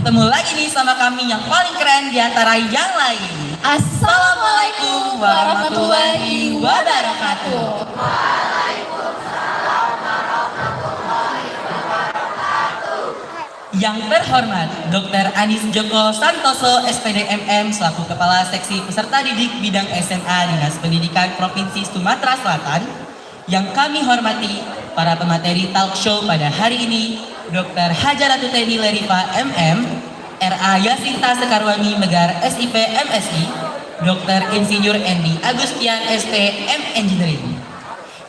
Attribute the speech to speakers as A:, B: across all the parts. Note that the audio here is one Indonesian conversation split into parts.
A: Ketemu lagi nih sama kami yang paling keren di antara yang lain.
B: Assalamualaikum warahmatullahi wabarakatuh.
A: Yang terhormat Dr. Anis Joko Santoso SPD MM selaku Kepala Seksi Peserta Didik Bidang SMA Dinas Pendidikan Provinsi Sumatera Selatan. Yang kami hormati para pemateri talk show pada hari ini, Dr. Hajaratuteni Lerifa MM, RA Yasinta Sekarwangi Megar SIP MSI, Dr. Insinyur Endi Agustian SP M Engineering.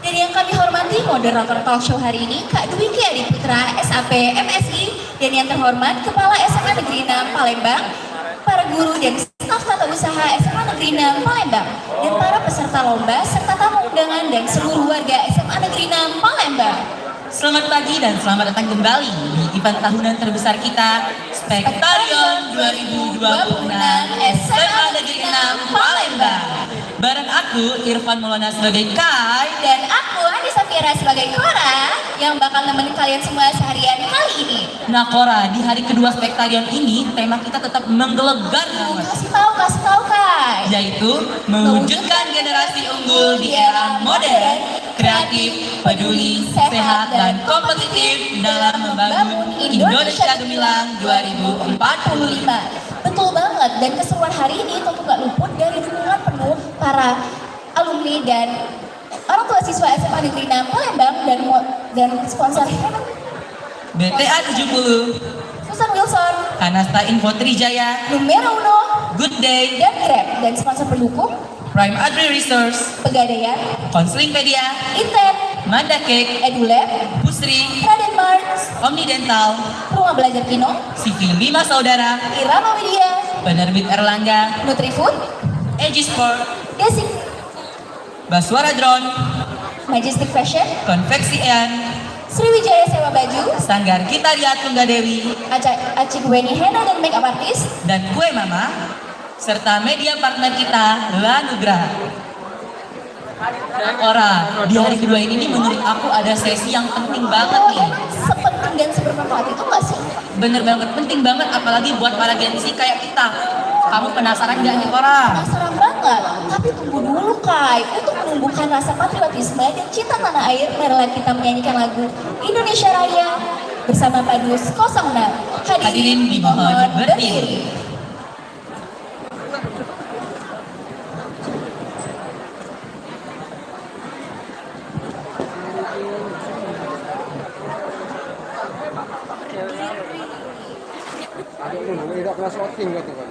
B: Dan yang kami hormati moderator talk show hari ini Kak Dwiki Adiputra SAP MSI, dan yang terhormat Kepala SMA Negeri 6 Palembang, para guru dan staf tata usaha SMA Negeri 6 Palembang, dan para peserta lomba serta tamu undangan dan seluruh warga SMA Negeri 6 Palembang.
A: Selamat pagi dan selamat datang kembali di event tahunan terbesar kita, Spektarion 2026 SMA Negeri 6 Palembang. Bareng aku, Irfan Maulana sebagai Kai,
B: Dan aku, Andi Safira sebagai Cora, yang bakal nemenin kalian semua seharian kali ini.
A: Nah Cora, di hari kedua Spektarion ini, tema kita tetap menggelegar banget,
B: Kasih tahu Kai.
A: yaitu mewujudkan generasi unggul di era modern, kreatif, peduli, sehat, dan kompetitif dalam membangun Indonesia Gemilang 2045.
B: Betul banget, dan keseruan hari ini tentu gak luput dari dukungan penuh para alumni dan orang tua siswa SMA Negeri 6 Palembang dan sponsor
A: BTA 70,
B: Susan Wilson,
A: Kanasta Info Trijaya,
B: Numero Uno,
A: Good Day,
B: dan Grab, dan sponsor pendukung
A: Prime Agri Resource,
B: Pegadaian,
A: Konselingpedia,
B: Inten,
A: Manda Cake,
B: EduLab,
A: Pusri,
B: Raden Marts,
A: Omni Dental,
B: Rumah Belajar Kino,
A: CV 5 Saudara,
B: Irama Widya,
A: Penerbit Erlangga,
B: Nutrifood,
A: Egisport,
B: Desik,
A: Baswara Drone,
B: Majestic Fashion,
A: Konveksi Ean,
B: Sriwijaya Sewa Baju,
A: Sanggar Kita Lihat Tunggadewi,
B: Acik Weni Henna dan Makeup Artist,
A: dan Kue Mama, serta media partner kita, La Nugraha. Ora, di hari kedua ini nih menurut aku ada sesi yang penting banget nih.
B: Emang sepenting dan sebermanfaat itu nggak sih?
A: Bener banget, penting banget, apalagi buat para Gen Z kayak kita. Kamu penasaran gak nih Ora?
B: Penasaran banget, tapi tunggu dulu Kai. Untuk menumbuhkan rasa patriotisme dan cinta tanah air, marilah kita menyanyikan lagu Indonesia Raya bersama Padus 06.
A: Hadirin dimohon berdiri.
C: Tidak kena shooting gitu kan.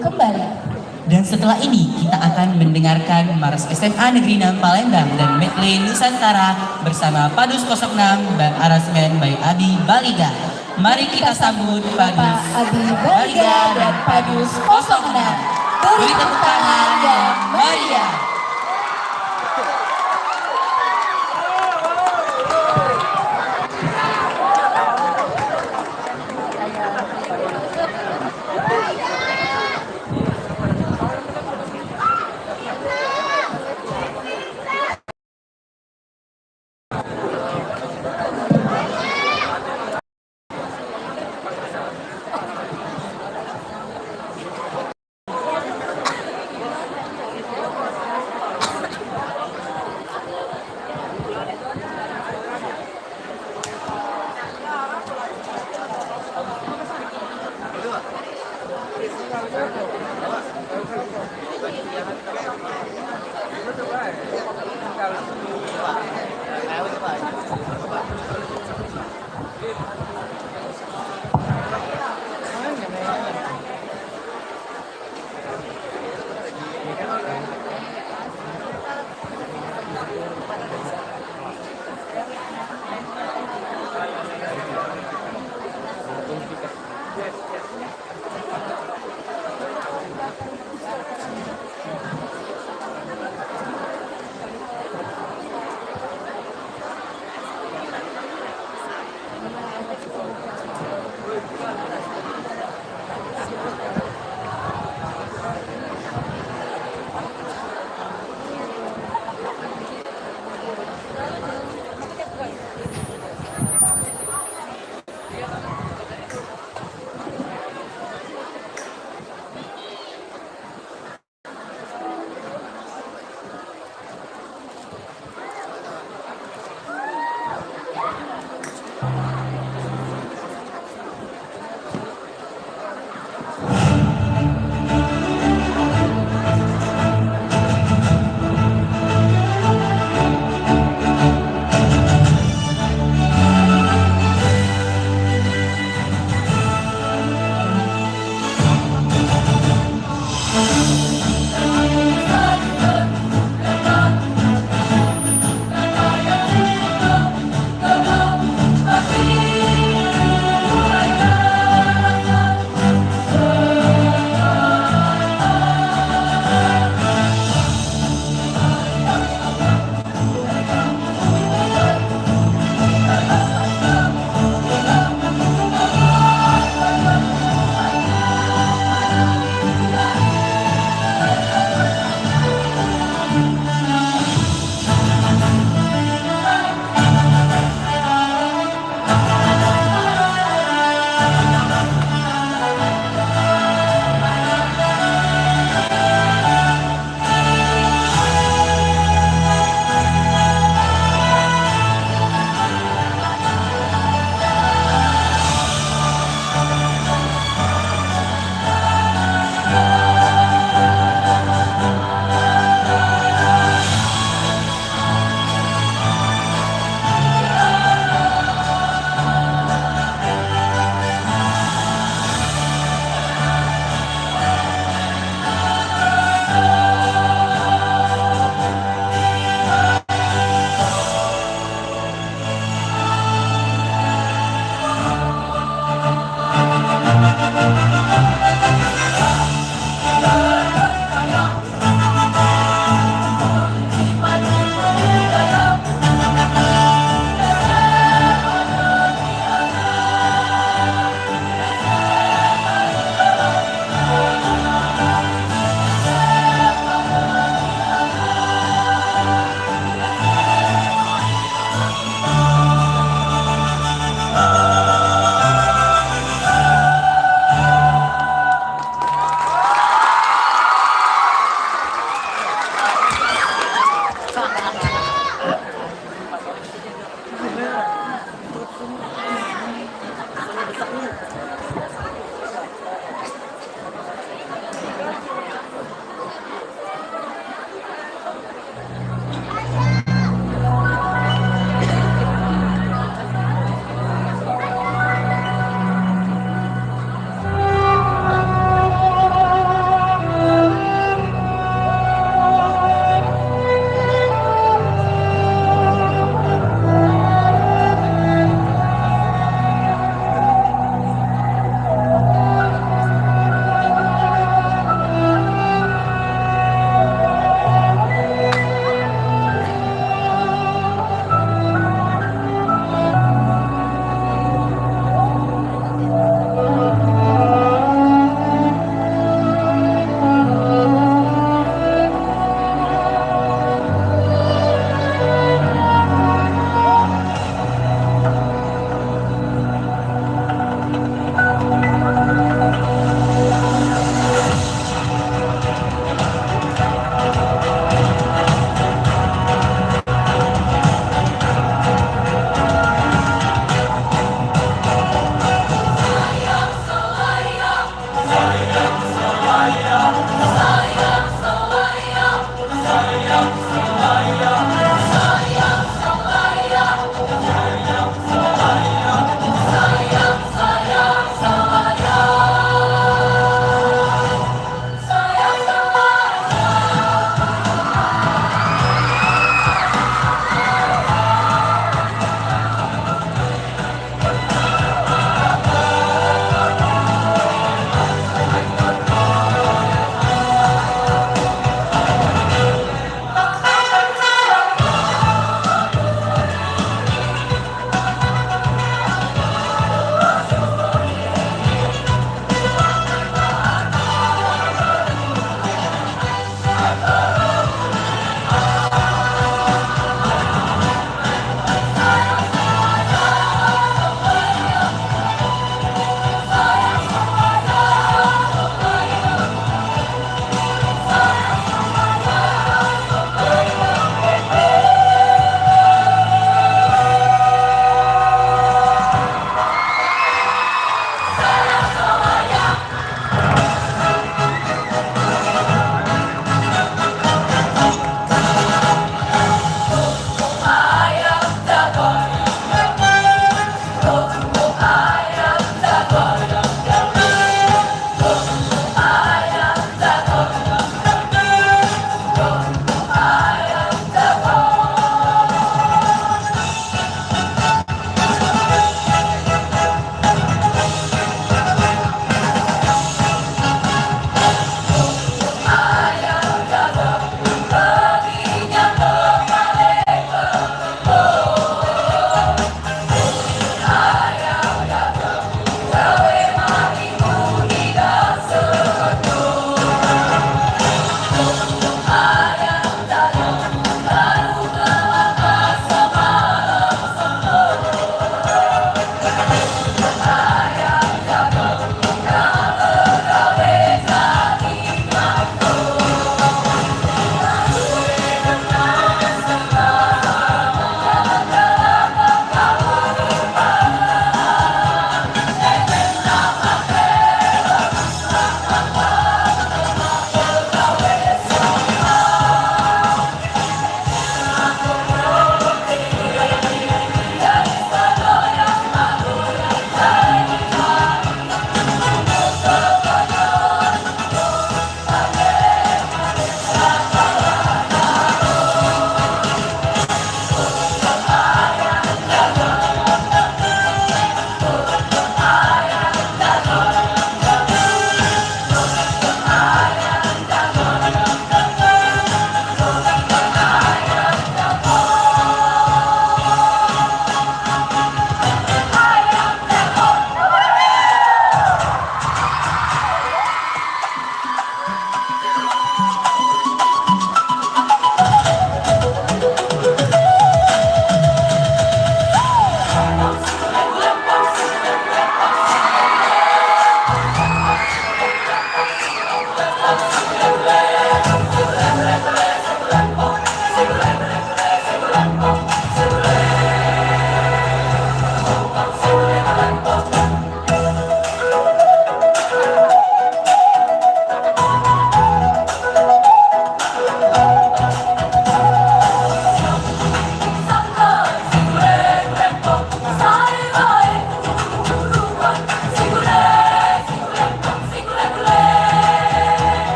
B: kembali.
A: Dan setelah ini kita akan mendengarkan Mars SMA Negeri 6 Palembang dan medley Nusantara bersama Padus 06 dan aransemen by Abi Baliga. Mari kita sambut
B: Bapak
A: Padus
B: Abi Baliga dan Padus 06. Beri tepuk tangan yang meriah.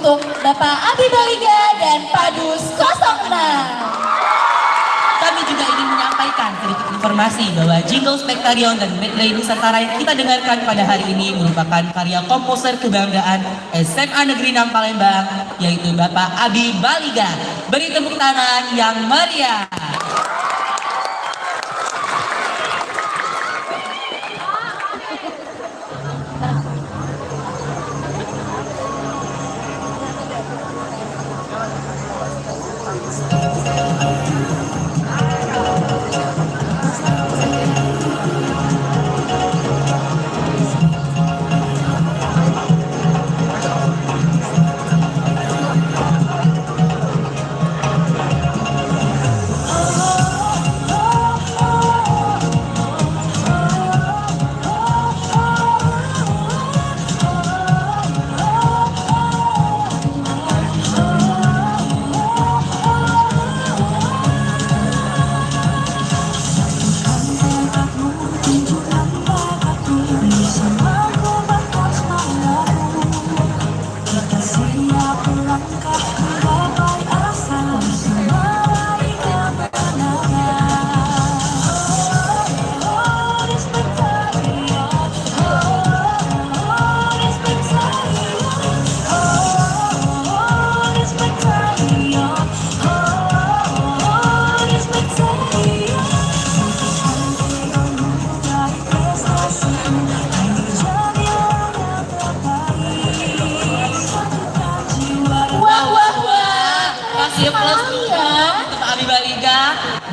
B: untuk Bapak Abi Baliga dan Padus 06.
A: Kami juga ingin menyampaikan sedikit informasi bahwa jingle Spektarion dan medley Nusantara yang kita dengarkan pada hari ini merupakan karya komposer kebanggaan SMA Negeri 6 Palembang, yaitu Bapak Abi Baliga. Beri tepuk tangan yang meriah.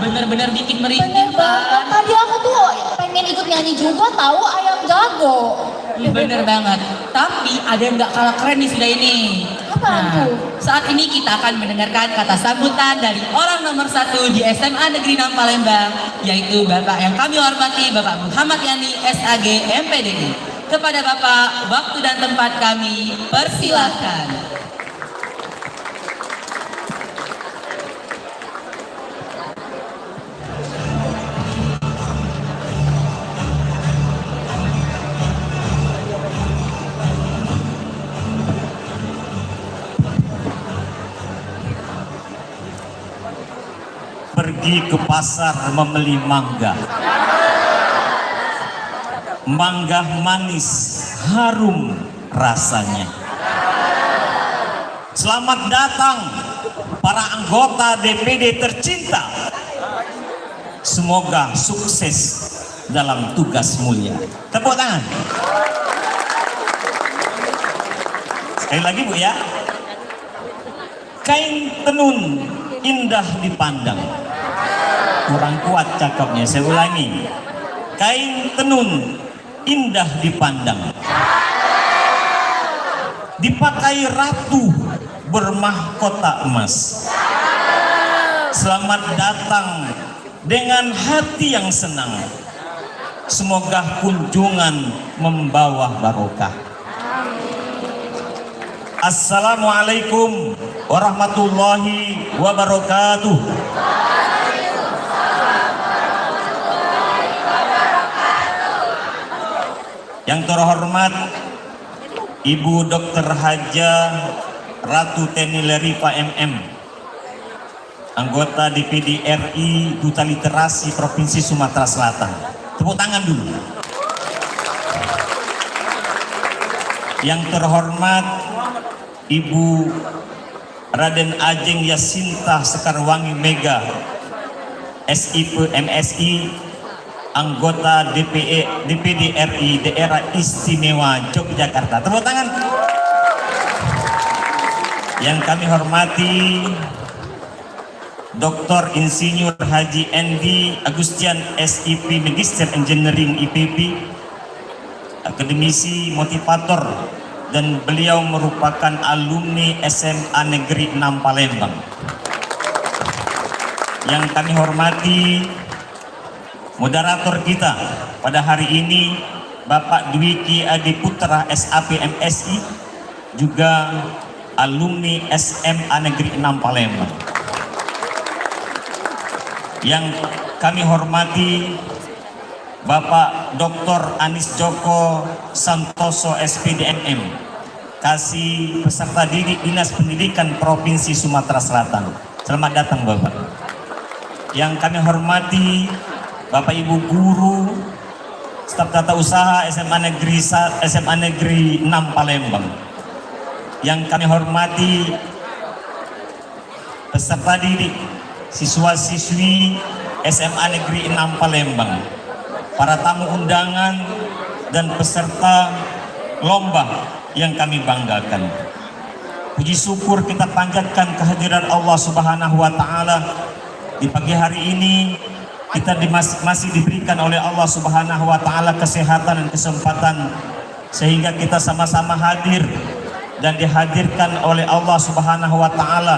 A: Bener-bener bikin merinding.
B: Bener banget, tadi aku tuh pengen ikut nyanyi juga tahu ayam jago.
A: Bener banget, tapi ada yang gak kalah keren nih sudah ini.
B: Apaan tuh?
A: Saat ini kita akan mendengarkan kata sambutan dari orang nomor 1 di SMA Negeri 6 Palembang, yaitu Bapak yang kami hormati, Bapak Muhammad Yani SAG MPDI. Kepada Bapak, waktu dan tempat kami persilahkan.
D: Pergi ke pasar membeli mangga. Mangga manis, harum rasanya. Selamat datang para anggota DPD tercinta. Semoga sukses dalam tugas mulia. Tepuk tangan. Sekali lagi Bu ya. Kain tenun indah dipandang. Kurang kuat cakapnya, saya ulangi. Kain tenun indah dipandang. Dipakai ratu bermahkota emas. Selamat datang dengan hati yang senang. Semoga kunjungan membawa barokah. Assalamualaikum warahmatullahi wabarakatuh. Yang terhormat Ibu Dr. Haja Ratu Teni Lerifa MM, anggota DPD RI Duta Literasi Provinsi Sumatera Selatan. Tepuk tangan dulu. Yang terhormat Ibu Raden Ajeng Yasinta Sekarwangi Mega SIP MSI, anggota DPD RI Daerah Istimewa Yogyakarta. Tepuk tangan. Yang kami hormati Dr. Insinyur Haji Endi Agustian SIP Magister Engineering IPB, akademisi motivator, dan beliau merupakan alumni SMA Negeri 6 Palembang. Yang kami hormati moderator kita pada hari ini, Bapak Dwiki Adi Putra SAP MSI, juga alumni SMA Negeri 6 Palembang. Yang kami hormati Bapak Dr. Anis Joko Santoso SPDMM, kasih peserta didik Dinas Pendidikan Provinsi Sumatera Selatan. Selamat datang Bapak. Yang kami hormati Bapak Ibu guru, staf tata usaha SMA Negeri 6 Palembang. Yang kami hormati peserta didik, siswa-siswi SMA Negeri 6 Palembang, para tamu undangan dan peserta lomba yang kami banggakan. Puji syukur kita panjatkan kehadiran Allah Subhanahu wa taala. Di pagi hari ini kita masih diberikan oleh Allah Subhanahu wa taala kesehatan dan kesempatan sehingga kita sama-sama hadir dan dihadirkan oleh Allah Subhanahu wa taala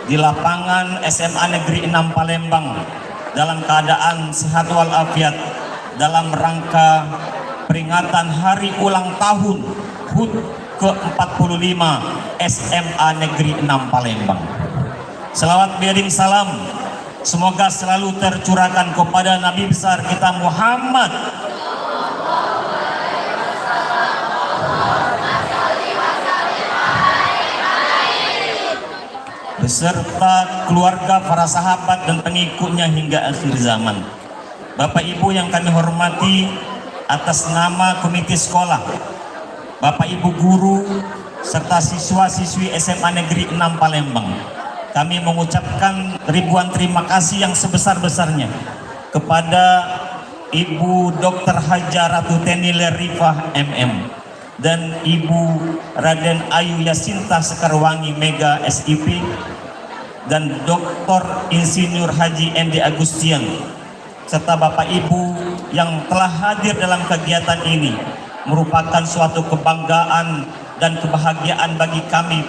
D: di lapangan SMA Negeri 6 Palembang dalam keadaan sehat walafiat dalam rangka peringatan hari ulang tahun HUT ke-45 SMA Negeri 6 Palembang. Selawat beriring salam semoga selalu tercurahkan kepada Nabi besar kita Muhammad beserta keluarga, para sahabat dan pengikutnya hingga akhir zaman. Bapak Ibu yang kami hormati, atas nama komite sekolah, Bapak Ibu guru, serta siswa-siswi SMA Negeri 6 Palembang, kami mengucapkan ribuan terima kasih yang sebesar-besarnya kepada Ibu Dr. Haja Ratu Tenile Rifah MM dan Ibu Raden Ayu Yasinta Sekarwangi Mega SIP dan Dr. Insinyur Haji Endi Agustian serta Bapak Ibu yang telah hadir dalam kegiatan ini merupakan suatu kebanggaan dan kebahagiaan bagi kami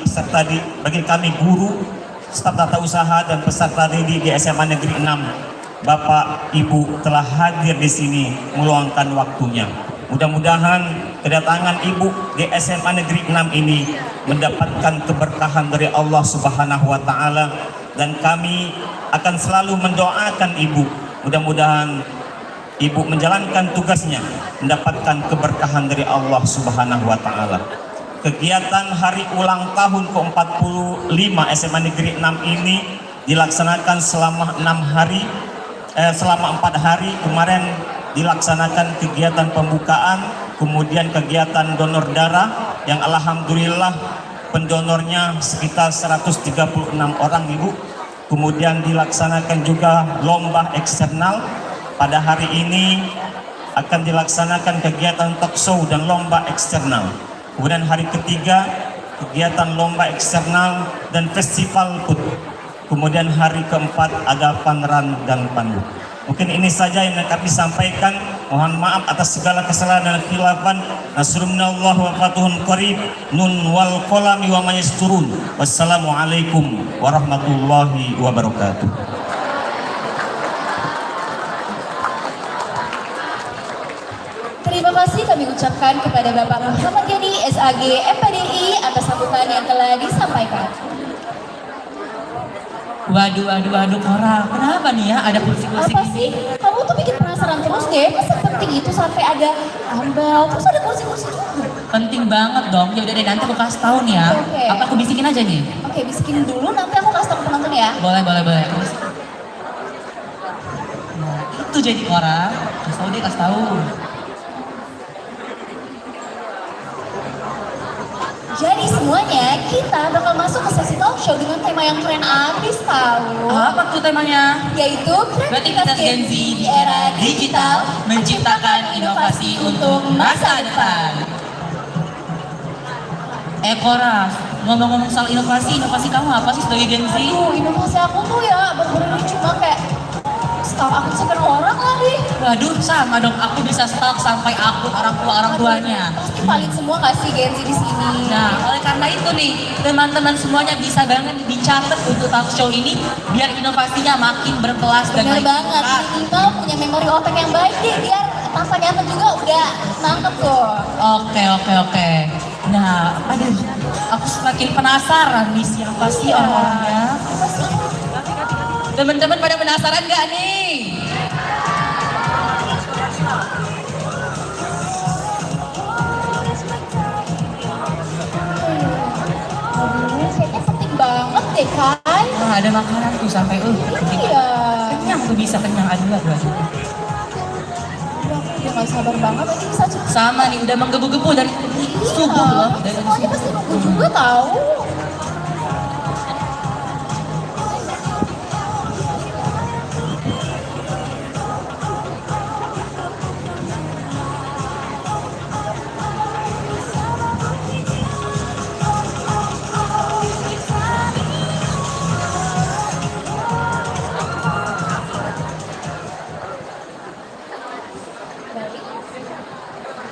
D: bagi kami guru, staf tata usaha dan peserta didik di SMA Negeri 6. Bapak Ibu telah hadir di sini meluangkan waktunya. Mudah-mudahan kedatangan Ibu di SMA Negeri 6 ini mendapatkan keberkahan dari Allah Subhanahu wa taala dan kami akan selalu mendoakan Ibu. Mudah-mudahan Ibu menjalankan tugasnya mendapatkan keberkahan dari Allah Subhanahu wa taala. Kegiatan hari ulang tahun ke-45 SMA Negeri 6 ini dilaksanakan selama 4 hari. Kemarin dilaksanakan kegiatan pembukaan, kemudian kegiatan donor darah yang alhamdulillah pendonornya sekitar 136 orang Ibu. Kemudian dilaksanakan juga lomba eksternal. Pada hari ini akan dilaksanakan kegiatan talk show dan lomba eksternal. Kemudian hari ketiga kegiatan lomba eksternal dan festival food. Kemudian hari keempat ada pameran dan pandu. Mungkin ini saja yang kami sampaikan. Mohon maaf atas segala kesalahan dan khilafan. Nasrullah wa fatuhun qarib. Nun wal qalami wa ma yasturun. Wassalamualaikum warahmatullahi wabarakatuh.
B: Terima kasih kami ucapkan kepada Bapak Muhammad Yani SAG MPDI atas sambutan yang telah disampaikan.
A: Waduh Kora, kenapa nih ya ada kursi-kursi
B: Apa
A: gini?
B: sih? Kamu tuh bikin penasaran terus deh. Masa penting itu sampai ada ambel, terus ada kursi-kursi juga.
A: Penting banget dong. Ya udah deh, nanti aku kasih tahu nih ya.
B: Oke.
A: Apa aku bisikin aja nih?
B: Oke, bisikin dulu nanti aku kasih tahu ke penonton ya.
A: Boleh. Terus. Nah, itu jadi Kora. Kasih tahu.
B: Jadi semuanya kita bakal masuk ke sesi talk show dengan tema yang keren abis tahu.
A: Apa tuh temanya?
B: Yaitu
A: Kreativitas Gen Z di era digital menciptakan inovasi untuk masa depan. Kora, ngomong-ngomong soal inovasi kamu apa sih sebagai Gen Z?
B: Aduh, inovasi aku tuh ya bener-bener cuma kayak stalk akun sekian orang lagi.
A: Waduh, sama dong. Aku bisa stalk sampai akun orang tuanya.
B: Pasti valid semua gak sih Gen Z di sini?
A: Nah, oleh karena itu nih, teman-teman semuanya bisa banget dicatat untuk talk show ini biar inovasinya makin berkelas dan
B: Bener
A: makin
B: banget,
A: cepat.
B: minimal punya memori otak yang baik deh biar tanpa nyata juga udah nangkep tuh.
A: Oke. Nah, aduh, aku semakin penasaran nih siapa sih orangnya. Teman-teman pada penasaran gak nih?
B: deh, Kai.
A: Wah, ada makanan tuh sampai
B: Iya.
A: kenyang tuh, bisa kenyang. Aduh, aduh, aduh.
B: Udah gak sabar banget, nanti bisa cepet.
A: Sama nih, udah menggebu-gebu dari subuh loh. Dari
B: Semuanya
A: subuh.
B: pasti nunggu juga tahu.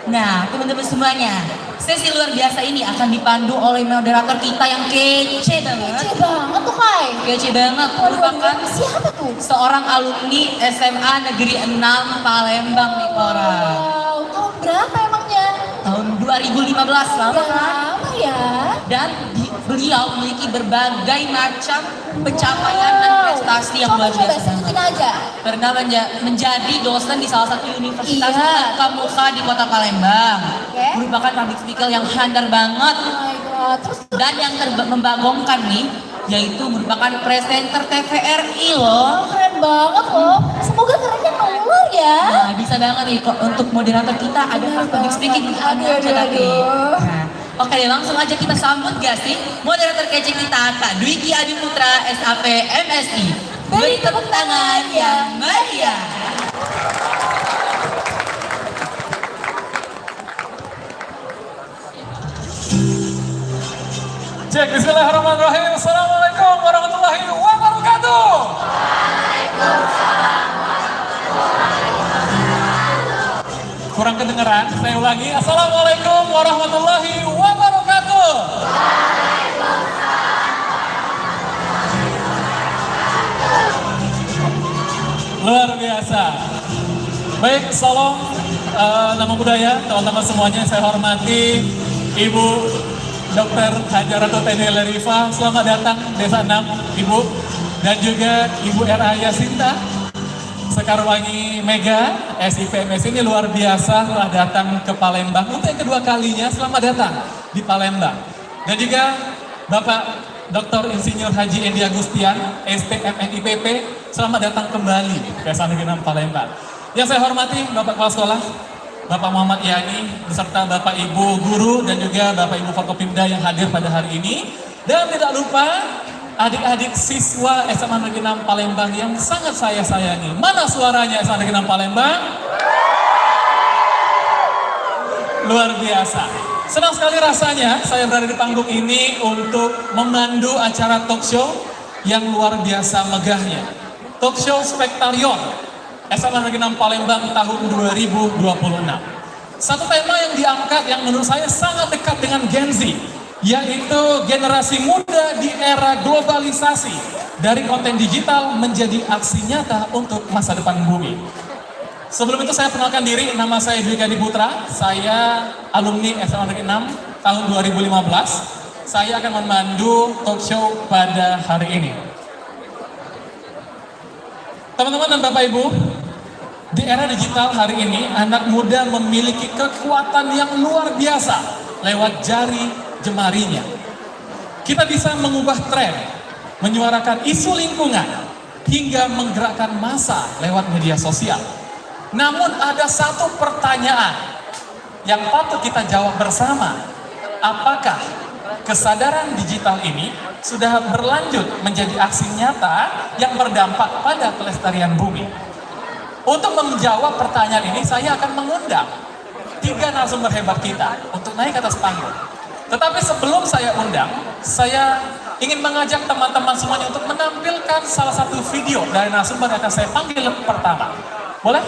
A: Nah, teman-teman semuanya, sesi luar biasa ini akan dipandu oleh moderator kita yang kece banget.
B: Kece banget tuh, Kai.
A: Kece banget, merupakan
B: Siapa tuh?
A: seorang alumni SMA Negeri 6 Palembang nih, Kora.
B: Wow, tahun berapa emangnya?
A: Tahun 2015 lama kan?
B: Lama ya.
A: Dan beliau memiliki berbagai macam pencapaian dan prestasi yang luar
B: Coba
A: biasa.
B: sebutin aja.
A: Pernah menjadi dosen di salah satu universitas
B: Iya.
A: terkemuka di kota Palembang.
B: Oke.
A: Merupakan public speaker yang handal banget.
B: Oh my god. Terus
A: Dan yang membagongkan nih, yaitu merupakan presenter TVRI loh.
B: keren banget loh. Semoga kerennya nular ya.
A: Nah, bisa banget nih kok untuk moderator kita ada
B: Bener
A: public speaking
B: banget.
A: ada aja
B: Aduh,
A: tapi.
B: aduh.
A: Nah, oke deh, langsung aja kita sambut gak sih moderator kece kita Kak Dwiki Adiputra SAP MSI. Beri tepuk tangan yang meriah.
E: Cek, bismillahirrahmanirrahim. Assalamualaikum warahmatullahi wabarakatuh. Kurang kedengeran, saya ulangi. Assalamualaikum warahmatullahi wabarakatuh. Luar biasa. Baik, salam nama budaya, teman-teman semuanya saya hormati Ibu Dr. Hajaratu Tenela Rifa, selamat datang Desa 6, Ibu. Dan juga Ibu R.A. Sinta, Sekarwangi Mega, SIPMS ini luar biasa telah datang ke Palembang. Untuk yang kedua kalinya, selamat datang di Palembang. Dan juga Bapak Dr. Insinyur Haji Endi Agustian, STMNIPP, selamat datang kembali ke Negeri 6 Palembang. Yang saya hormati Bapak Kepala Sekolah, Bapak Muhammad Yani, beserta Bapak Ibu Guru dan juga Bapak Ibu Forkopimda yang hadir pada hari ini. Dan tidak lupa adik-adik siswa SMA Negeri 6 Palembang yang sangat saya sayangi. Mana suaranya SMA Negeri 6 Palembang? Luar biasa. Senang sekali rasanya saya berada di panggung ini untuk memandu acara talk show yang luar biasa megahnya. Talk show Spektarion SMA Negeri 6 Palembang tahun 2026. Satu tema yang diangkat yang menurut saya sangat dekat dengan Gen Z, yaitu generasi muda di era globalisasi. Dari konten digital menjadi aksi nyata untuk masa depan bumi. Sebelum itu saya perkenalkan diri, nama saya Dwiki Adiputra, saya alumni SMA Negeri 6 tahun 2015. Saya akan memandu talk show pada hari ini. Teman-teman dan Bapak Ibu, di era digital hari ini, anak muda memiliki kekuatan yang luar biasa lewat jari jemarinya. Kita bisa mengubah tren, menyuarakan isu lingkungan, hingga menggerakkan massa lewat media sosial. Namun ada satu pertanyaan yang patut kita jawab bersama. Apakah kesadaran digital ini sudah berlanjut menjadi aksi nyata yang berdampak pada kelestarian bumi? Untuk menjawab pertanyaan ini, saya akan mengundang 3 narasumber hebat kita untuk naik ke atas panggung. Tetapi sebelum saya undang, saya ingin mengajak teman-teman semuanya untuk menampilkan salah satu video dari narasumber yang akan saya panggil pertama. Boleh?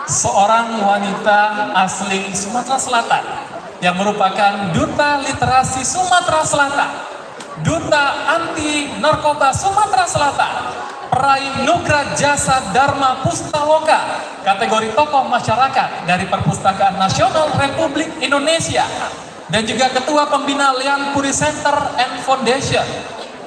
E: Seorang wanita asli Sumatera Selatan yang merupakan duta literasi Sumatera Selatan. Duta Anti Narkoba Sumatera Selatan, peraih Nugra Jasa Dharma Pustaloka, kategori tokoh masyarakat dari Perpustakaan Nasional Republik Indonesia, dan juga Ketua Pembina Lian Puri Center and Foundation.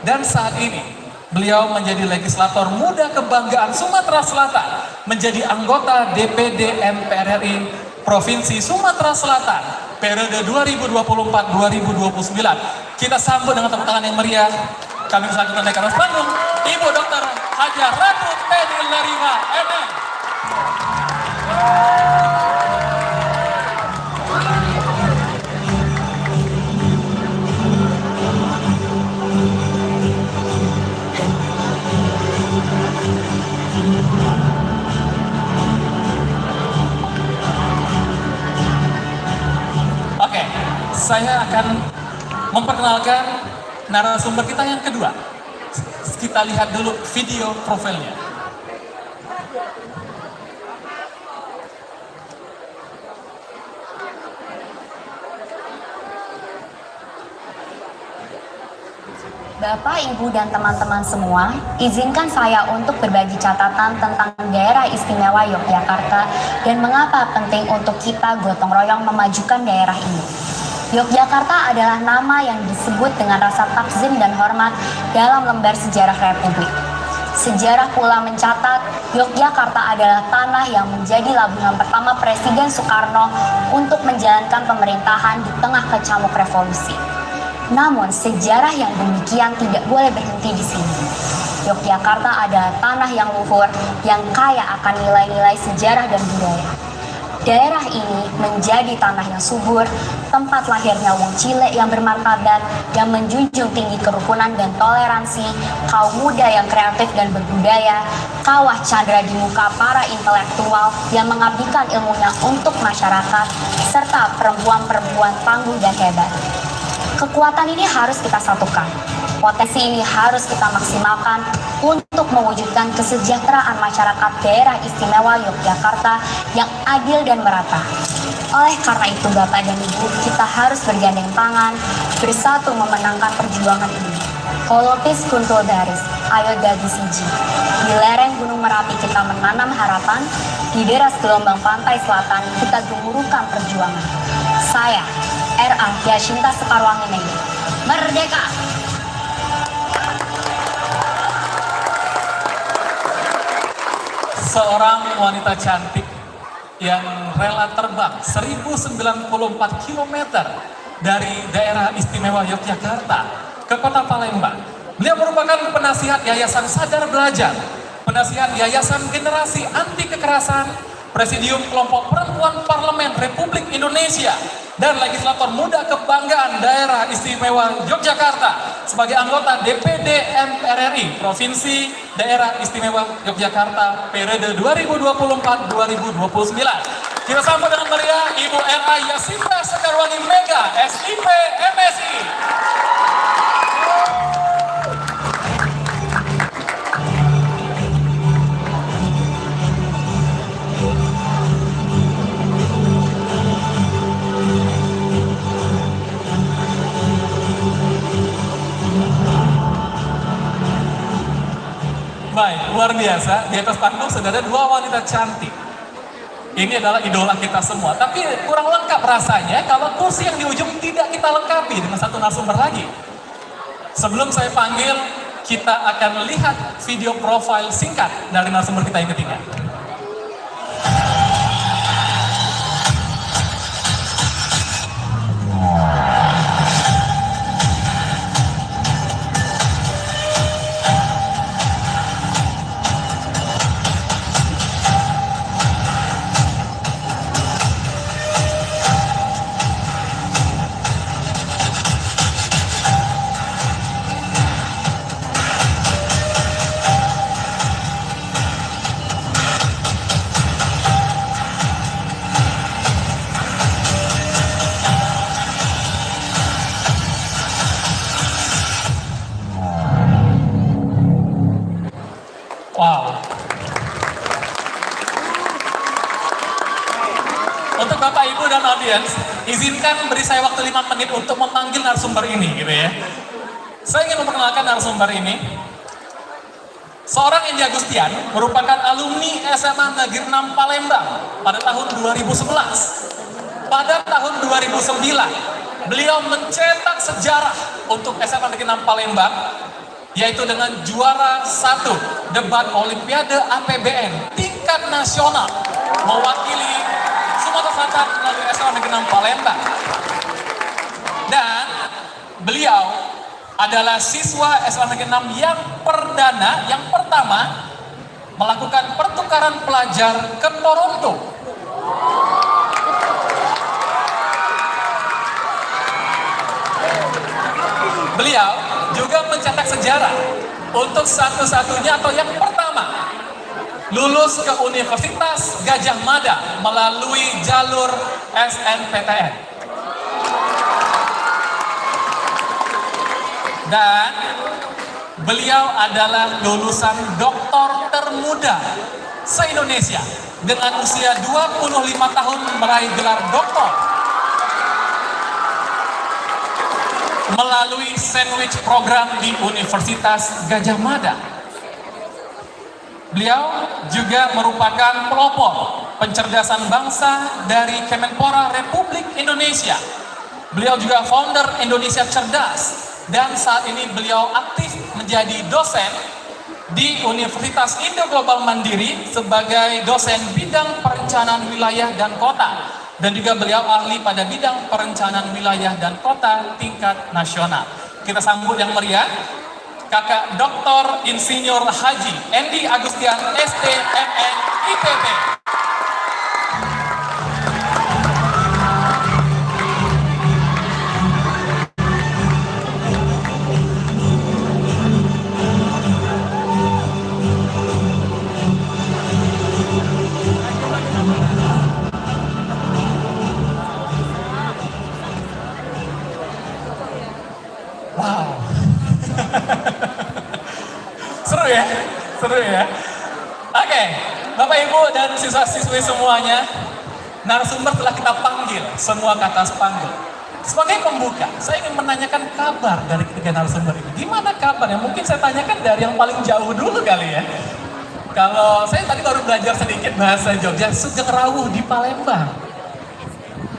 E: Dan saat ini, beliau menjadi legislator muda kebanggaan Sumatera Selatan, menjadi anggota DPD MPR RI Provinsi Sumatera Selatan, periode 2024-2029. Kita sambut dengan tepuk tangan yang meriah. Kami selanjutnya naikkan atas panggung Ibu Dr. Hajar Ratu Tenilarifa MM. Oke, saya akan memperkenalkan narasumber kita yang kedua. Kita lihat dulu video profilnya.
F: Bapak, Ibu, dan teman-teman semua, izinkan saya untuk berbagi catatan tentang daerah istimewa Yogyakarta dan mengapa penting untuk kita gotong royong memajukan daerah ini. Yogyakarta adalah nama yang disebut dengan rasa takzim dan hormat dalam lembar sejarah Republik. Sejarah pula mencatat Yogyakarta adalah tanah yang menjadi labuhan pertama Presiden Soekarno untuk menjalankan pemerintahan di tengah kecamuk revolusi. Namun sejarah yang demikian tidak boleh berhenti di sini. Yogyakarta adalah tanah yang luhur, yang kaya akan nilai-nilai sejarah dan budaya. Daerah ini menjadi tanah yang subur, tempat lahirnya wong cilik yang bermartabat, yang menjunjung tinggi kerukunan dan toleransi, kaum muda yang kreatif dan berbudaya, kawah candra di muka para intelektual yang mengabdikan ilmunya untuk masyarakat, serta perempuan-perempuan tangguh dan hebat. Kekuatan ini harus kita satukan. Potensi ini harus kita maksimalkan untuk mewujudkan kesejahteraan masyarakat daerah istimewa Yogyakarta yang adil dan merata. Oleh karena itu, Bapak dan Ibu, kita harus bergandeng tangan, bersatu memenangkan perjuangan ini. Kolopis kuntul daris, ayo dadi siji. Di lereng Gunung Merapi kita menanam harapan, di deras gelombang pantai selatan kita gemuruhkan perjuangan. Saya, R.A. Yasinta Sekarwangi Megi. Merdeka!
E: Seorang wanita cantik yang rela terbang 1094 km dari daerah istimewa Yogyakarta ke kota Palembang. Beliau merupakan penasihat Yayasan Sadar Belajar, penasihat Yayasan Generasi Anti Kekerasan, Presidium Kelompok Perempuan Parlemen Republik Indonesia, dan legislator muda kebanggaan daerah istimewa Yogyakarta sebagai anggota DPD MPR RI Provinsi Daerah Istimewa Yogyakarta periode 2024-2029. Kita sambut dengan meriah Ibu R.A. Yasinta Sekarwangi Mega, SIP MSI. Baik, luar biasa. Di atas panggung sudah ada dua wanita cantik. Ini adalah idola kita semua. Tapi kurang lengkap rasanya kalau kursi yang di ujung tidak kita lengkapi dengan satu narasumber lagi. Sebelum saya panggil, kita akan lihat video profil singkat dari narasumber kita yang ketiga. Wow. Untuk Bapak Ibu dan audiens, izinkan beri saya waktu 5 menit untuk memanggil narasumber ini gitu ya. Saya ingin memperkenalkan narasumber ini. Seorang Endi Agustian merupakan alumni SMA Negeri 6 Palembang pada tahun 2011. Pada tahun 2009, beliau mencetak sejarah untuk SMA Negeri 6 Palembang, yaitu dengan juara 1 debat Olimpiade APBN tingkat nasional mewakili Sumatera Selatan melalui SMA Negeri 6 Palembang. Dan beliau adalah siswa SMA Negeri 6 yang perdana, yang pertama melakukan pertukaran pelajar ke Toronto. Beliau juga mencetak sejarah untuk satu-satunya atau yang pertama lulus ke Universitas Gadjah Mada melalui jalur SNPTN. Dan beliau adalah lulusan doktor termuda se-Indonesia dengan usia 25 tahun meraih gelar doktor melalui sandwich program di Universitas Gadjah Mada. Beliau juga merupakan pelopor pencerdasan bangsa dari Kemenpora Republik Indonesia. Beliau juga founder Indonesia Cerdas dan saat ini beliau aktif menjadi dosen di Universitas Indo Global Mandiri sebagai dosen bidang perencanaan wilayah dan kota. Dan juga beliau ahli pada bidang perencanaan wilayah dan kota tingkat nasional. Kita sambut yang meriah, Kakak Dr. Insinyur Haji Endi Agustian STMN IPB. Wow. Seru ya? Seru ya? Oke, Bapak Ibu dan siswa-siswi semuanya, narasumber telah kita panggil semua ke atas panggung. Sebagai pembuka, saya ingin menanyakan kabar dari ketiga narasumber ini. Gimana kabarnya? Mungkin saya tanyakan dari yang paling jauh dulu kali ya. Kalau saya tadi baru belajar sedikit bahasa Jogja, Sugeng Rawuh di Palembang.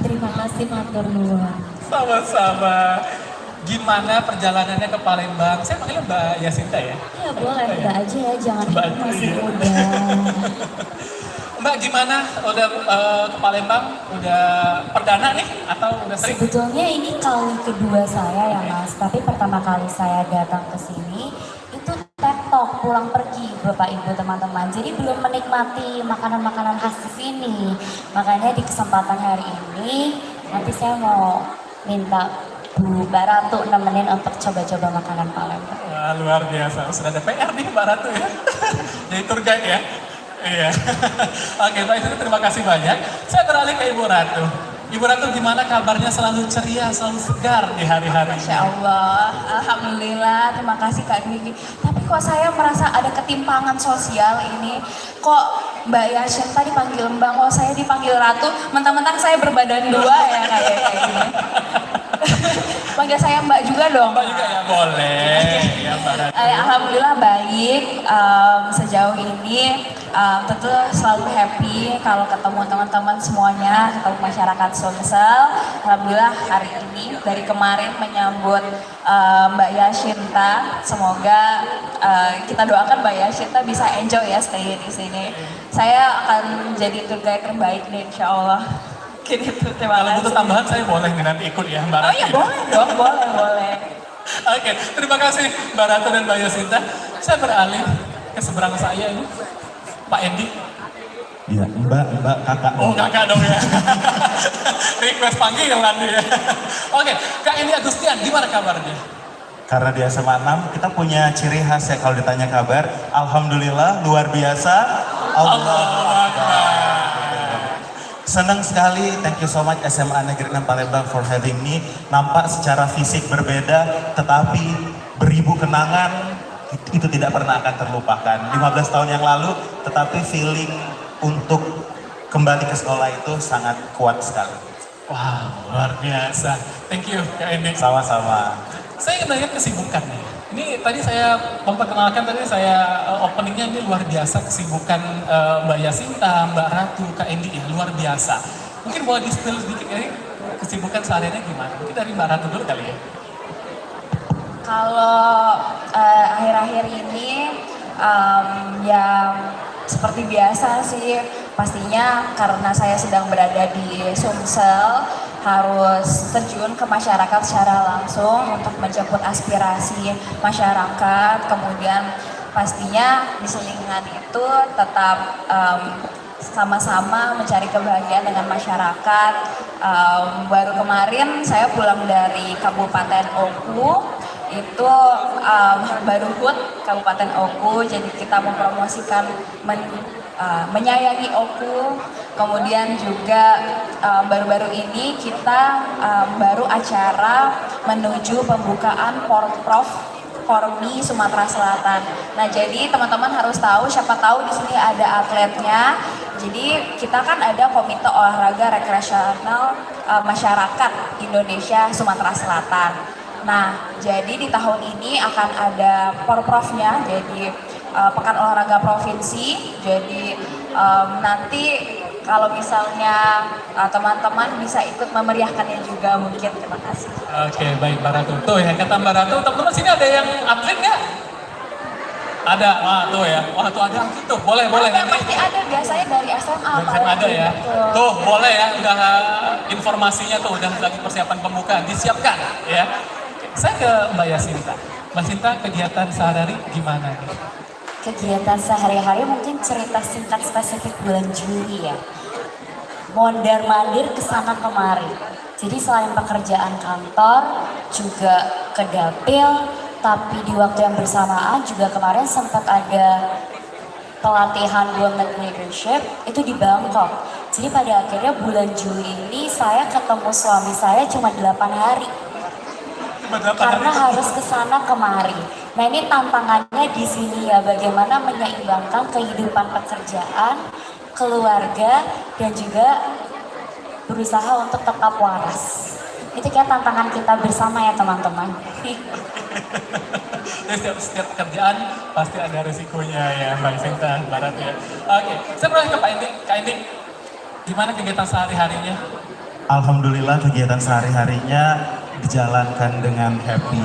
G: Terima kasih matur nuwun.
E: Sama-sama. Gimana perjalanannya ke Palembang? Saya panggilnya Mbak Yasinta ya?
G: Ya boleh, Mbak aja ya, jangan
E: Mbak
G: itu masih
E: iya.
G: muda.
E: Mbak gimana? Udah ke Palembang? Udah perdana nih? Atau udah sering?
G: Sebetulnya ini kali kedua saya ya Mas, tapi pertama kali saya datang ke sini itu tektok pulang pergi Bapak Ibu teman-teman. Jadi belum menikmati makanan-makanan khas di sini. Makanya di kesempatan hari ini nanti saya mau minta Bu Mbak Ratu nemenin untuk coba-coba makanan Palembang.
E: Wah, luar biasa. Sudah ada PR nih Mbak Ratu ya. Jadi tour guide ya. Iya. Oke, Mbak Itu terima kasih banyak. Saya beralih ke Ibu Ratu. Ibu Ratu gimana kabarnya, selalu ceria, selalu segar di hari-hari?
B: Masya Allah, Alhamdulillah, terima kasih Kak Dwiki. Tapi kok saya merasa ada ketimpangan sosial ini. Kok Mbak Yashin tadi panggil Mbak, kok saya dipanggil Ratu, mentang-mentang saya berbadan dua ya kayak gini. Panggil saya Mbak juga dong.
E: Mbak juga ya, boleh. Ya, Mbak Ratu.
B: Alhamdulillah baik, sejauh ini tentu selalu happy kalau ketemu teman-teman semuanya, ketemu masyarakat Sumsel. Alhamdulillah hari ini dari kemarin menyambut Mbak Yashinta, semoga kita doakan Mbak Yashinta bisa enjoy ya stay di sini. Saya akan jadi tour guide terbaik nih insya Allah. Gitu, terima
E: Kalau
B: kasih.
E: butuh tambahan saya boleh nih nanti ikut ya Mbak Ratu.
B: Oh iya boleh dong, boleh.
E: Oke, terima kasih Mbak Ratu dan Mbak Yasinta. Saya beralih ke seberang saya ini, Pak Endi.
H: Iya, mbak, kakak.
E: Oh kakak dong ya. Request panggilan dia. Oke, Kak Endi Agustian, gimana kabarnya?
H: Karena di SMA 6 kita punya ciri khas ya kalau ditanya kabar. Alhamdulillah, luar biasa.
E: Allahu Akbar.
H: Senang sekali, thank you so much SMA Negeri 6 Palembang for having me. Nampak secara fisik berbeda, tetapi beribu kenangan itu tidak pernah akan terlupakan. 15 tahun yang lalu, tetapi feeling untuk kembali ke sekolah itu sangat kuat sekali.
E: Wow, luar biasa. Thank you Kak Endi.
H: Sama-sama.
E: Saya ingin nanya kesibukannya. Ini tadi saya memperkenalkan, tadi saya openingnya ini luar biasa kesibukan Mbak Yasinta, Mbak Ratu, Kak Endi ya, luar biasa. Mungkin boleh di-spill sedikit ya, kesibukan sehariannya gimana? Mungkin dari Mbak Ratu dulu kali ya.
I: Kalau akhir-akhir ini ya seperti biasa sih, pastinya karena saya sedang berada di Sumsel harus terjun ke masyarakat secara langsung untuk menjemput aspirasi masyarakat. Kemudian pastinya di selingan itu tetap sama-sama mencari kebahagiaan dengan masyarakat. Baru kemarin saya pulang dari Kabupaten Oku, itu baru HUT Kabupaten Oku, jadi kita mempromosikan menyayangi Oku. Kemudian juga baru-baru ini kita baru acara menuju pembukaan Porprov Kormi Sumatera Selatan. Nah, jadi teman-teman harus tahu, siapa tahu di sini ada atletnya. Jadi kita kan ada Komite Olahraga Rekreasional Masyarakat Indonesia Sumatera Selatan. Nah, jadi di tahun ini akan ada Porprovnya, jadi Pekan Olahraga Provinsi. Jadi nanti kalau misalnya teman-teman bisa ikut memeriahkannya juga mungkin. Terima kasih.
E: Oke, baik Mbak Ratu. Tuh ya, kata Mbak Ratu, teman-teman sini ada yang atlet nggak? Ada, wah tuh ya, wah tuh ada atlet tuh, boleh.
I: Ada,
E: Nanti.
I: pasti ada, biasanya dari SMA.
E: Dari ada ya. Tuh, boleh ya, udah informasinya tuh, udah lagi persiapan pembukaan, disiapkan ya. Saya ke Mbak Yasinta. Mbak Sinta, kegiatan sehari-hari gimana nih?
G: Kegiatan sehari-hari mungkin cerita singkat spesifik bulan Juli ya. Mondar-mandir kesana kemari. Jadi selain pekerjaan kantor, juga ke dapil, tapi di waktu yang bersamaan juga kemarin sempat ada pelatihan Women Leadership itu di Bangkok. Jadi pada akhirnya bulan Juli ini saya ketemu suami saya cuma 8 hari. Karena harus ke sana kemari. Nah, ini tantangannya di sini ya, bagaimana menyeimbangkan kehidupan pekerjaan, keluarga, dan juga berusaha untuk tetap waras. Itu kayak tantangan kita bersama ya teman-teman.
E: Setiap pekerjaan pasti ada resikonya ya Mbak Sinta, Mbak Ratu ya. Oke, saya mulai ke Pak Indi. Kak Indi, gimana kegiatan sehari-harinya?
H: Alhamdulillah kegiatan sehari-harinya dijalankan dengan happy.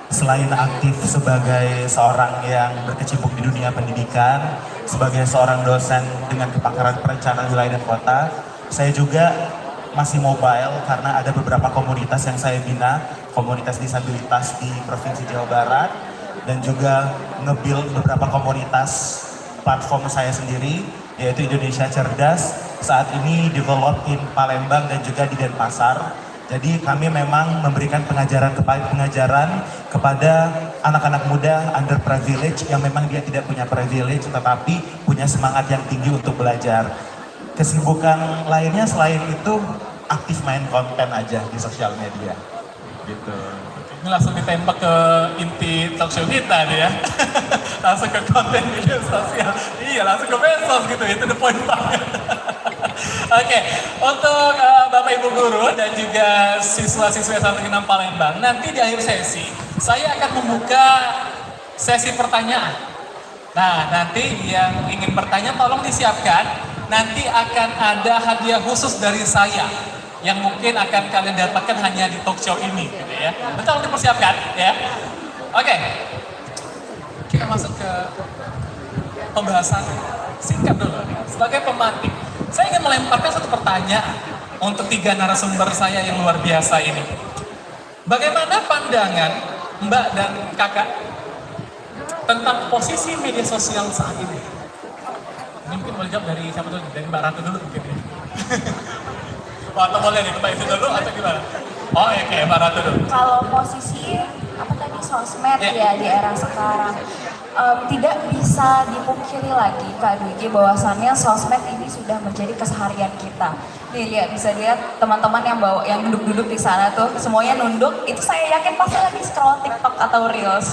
H: Selain aktif sebagai seorang yang berkecimpung di dunia pendidikan, sebagai seorang dosen dengan kepakaran perencanaan wilayah dan kota, saya juga masih mobile karena ada beberapa komunitas yang saya bina, komunitas disabilitas di Provinsi Jawa Barat, dan juga nge-build beberapa komunitas platform saya sendiri, yaitu Indonesia Cerdas, saat ini develop in Palembang dan juga di Denpasar. Jadi kami memang memberikan pengajaran kepada anak-anak muda underprivileged yang memang dia tidak punya privilege tetapi punya semangat yang tinggi untuk belajar. Kesibukan lainnya selain itu aktif main konten aja di sosial media. Gitu.
E: Ini langsung ditembak ke inti talk show kita nih ya. Langsung ke konten media sosial. Iya, langsung ke medsos gitu, itu the point banget. Oke, untuk Bapak Ibu Guru dan juga siswa-siswa 136 Palembang, nanti di akhir sesi, saya akan membuka sesi pertanyaan. Nah, nanti yang ingin bertanya tolong disiapkan, nanti akan ada hadiah khusus dari saya yang mungkin akan kalian dapatkan hanya di talk show ini gitu ya. Betul, dipersiapkan ya. Oke, kita masuk ke pembahasan singkat dulu nih. Sebagai pemantik, saya ingin melemparkan satu pertanyaan untuk 3 narasumber saya yang luar biasa ini. Bagaimana pandangan Mbak dan Kakak tentang posisi media sosial saat ini? Ini mungkin boleh jawab dari siapa dulu? Dari Mbak Ratu dulu mungkin ya. Atau boleh nih Mbak Ibu dulu atau gimana? Oh oke, Mbak Ratu dulu.
I: Kalau posisi apa tadi sosmed ya di era sekarang, tidak bisa dipungkiri lagi Kak Dwiki bahwasannya sosmed ini sudah menjadi keseharian kita. Nih lihat, bisa lihat teman-teman yang duduk-duduk di sana tuh semuanya nunduk, itu saya yakin pasti lagi scroll TikTok atau Reels.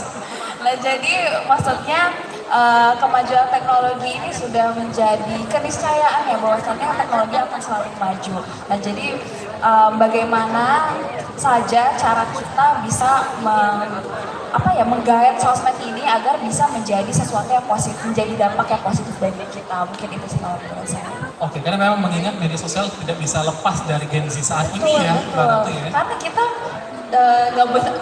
I: Nah, jadi maksudnya kemajuan teknologi ini sudah menjadi keniscayaan ya bahwasannya teknologi akan selalu maju. Nah, jadi bagaimana saja cara kita bisa menggait sosmed ini agar bisa menjadi sesuatu yang positif, menjadi dampak yang positif bagi kita. Mungkin itu sih kalau menurut saya.
E: Oke, karena memang mengingat media sosial tidak bisa lepas dari Gen Z saat ini ya, Mbak Ratu ya.
I: Karena kita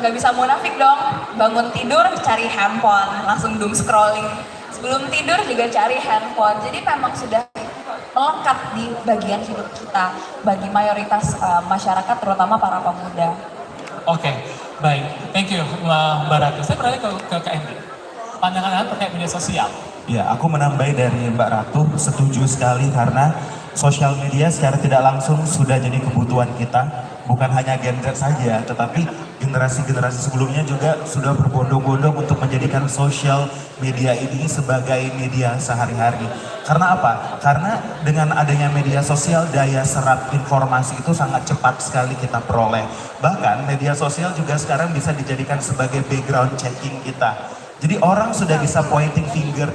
I: nggak bisa munafik dong, bangun tidur cari handphone, langsung doom scrolling. Sebelum tidur juga cari handphone. Jadi memang sudah melekat di bagian hidup kita bagi mayoritas masyarakat, terutama para pemuda.
E: Oke, baik. Thank you Mbak Ratu. Saya beralih ke KMD. Pandangan Anda terkait media sosial.
H: Ya, aku menambahi dari Mbak Ratu, setuju sekali karena sosial media secara tidak langsung sudah jadi kebutuhan kita. Bukan hanya Gen Z saja, tetapi generasi-generasi sebelumnya juga sudah berbondong-bondong untuk menjadikan sosial media ini sebagai media sehari-hari. Karena apa? Karena dengan adanya media sosial, daya serap informasi itu sangat cepat sekali kita peroleh. Bahkan media sosial juga sekarang bisa dijadikan sebagai background checking kita. Jadi orang sudah bisa pointing finger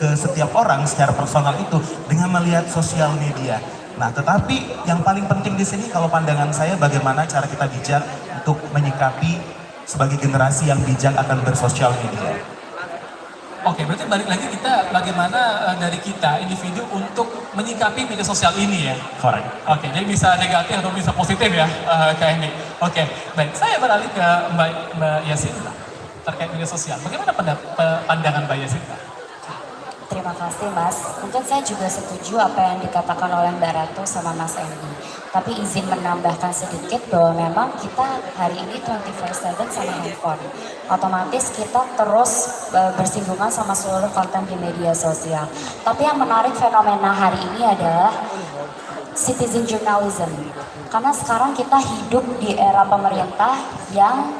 H: ke setiap orang secara personal itu dengan melihat sosial media. Nah, tetapi yang paling penting di sini kalau pandangan saya bagaimana cara kita bijak untuk menyikapi sebagai generasi yang bijak akan bersosial media.
E: Oke, berarti balik lagi kita bagaimana dari kita individu untuk menyikapi media sosial ini ya.
H: Correct.
E: Oke, jadi bisa negatif atau bisa positif ya KMD. Oke, baik. Saya beralih ke Mbak Yasinta terkait media sosial. Bagaimana pandangan Mbak Yasinta?
G: Terima kasih Mas. Mungkin saya juga setuju apa yang dikatakan oleh Mbak Ratu sama Mas Endi. Tapi izin menambahkan sedikit bahwa memang kita hari ini 24/7 sama handphone. Otomatis kita terus bersinggungan sama seluruh konten di media sosial. Tapi yang menarik fenomena hari ini adalah citizen journalism. Karena sekarang kita hidup di era pemerintah yang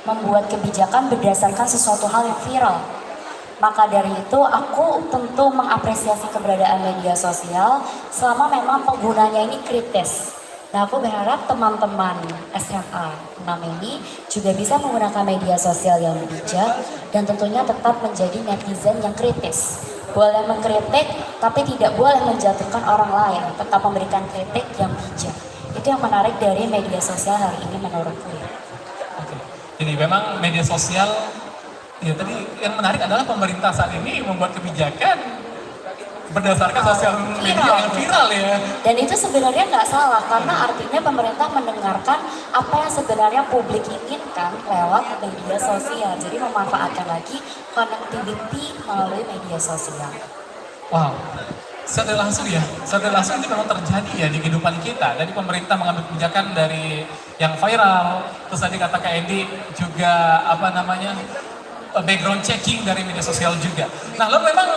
G: membuat kebijakan berdasarkan sesuatu hal yang viral. Maka dari itu aku tentu mengapresiasi keberadaan media sosial selama memang penggunanya ini kritis. Nah, aku berharap teman-teman SMA 6 ini juga bisa menggunakan media sosial yang bijak dan tentunya tetap menjadi netizen yang kritis. Boleh mengkritik tapi tidak boleh menjatuhkan orang lain, tetap memberikan kritik yang bijak. Itu yang menarik dari media sosial hari ini menurutku.
E: Oke. Jadi memang media sosial, ya tadi yang menarik adalah pemerintah saat ini membuat kebijakan berdasarkan sosial media yang viral ya.
G: Dan itu sebenarnya nggak salah karena artinya pemerintah mendengarkan apa yang sebenarnya publik inginkan lewat media sosial. Jadi memanfaatkan lagi connectivity melalui media sosial.
E: Wow, secara langsung ya, secara langsung ini memang terjadi ya di kehidupan kita. Jadi pemerintah mengambil kebijakan dari yang viral, terus tadi kata Kak Edi juga background checking dari media sosial juga. Nah, lalu memang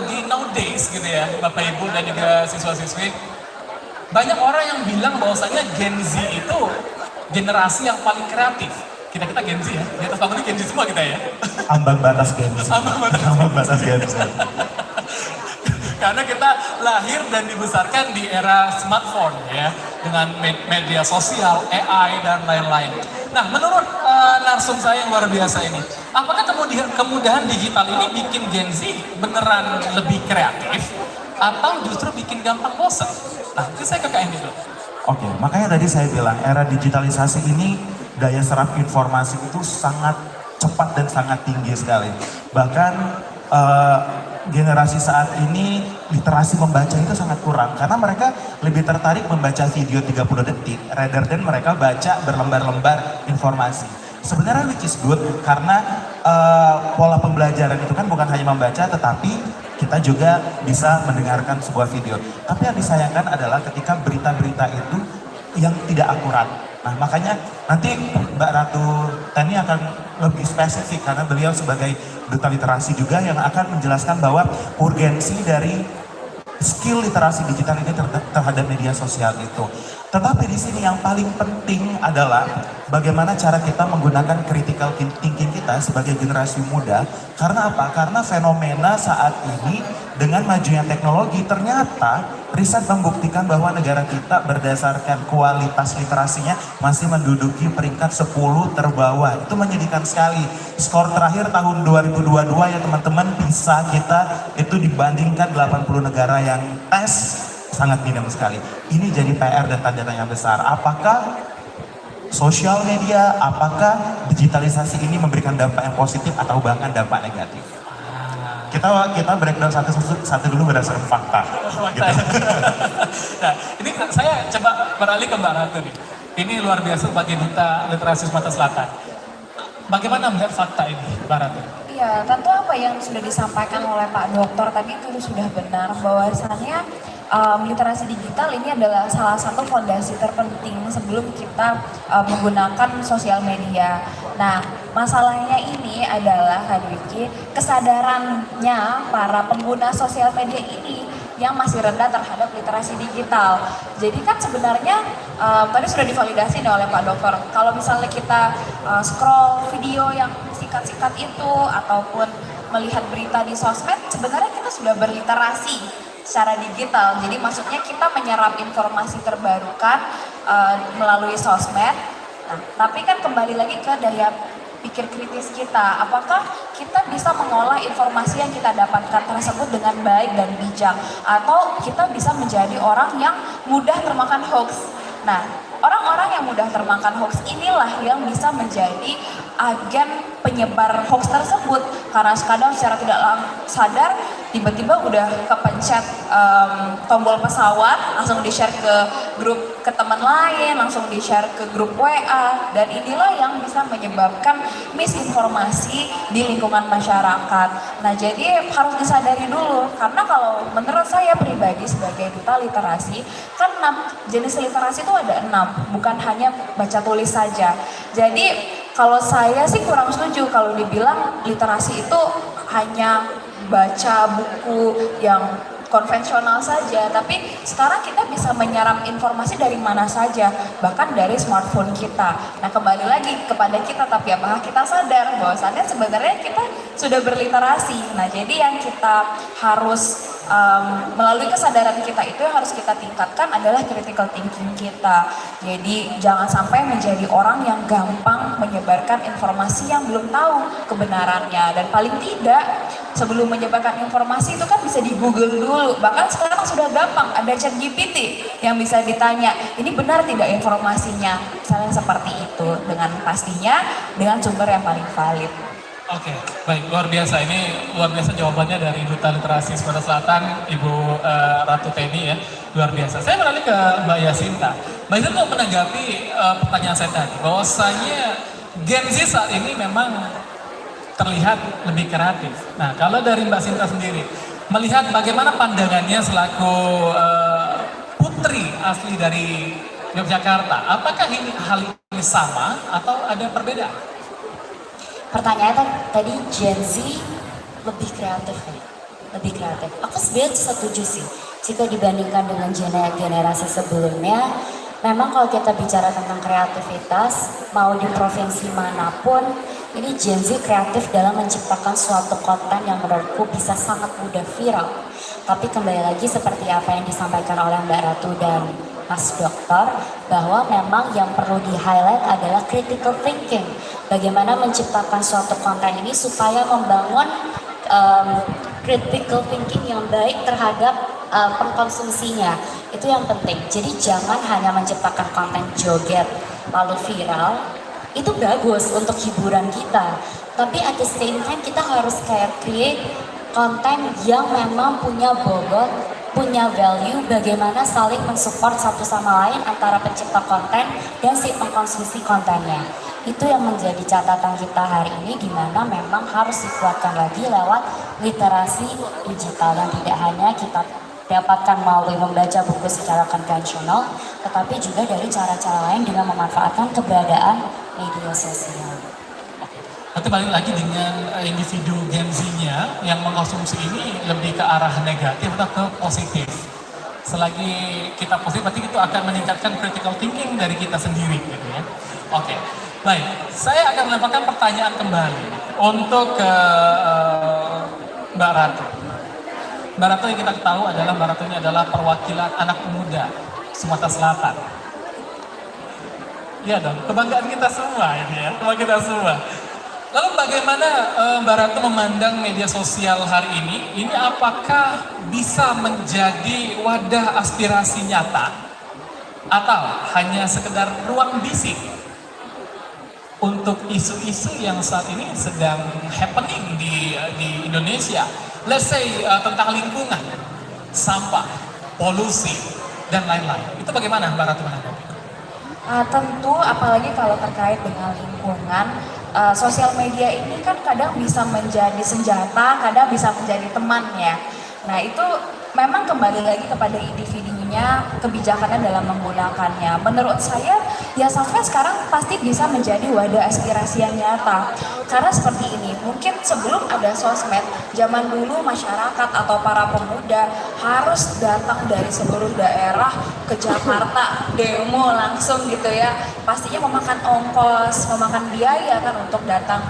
E: di nowadays gitu ya, Bapak Ibu dan juga siswa-siswi, banyak orang yang bilang bahwasanya Gen Z itu generasi yang paling kreatif. Kita Gen Z ya, di atas panggung ini Gen Z semua kita ya.
H: Ambang batas Gen Z. Ambang batas Gen Z.
E: Karena kita lahir dan dibesarkan di era smartphone ya, dengan media sosial, AI dan lain-lain. Nah, menurut narsum saya yang luar biasa ini, apakah kemudahan digital ini bikin Gen Z beneran lebih kreatif atau justru bikin gampang bosan? Nah, itu saya ke KMD dulu.
H: Oke, makanya tadi saya bilang era digitalisasi ini daya serap informasi itu sangat cepat dan sangat tinggi sekali. Bahkan generasi saat ini literasi membaca itu sangat kurang karena mereka lebih tertarik membaca video 30 detik rather than mereka baca berlembar-lembar informasi. Sebenarnya which is good karena pola pembelajaran itu kan bukan hanya membaca tetapi kita juga bisa mendengarkan sebuah video. Tapi yang disayangkan adalah ketika berita-berita itu yang tidak akurat. Nah, makanya nanti Mbak Ratu Tani akan lebih spesifik karena beliau sebagai duta literasi juga yang akan menjelaskan bahwa urgensi dari skill literasi digital ini terhadap media sosial itu. Tetapi di sini yang paling penting adalah bagaimana cara kita menggunakan critical thinking kita sebagai generasi muda. Karena apa? Karena fenomena saat ini dengan majunya teknologi ternyata riset membuktikan bahwa negara kita berdasarkan kualitas literasinya masih menduduki peringkat 10 terbawah. Itu menyedihkan sekali. Skor terakhir tahun 2022 ya teman-teman, PISA kita itu dibandingkan 80 negara yang tes sangat minim sekali. Ini jadi PR dan tanda tanya besar. Apakah sosial media, apakah digitalisasi ini memberikan dampak yang positif atau bahkan dampak negatif? Kita breakdown satu dulu berdasarkan fakta. Gitu.
E: Nah, ini saya coba beralih ke Mbak Ratu nih. Ini luar biasa bagi Duta Literasi Sumatera Selatan. Bagaimana melihat fakta ini, Mbak Ratu?
I: Iya, tentu apa yang sudah disampaikan oleh Pak Dokter tadi itu sudah benar, bahwasannya literasi digital ini adalah salah satu fondasi terpenting sebelum kita menggunakan sosial media. Nah, masalahnya ini adalah Kak Dwiki, kesadarannya para pengguna sosial media ini yang masih rendah terhadap literasi digital. Jadi kan sebenarnya tadi sudah divalidasi nih oleh Pak Dokter. Kalau misalnya kita scroll video yang singkat-singkat itu ataupun melihat berita di sosmed, sebenarnya kita sudah berliterasi secara digital. Jadi maksudnya kita menyerap informasi terbarukan melalui sosmed. Nah, tapi kan kembali lagi ke daya pikir kritis kita. Apakah kita bisa mengolah informasi yang kita dapatkan tersebut dengan baik dan bijak, atau kita bisa menjadi orang yang mudah termakan hoax. Nah, orang-orang yang mudah termakan hoax inilah yang bisa menjadi agen penyebar hoax tersebut, karena kadang secara tidak sadar tiba-tiba udah kepencet tombol pesawat, langsung di-share ke grup ke teman lain, langsung di-share ke grup WA, dan inilah yang bisa menyebabkan misinformasi di lingkungan masyarakat. Nah, jadi harus disadari dulu, karena kalau menurut saya pribadi sebagai duta literasi, kan 6 jenis literasi itu ada 6, bukan hanya baca tulis saja. Jadi kalau saya sih kurang setuju kalau dibilang literasi itu hanya baca buku yang konvensional saja, tapi sekarang kita bisa menyerap informasi dari mana saja, bahkan dari smartphone kita. Nah, kembali lagi kepada kita, tapi apakah kita sadar bahwasannya sebenarnya kita sudah berliterasi. Nah, jadi yang kita harus melalui kesadaran kita itu yang harus kita tingkatkan adalah critical thinking kita. Jadi jangan sampai menjadi orang yang gampang menyebarkan informasi yang belum tahu kebenarannya, dan paling tidak sebelum menyebarkan informasi itu kan bisa di Google dulu. Bahkan sekarang sudah gampang, ada ChatGPT yang bisa ditanya, ini benar tidak informasinya, misalnya seperti itu, dengan pastinya dengan sumber yang paling valid.
E: Oke, baik, luar biasa. Ini luar biasa jawabannya dari Duta Literasi Sumatera Selatan, Ibu Ratu Teni ya, luar biasa. Saya beralih ke Mbak Yasinta. Mbak Yasinta untuk menanggapi pertanyaan saya tadi, bahwasanya Gen Z saat ini memang terlihat lebih kreatif. Nah, kalau dari Mbak Sinta sendiri, melihat bagaimana pandangannya selaku putri asli dari Yogyakarta, apakah ini hal ini sama atau ada perbedaan?
G: Pertanyaannya tadi Gen Z lebih kreatif ya? Lebih kreatif. Aku sebenarnya setuju sih. Jika dibandingkan dengan generasi sebelumnya, memang kalau kita bicara tentang kreativitas, mau di provinsi manapun, ini Gen Z kreatif dalam menciptakan suatu konten yang menurutku bisa sangat mudah viral. Tapi kembali lagi seperti apa yang disampaikan oleh Mbak Ratu dan Mas Dokter, bahwa memang yang perlu di-highlight adalah critical thinking. Bagaimana menciptakan suatu konten ini supaya membangun critical thinking yang baik terhadap pengkonsumsinya. Itu yang penting. Jadi jangan hanya menciptakan konten joget lalu viral. Itu bagus untuk hiburan kita. Tapi at the same time kita harus kayak create konten yang memang punya bobot, punya value, bagaimana saling mensupport satu sama lain antara pencipta konten dan si pengkonsumsi kontennya. Itu yang menjadi catatan kita hari ini, di mana memang harus dikuatkan lagi lewat literasi digital, dan tidak hanya kita dapatkan melalui membaca buku secara konvensional, tetapi juga dari cara-cara lain dengan memanfaatkan keberadaan media sosial.
E: Nanti balik lagi dengan individu Gen Z-nya yang mengkonsumsi ini lebih ke arah negatif atau ke positif. Selagi kita positif, berarti itu akan meningkatkan critical thinking dari kita sendiri, gitu ya. Oke, baik. Saya akan melemparkan pertanyaan kembali untuk ke Mbak Ratu. Mbak Ratu yang kita tahu adalah Mbak Ratu ini adalah perwakilan anak muda Sumatera Selatan. Iya dong, kebanggaan kita semua ini ya, kebanggaan kita semua. Lalu bagaimana Mbak Ratu memandang media sosial hari ini? Ini apakah bisa menjadi wadah aspirasi nyata atau hanya sekedar ruang bisik untuk isu-isu yang saat ini sedang happening di Indonesia? Let's say tentang lingkungan, sampah, polusi, dan lain-lain. Itu bagaimana Mbak Ratu menanggapi?
I: Tentu apalagi kalau terkait dengan lingkungan, sosial media ini kan kadang bisa menjadi senjata, kadang bisa menjadi teman ya. Nah itu memang kembali lagi kepada individunya, kebijakannya dalam menggunakannya. Menurut saya ya sampai sekarang pasti bisa menjadi wadah aspirasi yang nyata. Karena seperti ini, mungkin sebelum ada sosmed, zaman dulu masyarakat atau para pemuda harus datang dari seluruh daerah ke Jakarta, demo langsung gitu ya. Pastinya memakan ongkos, memakan biaya kan untuk datang,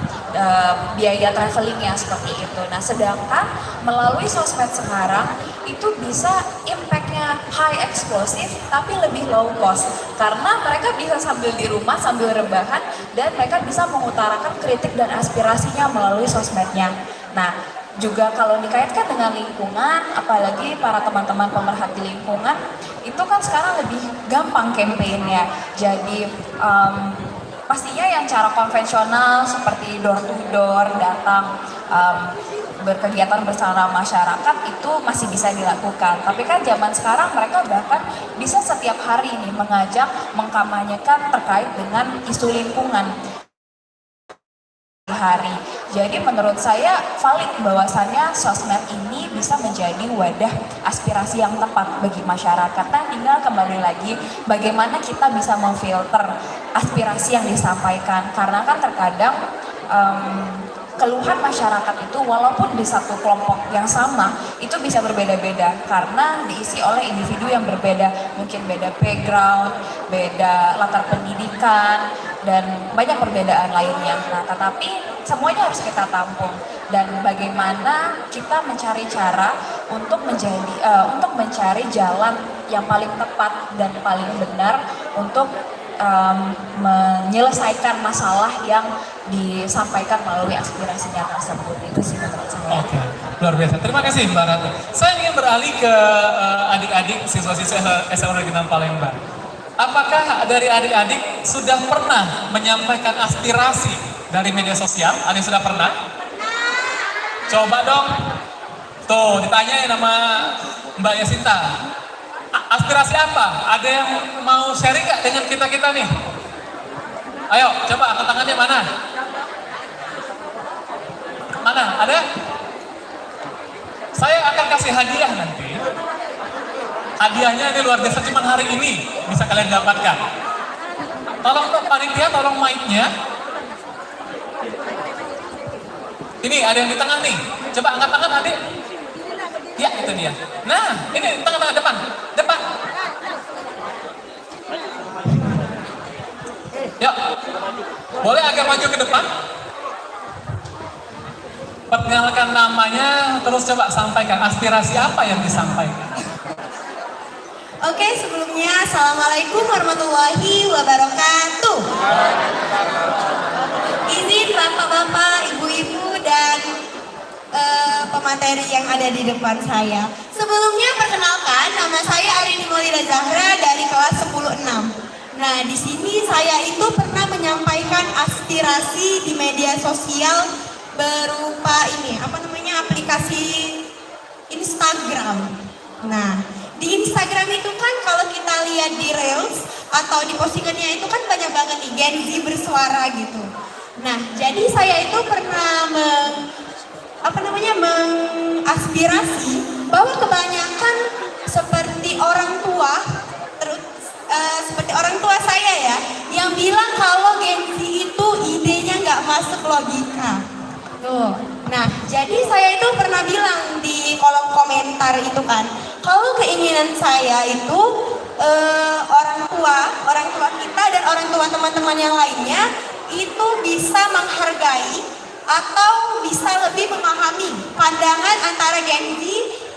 I: biaya travelingnya seperti itu. Nah sedangkan melalui sosmed sekarang, itu bisa impactnya high explosive tapi lebih low cost. Karena mereka bisa sambil di rumah, sambil rebahan, dan mereka bisa mengutarakan kritik dan aspirasinya melalui sosmednya. Nah, juga kalau dikaitkan dengan lingkungan, apalagi para teman-teman pemerhati lingkungan, itu kan sekarang lebih gampang campaign-nya. Jadi pastinya yang cara konvensional seperti door to door, datang berkegiatan bersama masyarakat itu masih bisa dilakukan. Tapi kan zaman sekarang mereka bahkan bisa setiap hari nih mengajak, mengkampanyekan terkait dengan isu lingkungan hari. Jadi menurut saya valid bahwasannya sosmed ini bisa menjadi wadah aspirasi yang tepat bagi masyarakat. Nah tinggal kembali lagi bagaimana kita bisa memfilter aspirasi yang disampaikan. Karena kan terkadang keluhan masyarakat itu walaupun di satu kelompok yang sama itu bisa berbeda-beda karena diisi oleh individu yang berbeda, mungkin beda background, beda latar pendidikan, dan banyak perbedaan lainnya. Nah, tetapi semuanya harus kita tampung dan bagaimana kita mencari cara untuk mencari jalan yang paling tepat dan paling benar untuk menyelesaikan masalah yang disampaikan melalui aspirasinya tersebut. Itu sih menurut saya.
E: Oke, luar biasa. Terima kasih Mbak Ratu. Saya ingin beralih ke adik-adik siswa-siswa SMA Negeri 6 Palembang. Apakah dari adik-adik sudah pernah menyampaikan aspirasi dari media sosial? Ada yang sudah pernah? Coba dong. Tuh, ditanyain sama Mbak Yasinta. Aspirasi apa? Ada yang mau sharing nggak dengan kita-kita nih? Ayo, coba angkat tangannya mana? Mana? Ada? Saya akan kasih hadiah nanti. Hadiahnya ini luar biasa, cuma hari ini bisa kalian dapatkan. Tolong dong panitia, tolong mic-nya. Ini ada yang di tengah nih. Coba angkat tangan adik. Ya, itu dia. Nah, ini tengah-tengah depan. Depan. Yuk. Boleh agak maju ke depan? Perkenalkan namanya, terus coba sampaikan aspirasi apa yang disampaikan.
B: Oke, sebelumnya Assalamualaikum warahmatullahi wabarakatuh. Izin bapak-bapak, ibu-ibu, dan pemateri yang ada di depan saya. Sebelumnya perkenalkan, nama saya Arini Maulida Zahra dari kelas 10-6. Nah, di sini saya itu pernah menyampaikan aspirasi di media sosial berupa aplikasi Instagram. Nah, di Instagram itu kan kalau kita lihat di Reels atau di postingannya itu kan banyak banget nih Gen Z bersuara gitu. Nah, jadi saya itu pernah mengaspirasi bahwa kebanyakan seperti orang tua, seperti orang tua saya ya, yang bilang kalau Gen Z itu idenya nggak masuk logika. Tuh. Nah, jadi saya itu pernah bilang di kolom komentar itu kan, kalau keinginan saya itu orang tua kita dan orang tua teman-teman yang lainnya itu bisa menghargai atau bisa lebih memahami pandangan antara Gen Z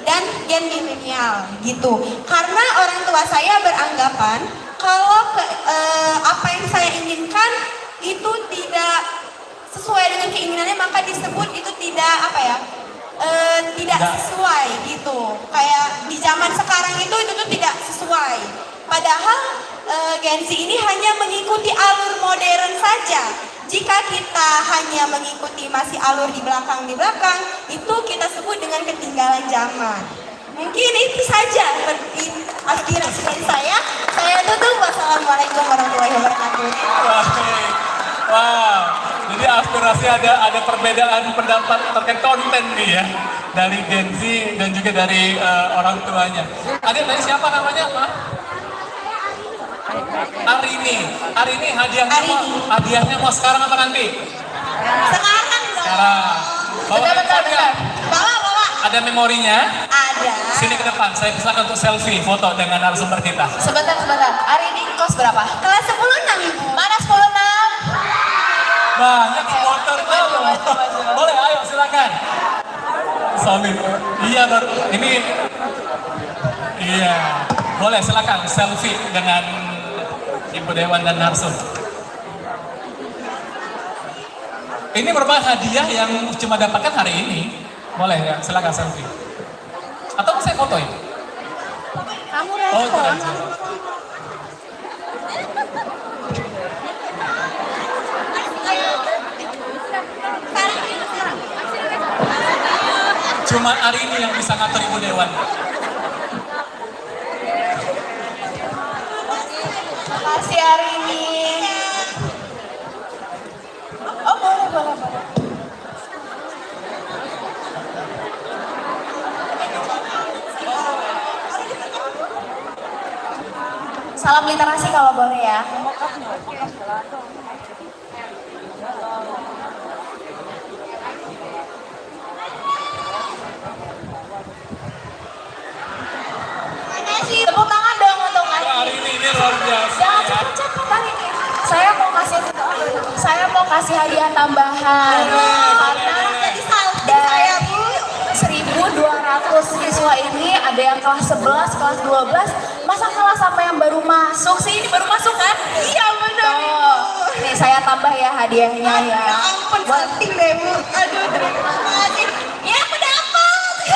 B: dan Gen milenial gitu. Karena orang tua saya beranggapan kalau apa yang saya inginkan itu tidak sesuai dengan keinginannya, maka disebut itu tidak tidak sesuai gitu. Kayak di zaman sekarang itu tuh tidak sesuai. Padahal Gen Z ini hanya mengikuti alur modern saja. Jika kita hanya mengikuti masih alur di belakang, itu kita sebut dengan ketinggalan zaman. Mungkin itu saja aspirasi dari saya. Saya tutup. Wassalamualaikum warahmatullahi wabarakatuh.
E: Wow, jadi aspirasi ada perbedaan pendapat terkait konten nih ya, dari Gen Z dan juga dari orang tuanya. Adik tadi siapa namanya, Ma? Arini, hadiahnya mau sekarang apa nanti?
B: Sekarang dong.
E: Sekarang.
B: Bentar. Bawa.
E: Ada memorinya?
B: Ada.
E: Sini ke depan, saya silakan untuk selfie foto dengan narasumber kita.
I: Sebentar. Hari ini kelas berapa?
B: Kelas 10-6 Ibu.
I: Mana 10-6?
E: Banyak supporter tuh. Boleh, ayo silakan. Sambil, iya baru ini. Iya, boleh silakan selfie dengan Ibu Dewan dan Narsum. Ini merupakan hadiah yang cuma dapatkan hari ini. Boleh ya, silakan selfie. Atau saya fotoin?
B: Kamu
E: Oh, itu
B: respon.
E: aja. Cuma hari ini yang bisa ngatur Ibu Dewan.
I: Makasih hari ini. Oh boleh. Salam literasi kalau boleh ya. Tepuk tangan dong untuk
E: Hari ini luar biasa.
I: Jangan
E: Ya.
I: cepet-cepet hari ini. Saya mau kasih hadiah tambahan karena
B: Jadi salting saya Bu.
I: 1.200 siswa ini ada yang kelas 11, kelas 12. Masa kalah sama yang baru masuk sih? Ini baru masuk kan?
B: Iya benar Ibu.
I: Nih saya tambah ya hadiahnya ya.
B: Ya ampun salting deh Bu. Aduh terima kasih. Ya aku dapat.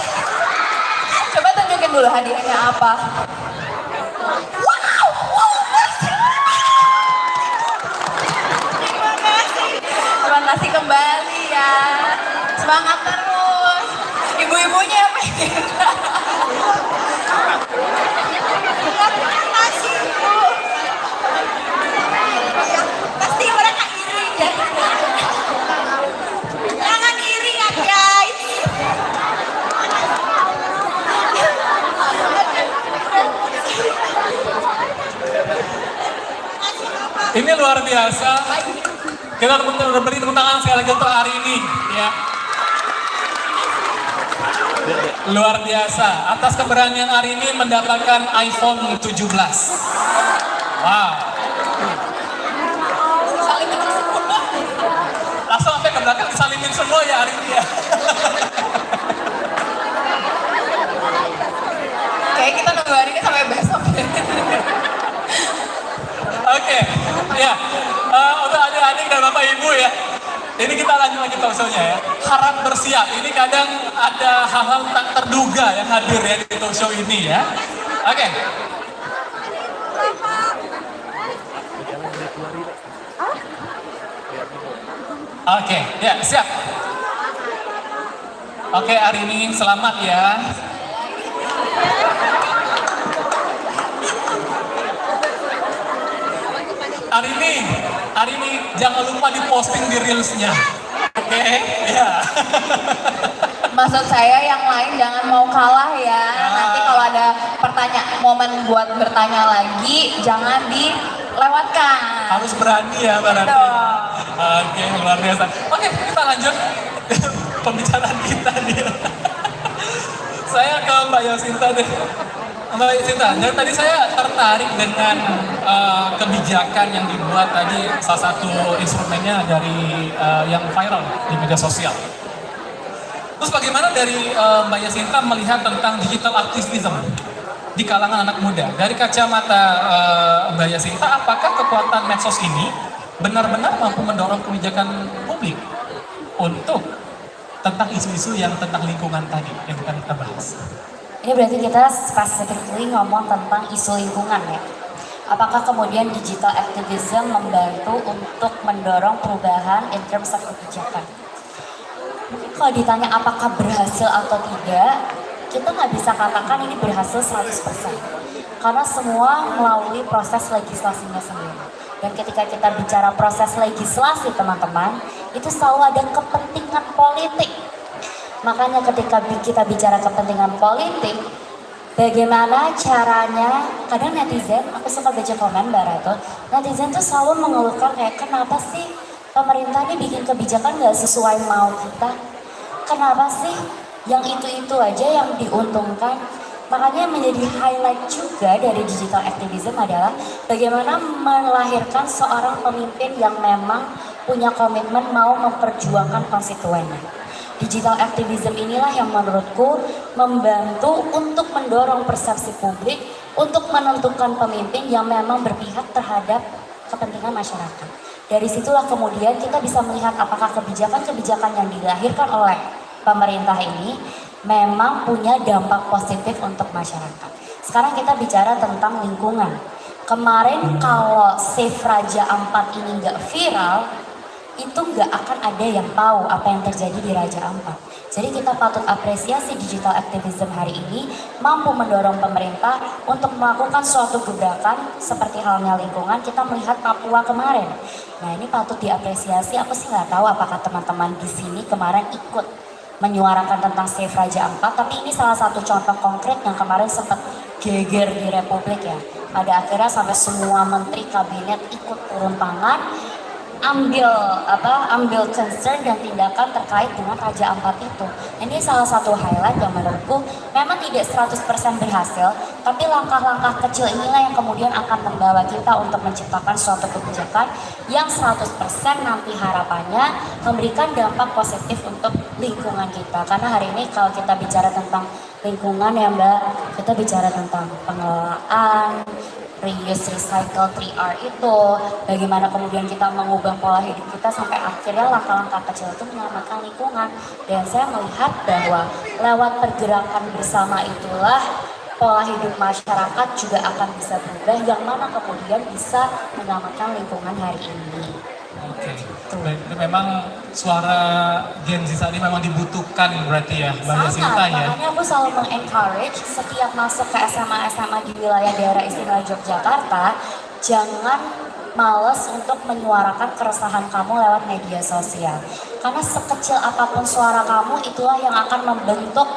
I: Coba tunjukin dulu hadiahnya apa.
B: Wow. Terima kasih.
I: Terima kasih kembali ya. Semangat terus. Ibu-ibunya apa ini?
B: Terima kasih Bu. Ya, pasti mereka iri ya. Jangan iri ya guys.
E: Ini luar biasa. Kita beri tepuk tangan sekali lagi untuk hari ini ya. Luar biasa atas keberanian hari ini mendapatkan iPhone 17. Wow. Langsung sampai ke belakang disalimin semua ya hari ini ya.
I: Kayak kita nunggu hari ini sampai besok.
E: Oke, ya. Untuk adik-adik dan bapak ibu ya. Ini kita lanjut lagi talk show-nya ya. Harap bersiap. Ini kadang ada hal-hal tak terduga yang hadir ya di talk show ini ya. Oke. Oke, ya siap. Oke, hari ini selamat ya. Hari ini jangan lupa diposting di reels-nya. Oke, ya.
I: Maksud saya yang lain jangan mau kalah ya. Nanti kalau ada momen buat bertanya lagi, jangan dilewatkan.
E: Harus berani ya berarti. Oke, luar biasa. Oke, kita lanjut pembicaraan kita nih. Saya ke Mbak Yasinta deh. Mbak Yasinta, dari tadi saya tertarik dengan kebijakan yang dibuat tadi, salah satu instrumennya dari yang viral di media sosial. Terus bagaimana dari Mbak Yasinta melihat tentang digital activism di kalangan anak muda? Dari kacamata Mbak Yasinta, apakah kekuatan medsos ini benar-benar mampu mendorong kebijakan publik? untuk tentang isu-isu yang tentang lingkungan tadi yang kita bahas.
G: Ini berarti kita specifically ngomong tentang isu lingkungan ya. Apakah kemudian digital activism membantu untuk mendorong perubahan in terms of kebijakan? Mungkin kalau ditanya apakah berhasil atau tidak, kita nggak bisa katakan ini berhasil 100%. Karena semua melalui proses legislasinya sendiri. Dan ketika kita bicara proses legislasi teman-teman, itu selalu ada kepentingan politik. Makanya ketika kita bicara kepentingan politik, bagaimana caranya, kadang netizen, aku suka baca komen Mbak Ratu, netizen tuh selalu mengeluhkan kayak kenapa sih pemerintah ini bikin kebijakan gak sesuai mau kita? Kenapa sih yang itu-itu aja yang diuntungkan? Makanya menjadi highlight juga dari digital activism adalah bagaimana melahirkan seorang pemimpin yang memang punya komitmen mau memperjuangkan konstituennya. Digital activism inilah yang menurutku membantu untuk mendorong persepsi publik untuk menentukan pemimpin yang memang berpihak terhadap kepentingan masyarakat. Dari situlah kemudian kita bisa melihat apakah kebijakan-kebijakan yang dilahirkan oleh pemerintah ini memang punya dampak positif untuk masyarakat. Sekarang kita bicara tentang lingkungan. Kemarin kalau Save Raja Ampat ini nggak viral, itu nggak akan ada yang tahu apa yang terjadi di Raja Ampat. Jadi kita patut apresiasi digital activism hari ini mampu mendorong pemerintah untuk melakukan suatu gebrakan seperti halnya lingkungan. Kita melihat Papua kemarin. Nah ini patut diapresiasi. Aku sih nggak tahu apakah teman-teman di sini kemarin ikut menyuarakan tentang Save Raja Ampat, tapi ini salah satu contoh konkret yang kemarin sempat geger di Republik ya. Pada akhirnya sampai semua menteri kabinet ikut turun tangan, ambil concern dan tindakan terkait dengan Raja Ampat itu. Ini salah satu highlight yang menurutku memang tidak 100% berhasil, tapi langkah-langkah kecil inilah yang kemudian akan membawa kita untuk menciptakan suatu kebijakan yang 100% nanti harapannya memberikan dampak positif untuk lingkungan kita. Karena hari ini kalau kita bicara tentang lingkungan ya Mbak, kita bicara tentang pengelolaan, reuse, recycle, 3R itu, bagaimana kemudian kita mengubah pola hidup kita sampai akhirnya langkah-langkah kecil itu menyelamatkan lingkungan. Dan saya melihat bahwa lewat pergerakan bersama itulah pola hidup masyarakat juga akan bisa berubah, yang mana kemudian bisa menyelamatkan lingkungan hari ini.
E: Oke, baik. Itu memang suara Gen Z saat ini memang dibutuhkan berarti ya, Mbak Yasinta ya.
G: Makanya aku selalu mengencourage setiap masuk ke SMA-SMA di wilayah daerah istimewa Yogyakarta, jangan males untuk menyuarakan keresahan kamu lewat media sosial. Karena sekecil apapun suara kamu, itulah yang akan membentuk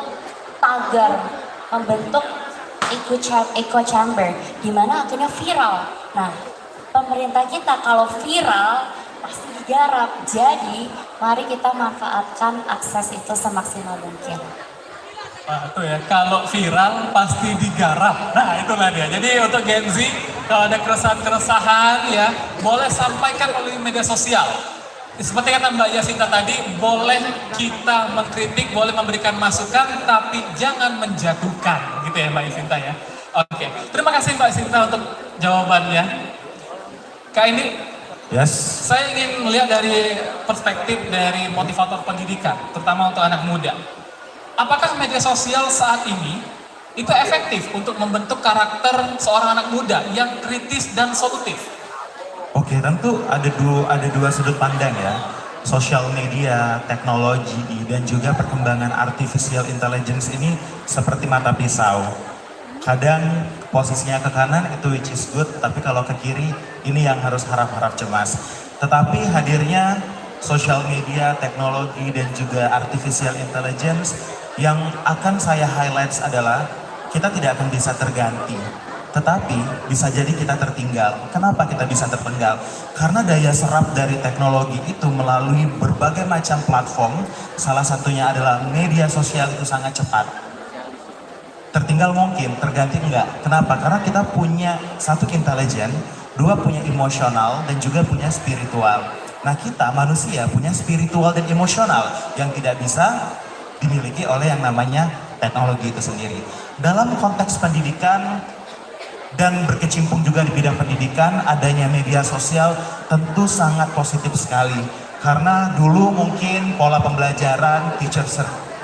G: tagar, membentuk echo chamber, di mana akhirnya viral. Nah, pemerintah kita kalau viral pasti digarap. Jadi, mari kita manfaatkan akses itu semaksimal mungkin.
E: Wah, itu ya, kalau viral pasti digarap. Nah, itulah dia. Jadi untuk Gen Z, kalau ada keresahan-keresahan ya, boleh sampaikan melalui media sosial. Seperti kata Mbak Yasinta tadi, boleh kita mengkritik, boleh memberikan masukan, tapi jangan menjatuhkan, gitu ya Mbak Yasinta ya. Oke, terima kasih Mbak Yasinta untuk jawabannya. Kak ini,
H: Yes.
E: saya ingin melihat dari perspektif dari motivator pendidikan, terutama untuk anak muda. Apakah media sosial saat ini itu efektif untuk membentuk karakter seorang anak muda yang kritis dan solutif?
H: Oke, tentu ada dua sudut pandang ya. Sosial media, teknologi, dan juga perkembangan artificial intelligence ini seperti mata pisau. Kadang posisinya ke kanan itu which is good, tapi kalau ke kiri ini yang harus harap-harap cemas. Tetapi hadirnya sosial media, teknologi, dan juga artificial intelligence yang akan saya highlight adalah kita tidak akan bisa terganti. Tetapi bisa jadi kita tertinggal. Kenapa kita bisa tertinggal? Karena daya serap dari teknologi itu melalui berbagai macam platform, salah satunya adalah media sosial itu sangat cepat. Tertinggal mungkin, terganti enggak. Kenapa? Karena kita punya satu intelijen, dua punya emosional, dan juga punya spiritual. Nah kita manusia punya spiritual dan emosional yang tidak bisa dimiliki oleh yang namanya teknologi itu sendiri. Dalam konteks pendidikan dan berkecimpung juga di bidang pendidikan, adanya media sosial tentu sangat positif sekali. Karena dulu mungkin pola pembelajaran teacher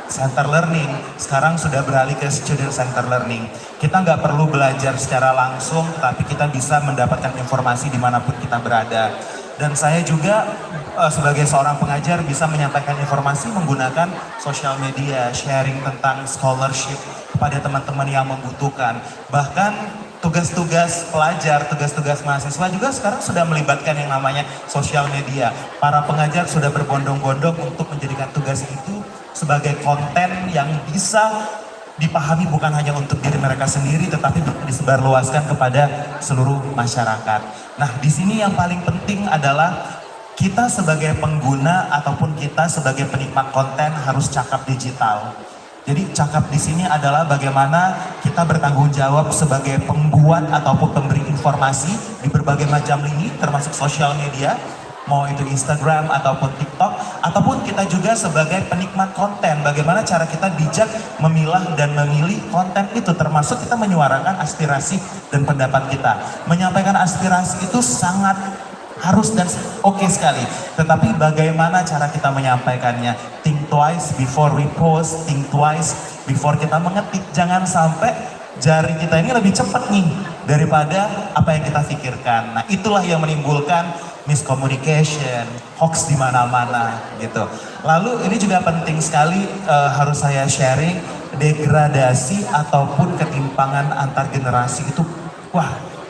H: center learning, sekarang sudah beralih ke student center learning. Kita nggak perlu belajar secara langsung, tapi kita bisa mendapatkan informasi dimanapun kita berada. Dan saya juga sebagai seorang pengajar bisa menyampaikan informasi menggunakan sosial media, sharing tentang scholarship kepada teman-teman yang membutuhkan. Bahkan tugas-tugas pelajar, tugas-tugas mahasiswa juga sekarang sudah melibatkan yang namanya sosial media. Para pengajar sudah berbondong-bondong untuk menjadikan tugas itu sebagai konten yang bisa dipahami bukan hanya untuk diri mereka sendiri, tetapi disebarluaskan kepada seluruh masyarakat. Nah, di sini yang paling penting adalah kita sebagai pengguna ataupun kita sebagai penikmat konten harus cakap digital. Jadi cakap di sini adalah bagaimana kita bertanggung jawab sebagai pembuat ataupun pemberi informasi di berbagai macam lini, termasuk sosial media, mau itu Instagram ataupun TikTok, ataupun kita juga sebagai penikmat konten, bagaimana cara kita bijak memilah dan memilih konten itu, termasuk kita menyuarakan aspirasi dan pendapat kita. Menyampaikan aspirasi itu sangat harus dan oke sekali, tetapi bagaimana cara kita menyampaikannya? Think twice before we post, think twice before kita mengetik. Jangan sampai jari kita ini lebih cepat nih daripada apa yang kita pikirkan. Nah, itulah yang menimbulkan miscommunication, hoax di mana-mana gitu. Lalu ini juga penting sekali harus saya sharing, degradasi ataupun ketimpangan antar generasi itu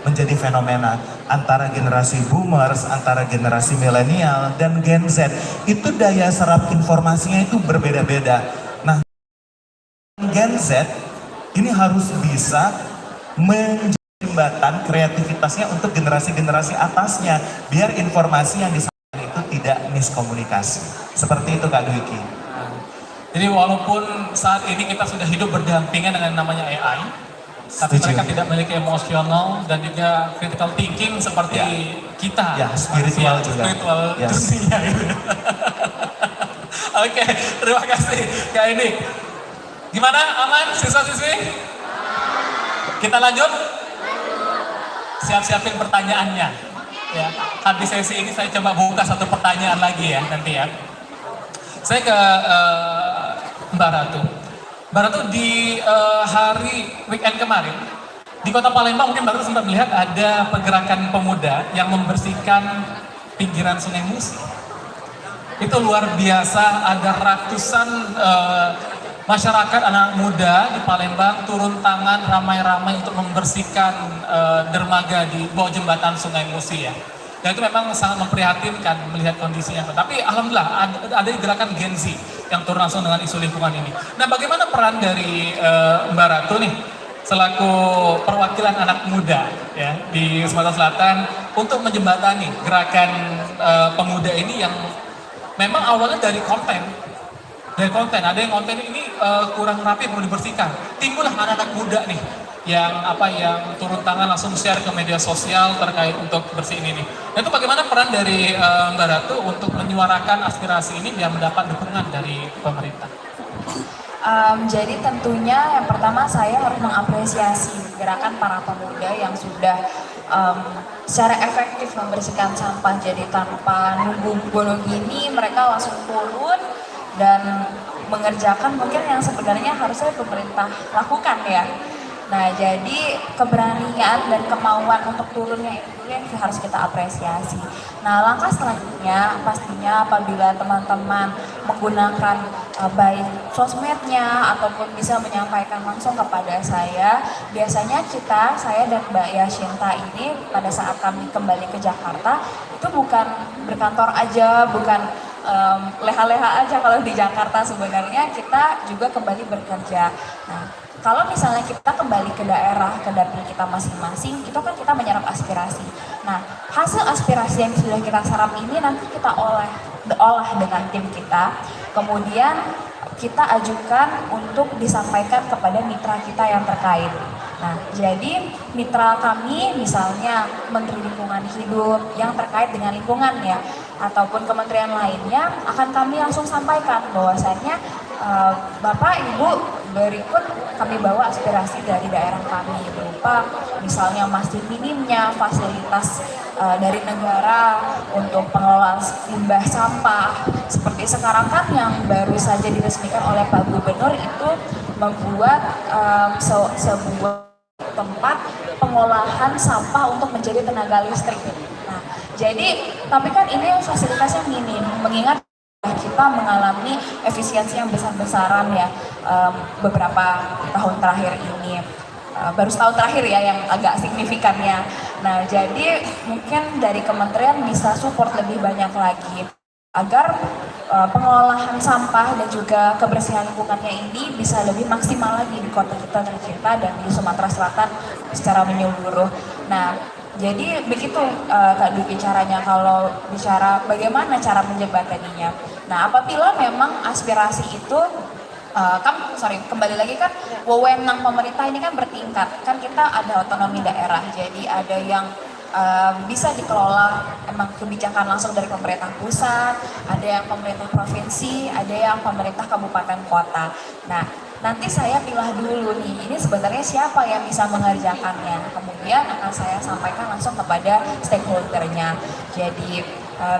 H: menjadi fenomena antara generasi boomers, antara generasi milenial dan Gen Z. Itu daya serap informasinya itu berbeda-beda. Nah, Gen Z ini harus bisa menjadi jembatan kreativitasnya untuk generasi-generasi atasnya, biar informasi yang disampaikan itu tidak miskomunikasi. Seperti itu Kak Dwiki.
E: Jadi walaupun saat ini kita sudah hidup berdampingan dengan namanya AI, tapi mereka tidak memiliki emosional dan juga critical thinking seperti kita.
H: Ya, spiritual juga.
E: Spiritual
H: Yes.
E: dunia gitu. Oke, terima kasih Kak Indi. Gimana, aman siswa-siswi? Kita lanjut? Siap-siapin pertanyaannya. Ya, habis sesi ini saya coba buka satu pertanyaan lagi ya nanti ya. Saya ke Mbak Ratu. Mbak Ratu, di hari weekend kemarin di Kota Palembang mungkin Mbak Ratu sempat melihat ada pergerakan pemuda yang membersihkan pinggiran Sungai Musi. Itu luar biasa, ada ratusan masyarakat anak muda di Palembang turun tangan ramai-ramai untuk membersihkan dermaga di bawah jembatan Sungai Musi ya. Dan itu memang sangat memprihatinkan melihat kondisinya. Tapi alhamdulillah ada gerakan Gen Z yang turun langsung dengan isu lingkungan ini. Nah, bagaimana peran dari Mbak Ratu nih selaku perwakilan anak muda ya di Sumatera Selatan untuk menjembatani gerakan pemuda ini yang memang awalnya dari konten. Ada yang konten ini kurang rapi, perlu dibersihkan. Timbullah anak-anak muda nih yang turun tangan langsung share ke media sosial terkait untuk bersihin ini. Nah, itu bagaimana peran dari Mbak Ratu untuk menyuarakan aspirasi ini biar mendapat dukungan dari pemerintah?
I: Jadi tentunya yang pertama saya harus mengapresiasi gerakan para pemuda yang sudah secara efektif membersihkan sampah. Jadi tanpa nunggu gunung gini mereka langsung turun dan mengerjakan mungkin yang sebenarnya harusnya pemerintah lakukan ya. Nah, jadi keberanian dan kemauan untuk turunnya itu yang harus kita apresiasi. Nah, langkah selanjutnya pastinya apabila teman-teman menggunakan baik sosmednya ataupun bisa menyampaikan langsung kepada saya, biasanya saya dan Mbak Yashinta ini pada saat kami kembali ke Jakarta itu bukan berkantor aja, bukan leha-leha aja kalau di Jakarta, sebenarnya kita juga kembali bekerja. Nah, kalau misalnya kita kembali ke daerah, ke dapil kita masing-masing, itu kan kita menyerap aspirasi. Nah, hasil aspirasi yang sudah kita serap ini nanti kita olah dengan tim kita, kemudian kita ajukan untuk disampaikan kepada mitra kita yang terkait. Nah, jadi mitra kami misalnya Menteri Lingkungan Hidup yang terkait dengan lingkungan ya, ataupun kementerian lainnya akan kami langsung sampaikan bahwasannya Bapak Ibu, berikut kami bawa aspirasi dari daerah kami berupa misalnya masih minimnya fasilitas dari negara untuk pengelolaan limbah sampah. Seperti sekarang kan yang baru saja diresmikan oleh Pak Gubernur itu membuat sebuah tempat pengolahan sampah untuk menjadi tenaga listrik. Nah, jadi tapi kan ini fasilitasnya minim, mengingat kita mengalami efisiensi yang besar-besaran ya beberapa tahun terakhir ini. Baru setahun terakhir ya yang agak signifikannya. Nah, jadi mungkin dari kementerian bisa support lebih banyak lagi agar pengolahan sampah dan juga kebersihan lingkungannya ini bisa lebih maksimal lagi di kota kita tercinta dan di Sumatera Selatan secara menyeluruh. Nah, jadi begitu Kak Duki caranya kalau bicara bagaimana cara menjembataninya. Nah, apabila memang aspirasi itu kembali lagi kan wewenang pemerintah ini kan bertingkat. Kan kita ada otonomi daerah, jadi ada yang bisa dikelola emang kebijakan langsung dari pemerintah pusat, ada yang pemerintah provinsi, ada yang pemerintah kabupaten kota. Nah, nanti saya pilah dulu nih, ini sebenarnya siapa yang bisa mengerjakannya. Kemudian akan saya sampaikan langsung kepada stakeholdernya. Jadi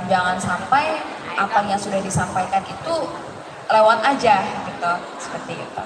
I: jangan sampai apa yang sudah disampaikan itu lewat aja gitu, seperti itu.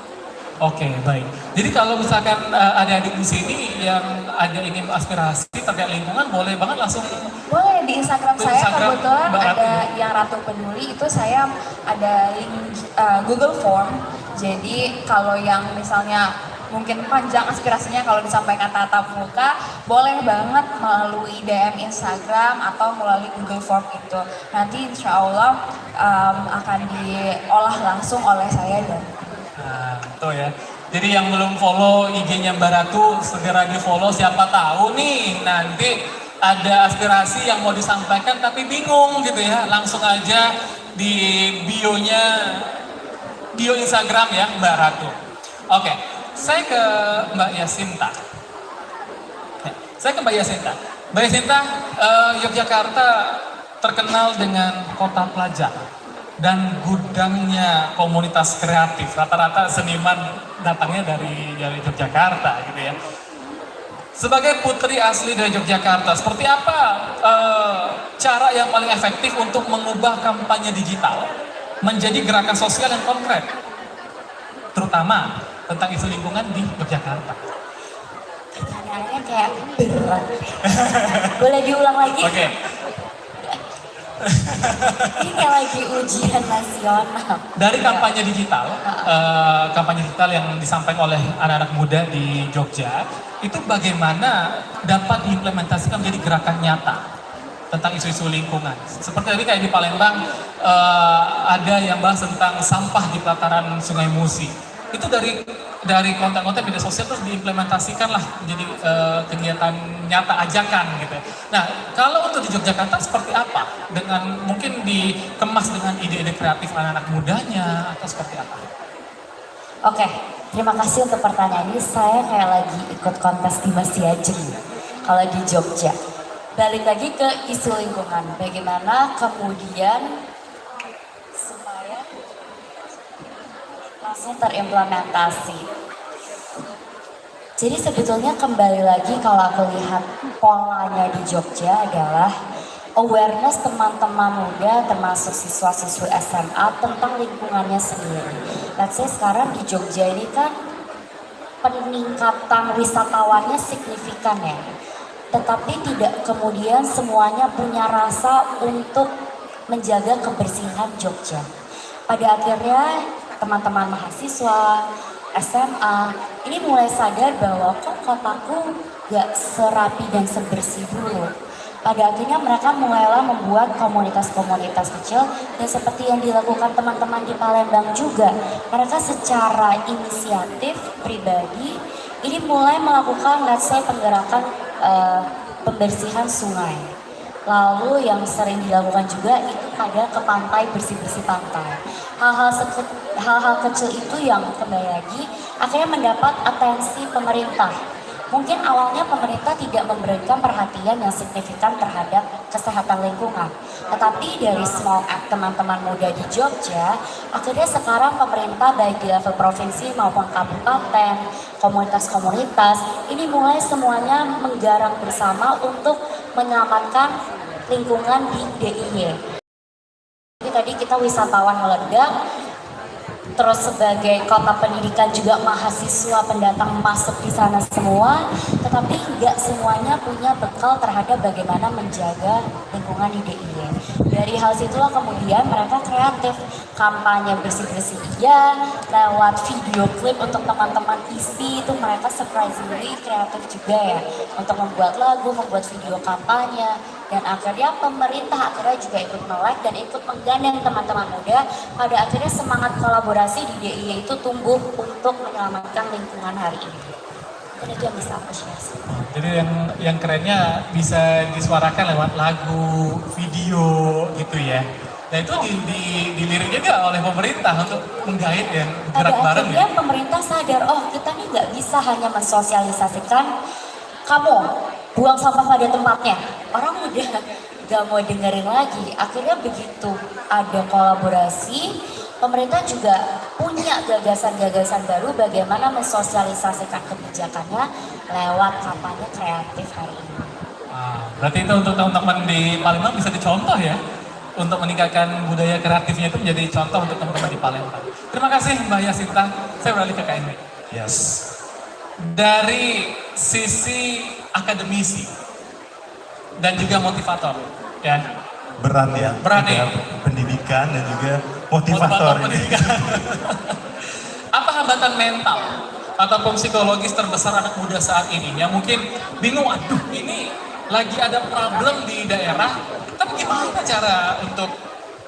E: Oke, baik. Jadi kalau misalkan adik-adik di sini yang ada ingin aspirasi terkait lingkungan, boleh banget langsung.
I: Boleh di Instagram
E: Di
I: saya,
E: Instagram
I: kebetulan
E: Mbak
I: ada
E: Ratu.
I: yang Ratu Peduli, itu saya ada link Google Form. Jadi kalau yang misalnya mungkin panjang aspirasinya kalau disampaikan tatap muka, boleh banget melalui DM Instagram atau melalui Google Form itu. Nanti insya Allah akan diolah langsung oleh saya dan
E: Nah, tuh ya. Jadi yang belum follow IG-nya Mbak Ratu, segera di follow. Siapa tahu nih nanti ada aspirasi yang mau disampaikan tapi bingung gitu ya. Langsung aja di bio Instagram ya Mbak Ratu. Oke, saya ke Mbak Yasinta. Mbak Yasinta, Yogyakarta terkenal dengan kota pelajar dan gudangnya komunitas kreatif. Rata-rata seniman datangnya dari Yogyakarta gitu ya. Sebagai putri asli dari Yogyakarta, seperti apa cara yang paling efektif untuk mengubah kampanye digital menjadi gerakan sosial yang konkret, terutama tentang isu lingkungan di Yogyakarta?
G: Pertanyaannya kayak berat. Boleh diulang lagi?
E: Oke.
G: Ini kayak lagi ujian nasional.
E: Dari kampanye digital yang disampaikan oleh anak-anak muda di Jogja, itu bagaimana dapat diimplementasikan menjadi gerakan nyata tentang isu-isu lingkungan. Seperti tadi kayak di Palembang, ada yang bahas tentang sampah di pelataran Sungai Musi. Itu dari konten-konten media sosial terus diimplementasikan lah menjadi kegiatan nyata, ajakan gitu. Nah, kalau untuk di Yogyakarta seperti apa? Dengan mungkin dikemas dengan ide-ide kreatif anak-anak mudanya atau seperti apa?
G: Oke, terima kasih untuk pertanyaan ini. Saya kayak lagi ikut kontes di Masjid kalau di Jogja. Balik lagi ke isu lingkungan. Bagaimana kemudian supaya langsung terimplementasi. Jadi sebetulnya kembali lagi kalau aku lihat polanya di Jogja adalah awareness teman-teman muda termasuk siswa-siswi SMA tentang lingkungannya sendiri. Let's say sekarang di Jogja ini kan peningkatan wisatawannya signifikan ya. Tetapi tidak kemudian semuanya punya rasa untuk menjaga kebersihan Jogja. Pada akhirnya teman-teman mahasiswa, SMA, ini mulai sadar bahwa kok kotaku gak serapi dan sebersih dulu. Pada akhirnya mereka mulailah membuat komunitas-komunitas kecil dan seperti yang dilakukan teman-teman di Palembang juga. Mereka secara inisiatif pribadi ini mulai melakukan let's say penggerakan pembersihan sungai. Lalu yang sering dilakukan juga itu pada ke pantai, bersih-bersih pantai. Hal-hal kecil itu yang kembali lagi akhirnya mendapat atensi pemerintah. Mungkin awalnya pemerintah tidak memberikan perhatian yang signifikan terhadap kesehatan lingkungan. Tetapi dari small act teman-teman muda di Jogja, akhirnya sekarang pemerintah baik di level provinsi maupun kabupaten, komunitas-komunitas, ini mulai semuanya menggarap bersama untuk menyelamatkan lingkungan di DIY. Tadi kita wisatawan meledak, terus sebagai kota pendidikan juga mahasiswa pendatang masuk di sana semua, tetapi nggak semuanya punya bekal terhadap bagaimana menjaga lingkungan di DIY. Dari hal situlah kemudian mereka kreatif, kampanye bersih-bersih iya, lewat video klip untuk teman-teman isi itu mereka surprisingly kreatif juga ya, untuk membuat lagu, membuat video kampanye, dan akhirnya pemerintah akhirnya juga ikut melek dan ikut menggandeng teman-teman muda, pada akhirnya semangat kolaborasi di DIY itu tumbuh untuk menyelamatkan lingkungan hari ini. Dan itu yang bisa aku share.
E: Jadi yang kerennya bisa disuarakan lewat lagu, video gitu ya. Nah itu dilirik juga oleh pemerintah untuk menggait dan gerak bareng ya.
G: Akhirnya pemerintah sadar, oh kita nih nggak bisa hanya mensosialisasikan kamu buang sampah pada tempatnya. Orang udah gak mau dengerin lagi. Akhirnya begitu ada kolaborasi, pemerintah juga punya gagasan-gagasan baru bagaimana mensosialisasikan kebijakannya lewat kampanye kreatif hari ini.
E: Berarti itu untuk teman-teman di Palembang bisa dicontoh ya, untuk meningkatkan budaya kreatifnya itu menjadi contoh untuk teman-teman di Palembang. Terima kasih Mbak Yasinta, saya beralih ke KNB.
H: Yes.
E: Dari sisi akademisi dan juga motivator, ya.
H: Berat ya.
E: Berat ya.
H: Pendidikan dan juga motivator ini.
E: pendidikan. Apa hambatan mental ataupun psikologis terbesar anak muda saat ini yang mungkin bingung, aduh ini lagi ada problem di daerah, tapi gimana cara untuk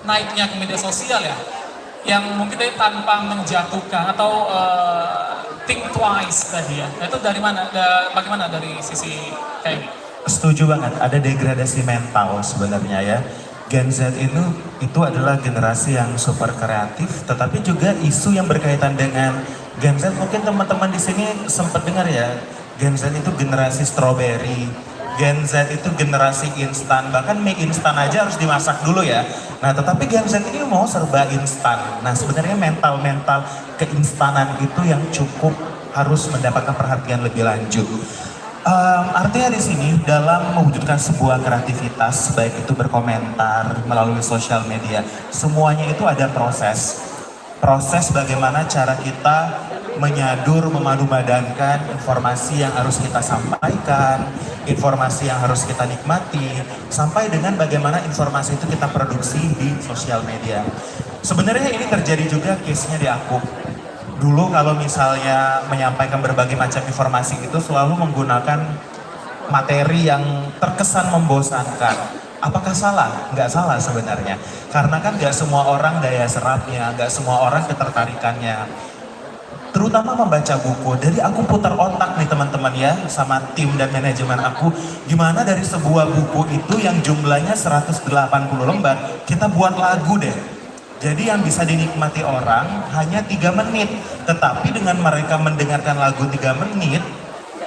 E: naiknya ke media sosial ya? Yang mungkin tadi tanpa menjatuhkan atau think twice tadi ya. Itu dari mana? Bagaimana dari sisi kayak ini?
H: Setuju banget, ada degradasi mental sebenarnya ya. Gen Z itu adalah generasi yang super kreatif, tetapi juga isu yang berkaitan dengan Gen Z. Mungkin teman-teman di sini sempat dengar ya, Gen Z itu generasi strawberry, Gen Z itu generasi instan, bahkan mie instan aja harus dimasak dulu ya. Nah tetapi Gen Z ini mau serba instan. Nah sebenarnya mental keinstanan itu yang cukup harus mendapatkan perhatian lebih lanjut. Artinya di sini dalam mewujudkan sebuah kreativitas, baik itu berkomentar melalui sosial media, semuanya itu ada proses bagaimana cara kita menyadur, memadu-madankan informasi yang harus kita sampaikan, informasi yang harus kita nikmati, sampai dengan bagaimana informasi itu kita produksi di sosial media. Sebenarnya ini terjadi juga case-nya di aku. Dulu kalau misalnya menyampaikan berbagai macam informasi itu selalu menggunakan materi yang terkesan membosankan. Apakah salah? Nggak salah sebenarnya. Karena kan nggak semua orang daya serapnya, nggak semua orang ketertarikannya. Terutama membaca buku. Jadi aku putar otak nih teman-teman ya, sama tim dan manajemen aku. Gimana dari sebuah buku itu yang jumlahnya 180 lembar, kita buat lagu deh. Jadi yang bisa dinikmati orang hanya 3 menit. Tetapi dengan mereka mendengarkan lagu 3 menit,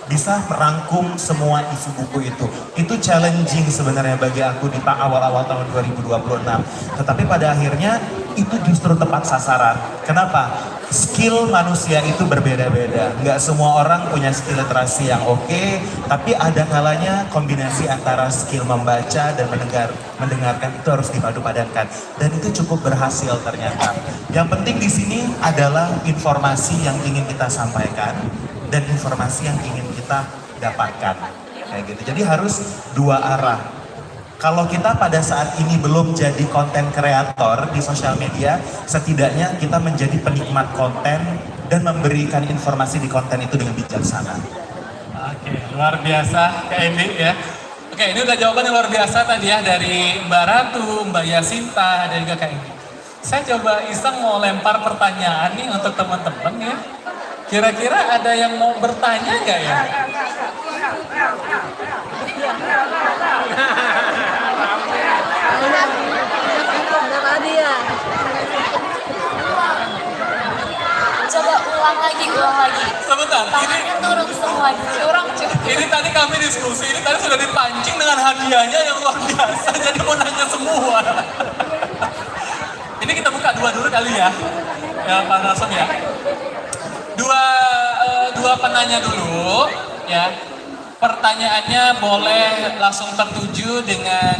H: bisa merangkum semua isi buku itu. Itu challenging sebenarnya bagi aku di awal-awal tahun 2026. Tetapi pada akhirnya itu justru tepat sasaran. Kenapa? Skill manusia itu berbeda-beda. Nggak semua orang punya skill literasi yang oke, tapi ada kalanya kombinasi antara skill membaca dan mendengarkan itu harus dipadu-padankan. Dan itu cukup berhasil ternyata. Yang penting di sini adalah informasi yang ingin kita sampaikan dan informasi yang ingin kita dapatkan. Kayak gitu. Jadi harus dua arah. Kalau kita pada saat ini belum jadi konten kreator di sosial media, setidaknya kita menjadi penikmat konten dan memberikan informasi di konten itu dengan bijaksana.
E: Oke, luar biasa Kak Endi ya. Oke, ini udah jawaban yang luar biasa tadi ya dari Mbak Ratu, Mbak Yasinta, dan juga Kak Endi. Saya coba iseng mau lempar pertanyaan nih untuk teman-teman ya. Kira-kira ada yang mau bertanya nggak ya?
B: Coba
G: Ulang lagi.
E: Sebentar, ini
G: Tangannya turun semua.
I: Curang, curang.
E: ini tadi kami diskusi, ini tadi sudah dipancing dengan hadiahnya yang luar biasa, jadi mau nanya semua. Ini kita buka dua dulu kali ya, Pak Nasem ya. Dua penanya dulu, ya. Pertanyaannya boleh langsung tertuju dengan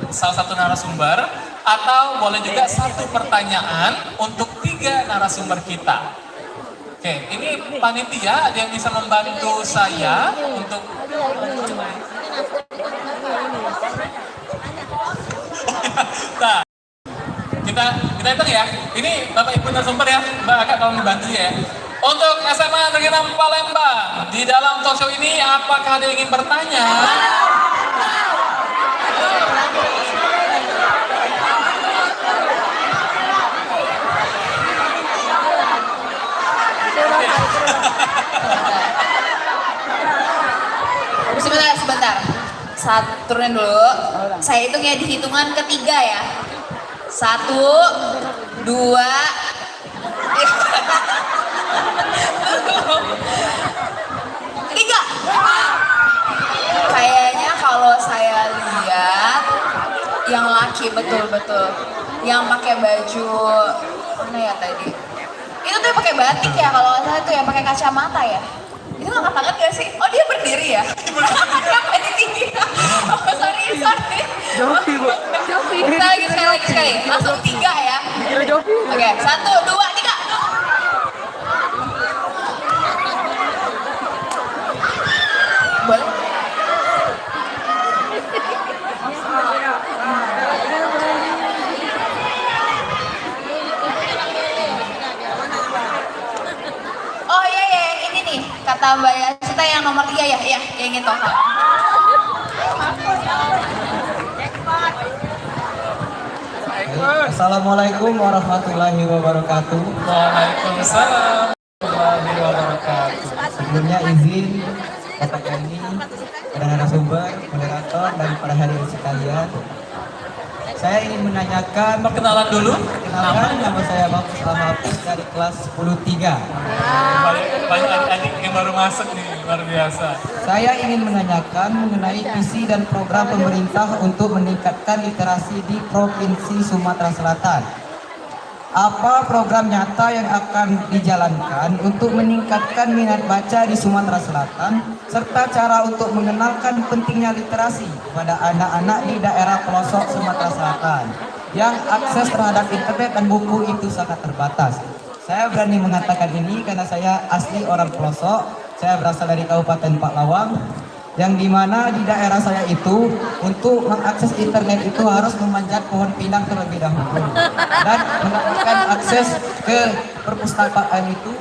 E: salah satu narasumber, atau boleh juga satu pertanyaan untuk 3 narasumber kita. Oke, ini panitia ada yang bisa membantu saya untuk nah, kita hitung ya. Ini Bapak Ibu narasumber ya, Mbak Aka tolong dibantu ya. Untuk SMA Negeri 6 Palembang, di dalam talk show ini apakah ada yang ingin bertanya?
I: Sebentar. Turunin dulu. Saya hitung ya di hitungan ketiga ya. 1, 2, tiga. Kayaknya kalau saya lihat yang laki betul-betul, yang pakai baju mana ya tadi? Itu tuh yang pakai batik ya, kalau saya tuh yang pakai kacamata ya. Itu angkat tangan gak sih? Oh dia berdiri ya? Kenapa di tinggi? Oh sorry.
C: Joki, Bu. Joki.
I: Sekali lagi. Langsung 3 ya.
C: Kira Joki.
I: Oke, 1, 2, 3. Boleh? Oh iya, yang ini nih, kata Mbak Yasita yang nomor 3 ya, yang itu.
J: Assalamualaikum warahmatullahi wabarakatuh.
E: Waalaikumsalam warahmatullahi wabarakatuh.
J: Sebelumnya izin Bapak Kami, para narasumber, moderator, dan para hadirin sekalian. Saya ingin menanyakan,
E: Perkenalan dulu.
J: kenalkan nama saya Bapak Selamat Hafiz dari kelas 10-3.
E: Banyak adik-adik yang baru masuk nih, luar biasa.
J: Saya ingin menanyakan mengenai visi dan program pemerintah untuk meningkatkan literasi di Provinsi Sumatera Selatan. Apa program nyata yang akan dijalankan untuk meningkatkan minat baca di Sumatera Selatan, serta cara untuk mengenalkan pentingnya literasi pada anak-anak di daerah pelosok Sumatera Selatan yang akses terhadap internet dan buku itu sangat terbatas. Saya berani mengatakan ini karena saya asli orang pelosok. Saya berasal dari Kabupaten Pak Lawang, yang dimana di daerah saya itu untuk mengakses internet itu harus memanjat pohon pinang terlebih dahulu dan mendapatkan akses ke perpustakaan itu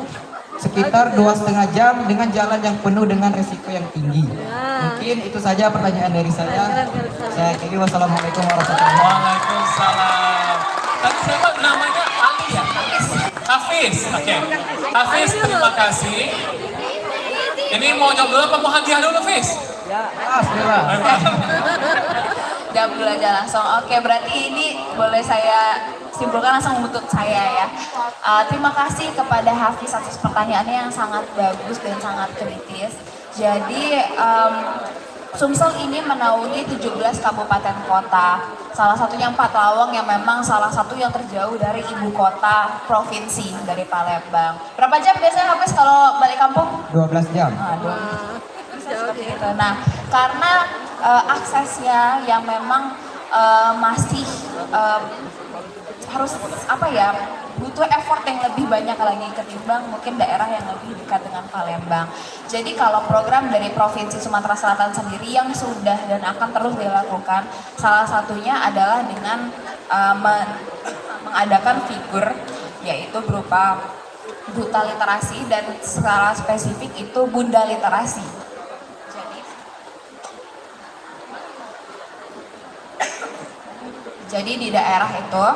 J: sekitar 2,5 jam dengan jalan yang penuh dengan resiko yang tinggi. Mungkin itu saja pertanyaan dari saya. Saya akhiri, wassalamualaikum warahmatullahi wabarakatuh.
E: Waalaikumsalam. Tadi siapa namanya? Ali ya? Hafiz. Oke. Hafiz, terima kasih. Ini mau jawab dulu apa mau hadiah dulu, Fiz?
J: Ya, bismillah.
I: Jawab dulu aja langsung. Oke, berarti ini boleh saya simpulkan langsung untuk saya ya. Terima kasih kepada Hafiz atas pertanyaannya yang sangat bagus dan sangat kritis. Jadi Sumsel ini menaungi 17 kabupaten kota. Salah satunya Patrawang yang memang salah satu yang terjauh dari ibu kota provinsi dari Palembang. Berapa jam biasanya Hafiz kalau balik kampung?
J: 12 jam.
I: Bisa seperti itu. Nah, karena aksesnya yang memang masih harus butuh effort yang lebih banyak lagi ketimbang mungkin daerah yang lebih dekat dengan Palembang. Jadi kalau program dari Provinsi Sumatera Selatan sendiri yang sudah dan akan terus dilakukan, salah satunya adalah dengan mengadakan figur, yaitu berupa duta literasi dan secara spesifik itu Bunda Literasi. Jadi di daerah itu,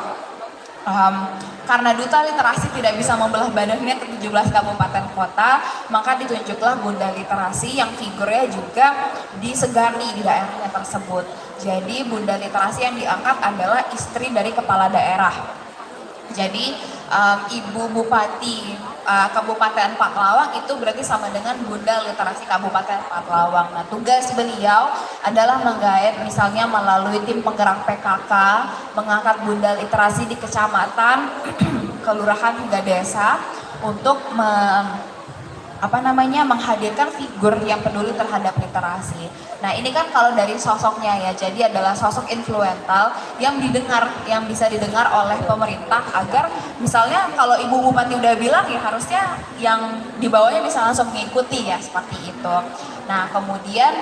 I: karena duta literasi tidak bisa membelah badannya ke 17 kabupaten kota, maka ditunjuklah Bunda Literasi yang figurnya juga disegani di daerahnya tersebut. Jadi Bunda Literasi yang diangkat adalah istri dari kepala daerah. Jadi Ibu Bupati Kabupaten Patlawang itu berarti sama dengan Bunda Literasi Kabupaten Patlawang. Nah, tugas beliau adalah menggait misalnya melalui tim penggerak PKK, mengangkat Bunda Literasi di kecamatan, kelurahan hingga desa untuk menghadirkan figur yang peduli terhadap literasi. Nah, ini kan kalau dari sosoknya ya, jadi adalah sosok influental yang didengar, yang bisa didengar oleh pemerintah agar misalnya kalau Ibu Bupati udah bilang ya harusnya yang di bawahnya bisa langsung mengikuti ya, seperti itu. Nah, kemudian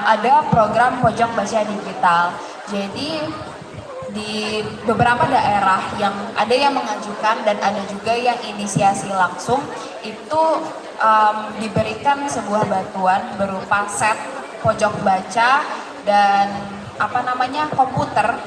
I: ada program pojok baca digital. Jadi di beberapa daerah yang ada yang mengajukan dan ada juga yang inisiasi langsung itu diberikan sebuah bantuan berupa set pojok baca dan komputer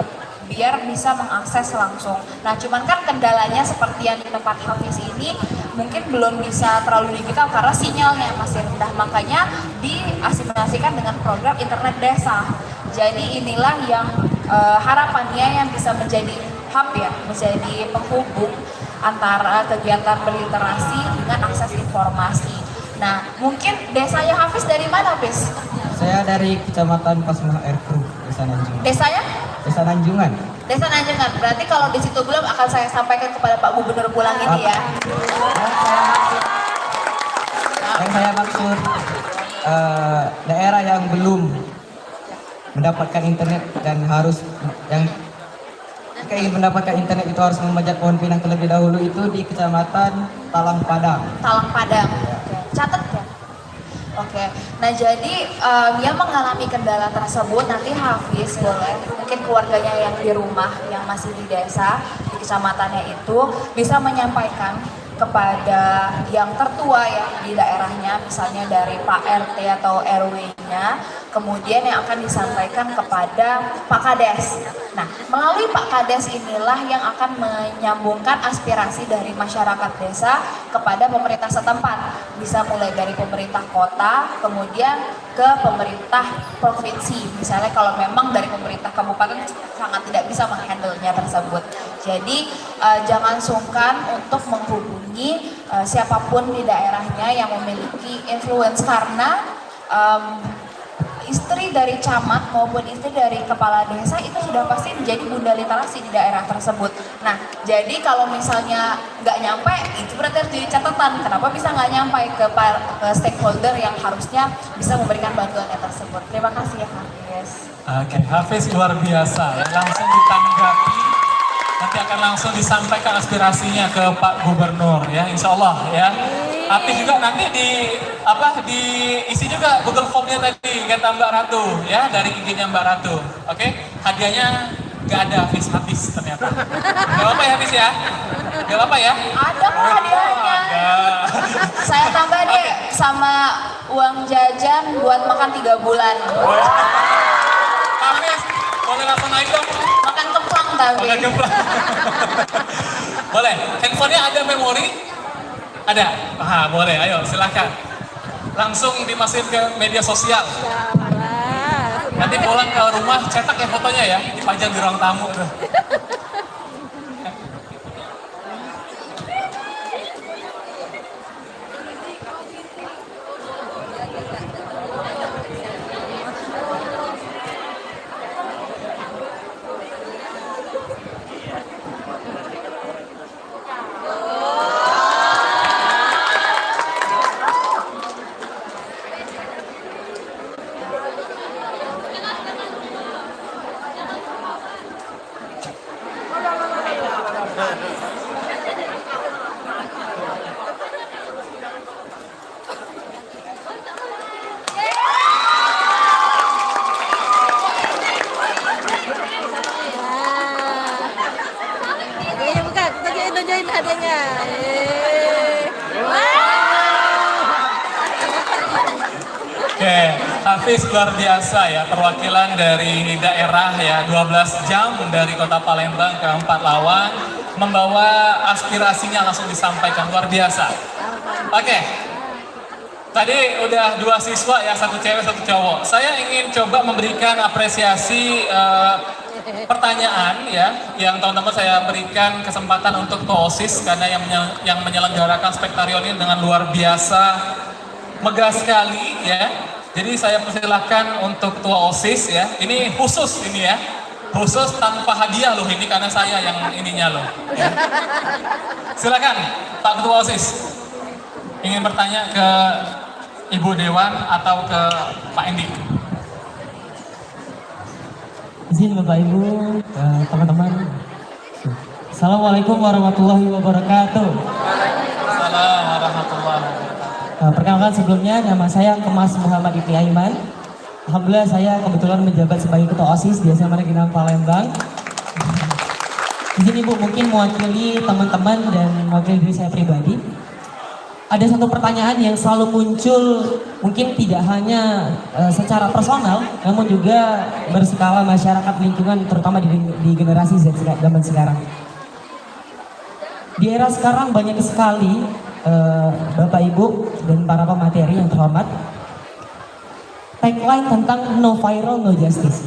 I: biar bisa mengakses langsung. Nah, cuman kan kendalanya seperti yang di tempat Hafiz ini mungkin belum bisa terlalu digital karena sinyalnya masih rendah, makanya diasimilasikan dengan program internet desa. Jadi inilah yang harapannya yang bisa menjadi hub ya, menjadi penghubung antara kegiatan berliterasi dengan akses informasi. Nah, mungkin desanya Hafiz dari mana, Hafiz?
J: Saya dari Kecamatan Pasmah Erkru, Desa Nanjungan.
I: Desanya?
J: Desa Nanjungan.
I: Desa Nanjungan. Berarti kalau di situ belum akan saya sampaikan kepada Pak Gubernur pulang ini ya.
J: Yang saya maksud daerah yang belum mendapatkan internet dan jika ingin mendapatkan internet itu harus memanjat pohon pinang terlebih dahulu, itu di Kecamatan Talang Padang.
I: Talang Padang. Oke. Catat ya. Oke. Nah, jadi yang mengalami kendala tersebut nanti Hafiz boleh mungkin keluarganya yang di rumah yang masih di desa di kecamatannya itu bisa menyampaikan kepada yang tertua ya di daerahnya, misalnya dari Pak RT atau RW-nya, kemudian yang akan disampaikan kepada Pak Kades. Nah, melalui Pak Kades inilah yang akan menyambungkan aspirasi dari masyarakat desa kepada pemerintah setempat. Bisa mulai dari pemerintah kota, kemudian ke pemerintah provinsi. Misalnya kalau memang dari pemerintah kabupaten sangat tidak bisa menghandle-nya tersebut. Jadi jangan sungkan untuk menghubungi siapapun di daerahnya yang memiliki influence, karena istri dari camat maupun istri dari kepala desa itu sudah pasti menjadi bunda literasi di daerah tersebut. Nah, jadi kalau misalnya nggak nyampe, itu berarti harus jadi catatan. Kenapa bisa nggak nyampe ke stakeholder yang harusnya bisa memberikan bantuannya tersebut. Terima kasih ya Hafiz.
E: Oke, Hafiz luar biasa ya, langsung ditanggapi. Nanti akan langsung disampaikan aspirasinya ke Pak Gubernur ya, insya Allah ya. Tapi juga nanti diisi juga Google Form-nya tadi kata Mbak Ratu ya, dari giginya Mbak Ratu. Oke, hadiahnya nggak ada habis ternyata. Gak apa-apa ya Hafiz ya? Gak apa-apa ya?
I: Ada kok hadiahnya. Saya tambah deh sama uang jajan buat makan 3 bulan.
E: Hafiz, boleh langsung naik dong?
I: Makan kemplang tapi.
E: Makan kemplang. Boleh, handphonenya ada memori? Ada? Ah, boleh, ayo silahkan. Langsung dimasukin ke media sosial. Nanti pulang ke rumah, cetak ya fotonya ya, dipajang di ruang tamu.
C: Tunjukin hadiahnya.
E: Oke, Hafiz luar biasa ya, perwakilan dari daerah ya, 12 jam dari kota Palembang ke Patlawang, membawa aspirasinya langsung disampaikan, luar biasa. Oke, tadi udah 2 siswa ya, 1 cewek 1 cowok. Saya ingin coba memberikan apresiasi pertanyaan ya, yang teman-teman saya berikan kesempatan untuk Ketua OSIS karena yang menyelenggarakan Spektarion ini dengan luar biasa megah sekali ya. Jadi saya persilahkan untuk Ketua OSIS ya. Ini khusus ini ya. Khusus tanpa hadiah loh ini karena saya yang ininya loh. Ya. Silakan Pak Ketua OSIS. Ingin bertanya ke Ibu Dewan atau ke Pak Endi?
K: Izin Bapak Ibu, teman-teman. Assalamualaikum warahmatullahi wabarakatuh.
E: Assalamualaikum warahmatullahi wabarakatuh.
K: Perkenalkan sebelumnya, nama saya Kemas Muhammad Ibni Aiman. Alhamdulillah saya kebetulan menjabat sebagai Ketua OSIS di SMA Negeri 6 Palembang. Izin Ibu mungkin mewakili teman-teman dan mewakili diri saya pribadi. Ada satu pertanyaan yang selalu muncul, mungkin tidak hanya secara personal, namun juga berskala masyarakat lingkungan, terutama di generasi Z zaman sekarang. Di era sekarang banyak sekali Bapak Ibu dan para pemateri yang terhormat, tagline tentang no viral, no justice.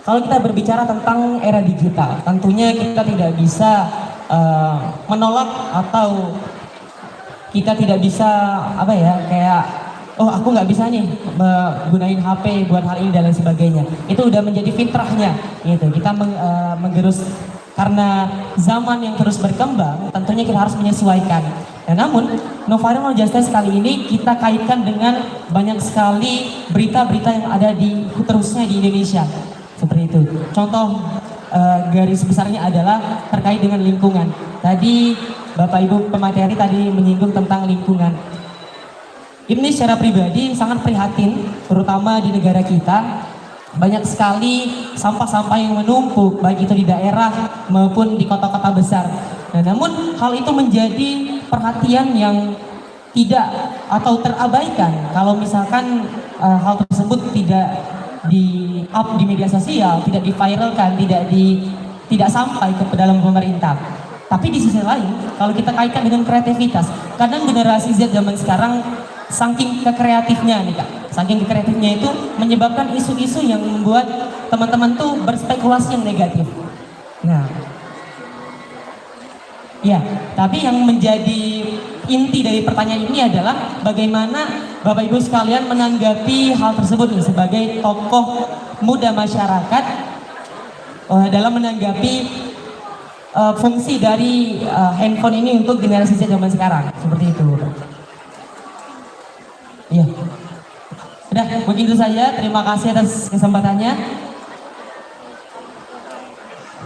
K: Kalau kita berbicara tentang era digital, tentunya kita tidak bisa menolak atau kita tidak bisa kayak aku nggak bisa nih gunain HP buat hal ini dan lain sebagainya. Itu udah menjadi fitrahnya gitu. Kita menggerus karena zaman yang terus berkembang, tentunya kita harus menyesuaikan. Nah, namun no viral no justice kali ini kita kaitkan dengan banyak sekali berita-berita yang ada terusnya di Indonesia. Seperti itu. Contoh garis besarnya adalah terkait dengan lingkungan. Tadi Bapak Ibu pemateri tadi menyinggung tentang lingkungan. Ini secara pribadi sangat prihatin, terutama di negara kita. Banyak sekali sampah-sampah yang menumpuk, baik itu di daerah maupun di kota-kota besar. Nah, namun hal itu menjadi perhatian yang tidak atau terabaikan kalau misalkan hal tersebut tidak di-up di media sosial, tidak di-viralkan, tidak sampai ke dalam pemerintah. Tapi di sisi lain, kalau kita kaitkan dengan kreativitas, kadang generasi Z zaman sekarang saking kekreatifnya nih Kak, saking kekreatifnya itu menyebabkan isu-isu yang membuat teman-teman tuh berspekulasi yang negatif. Nah, ya, tapi yang menjadi inti dari pertanyaan ini adalah bagaimana Bapak Ibu sekalian menanggapi hal tersebut sebagai tokoh muda masyarakat dalam menanggapi fungsi dari handphone ini untuk generasi Z zaman sekarang, seperti itu. Iya. Udah, begitu saja. Terima kasih atas kesempatannya.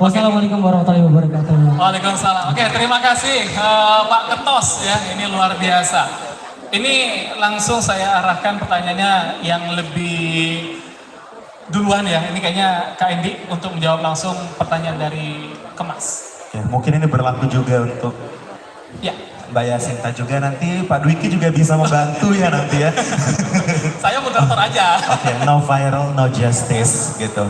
K: Wassalamualaikum warahmatullahi wabarakatuh.
E: Waalaikumsalam. Oke, terima kasih Pak Ketos ya. Ini luar biasa. Ini langsung saya arahkan pertanyaannya yang lebih duluan ya. Ini kayaknya Kak Endi untuk menjawab langsung pertanyaan dari Kemas.
H: Ya, mungkin ini berlaku juga untuk
E: ya.
H: Mbak Yasinta juga, nanti Pak Dwiki juga bisa membantu ya nanti ya.
E: Saya moderator aja.
H: Oke, no viral, no justice gitu.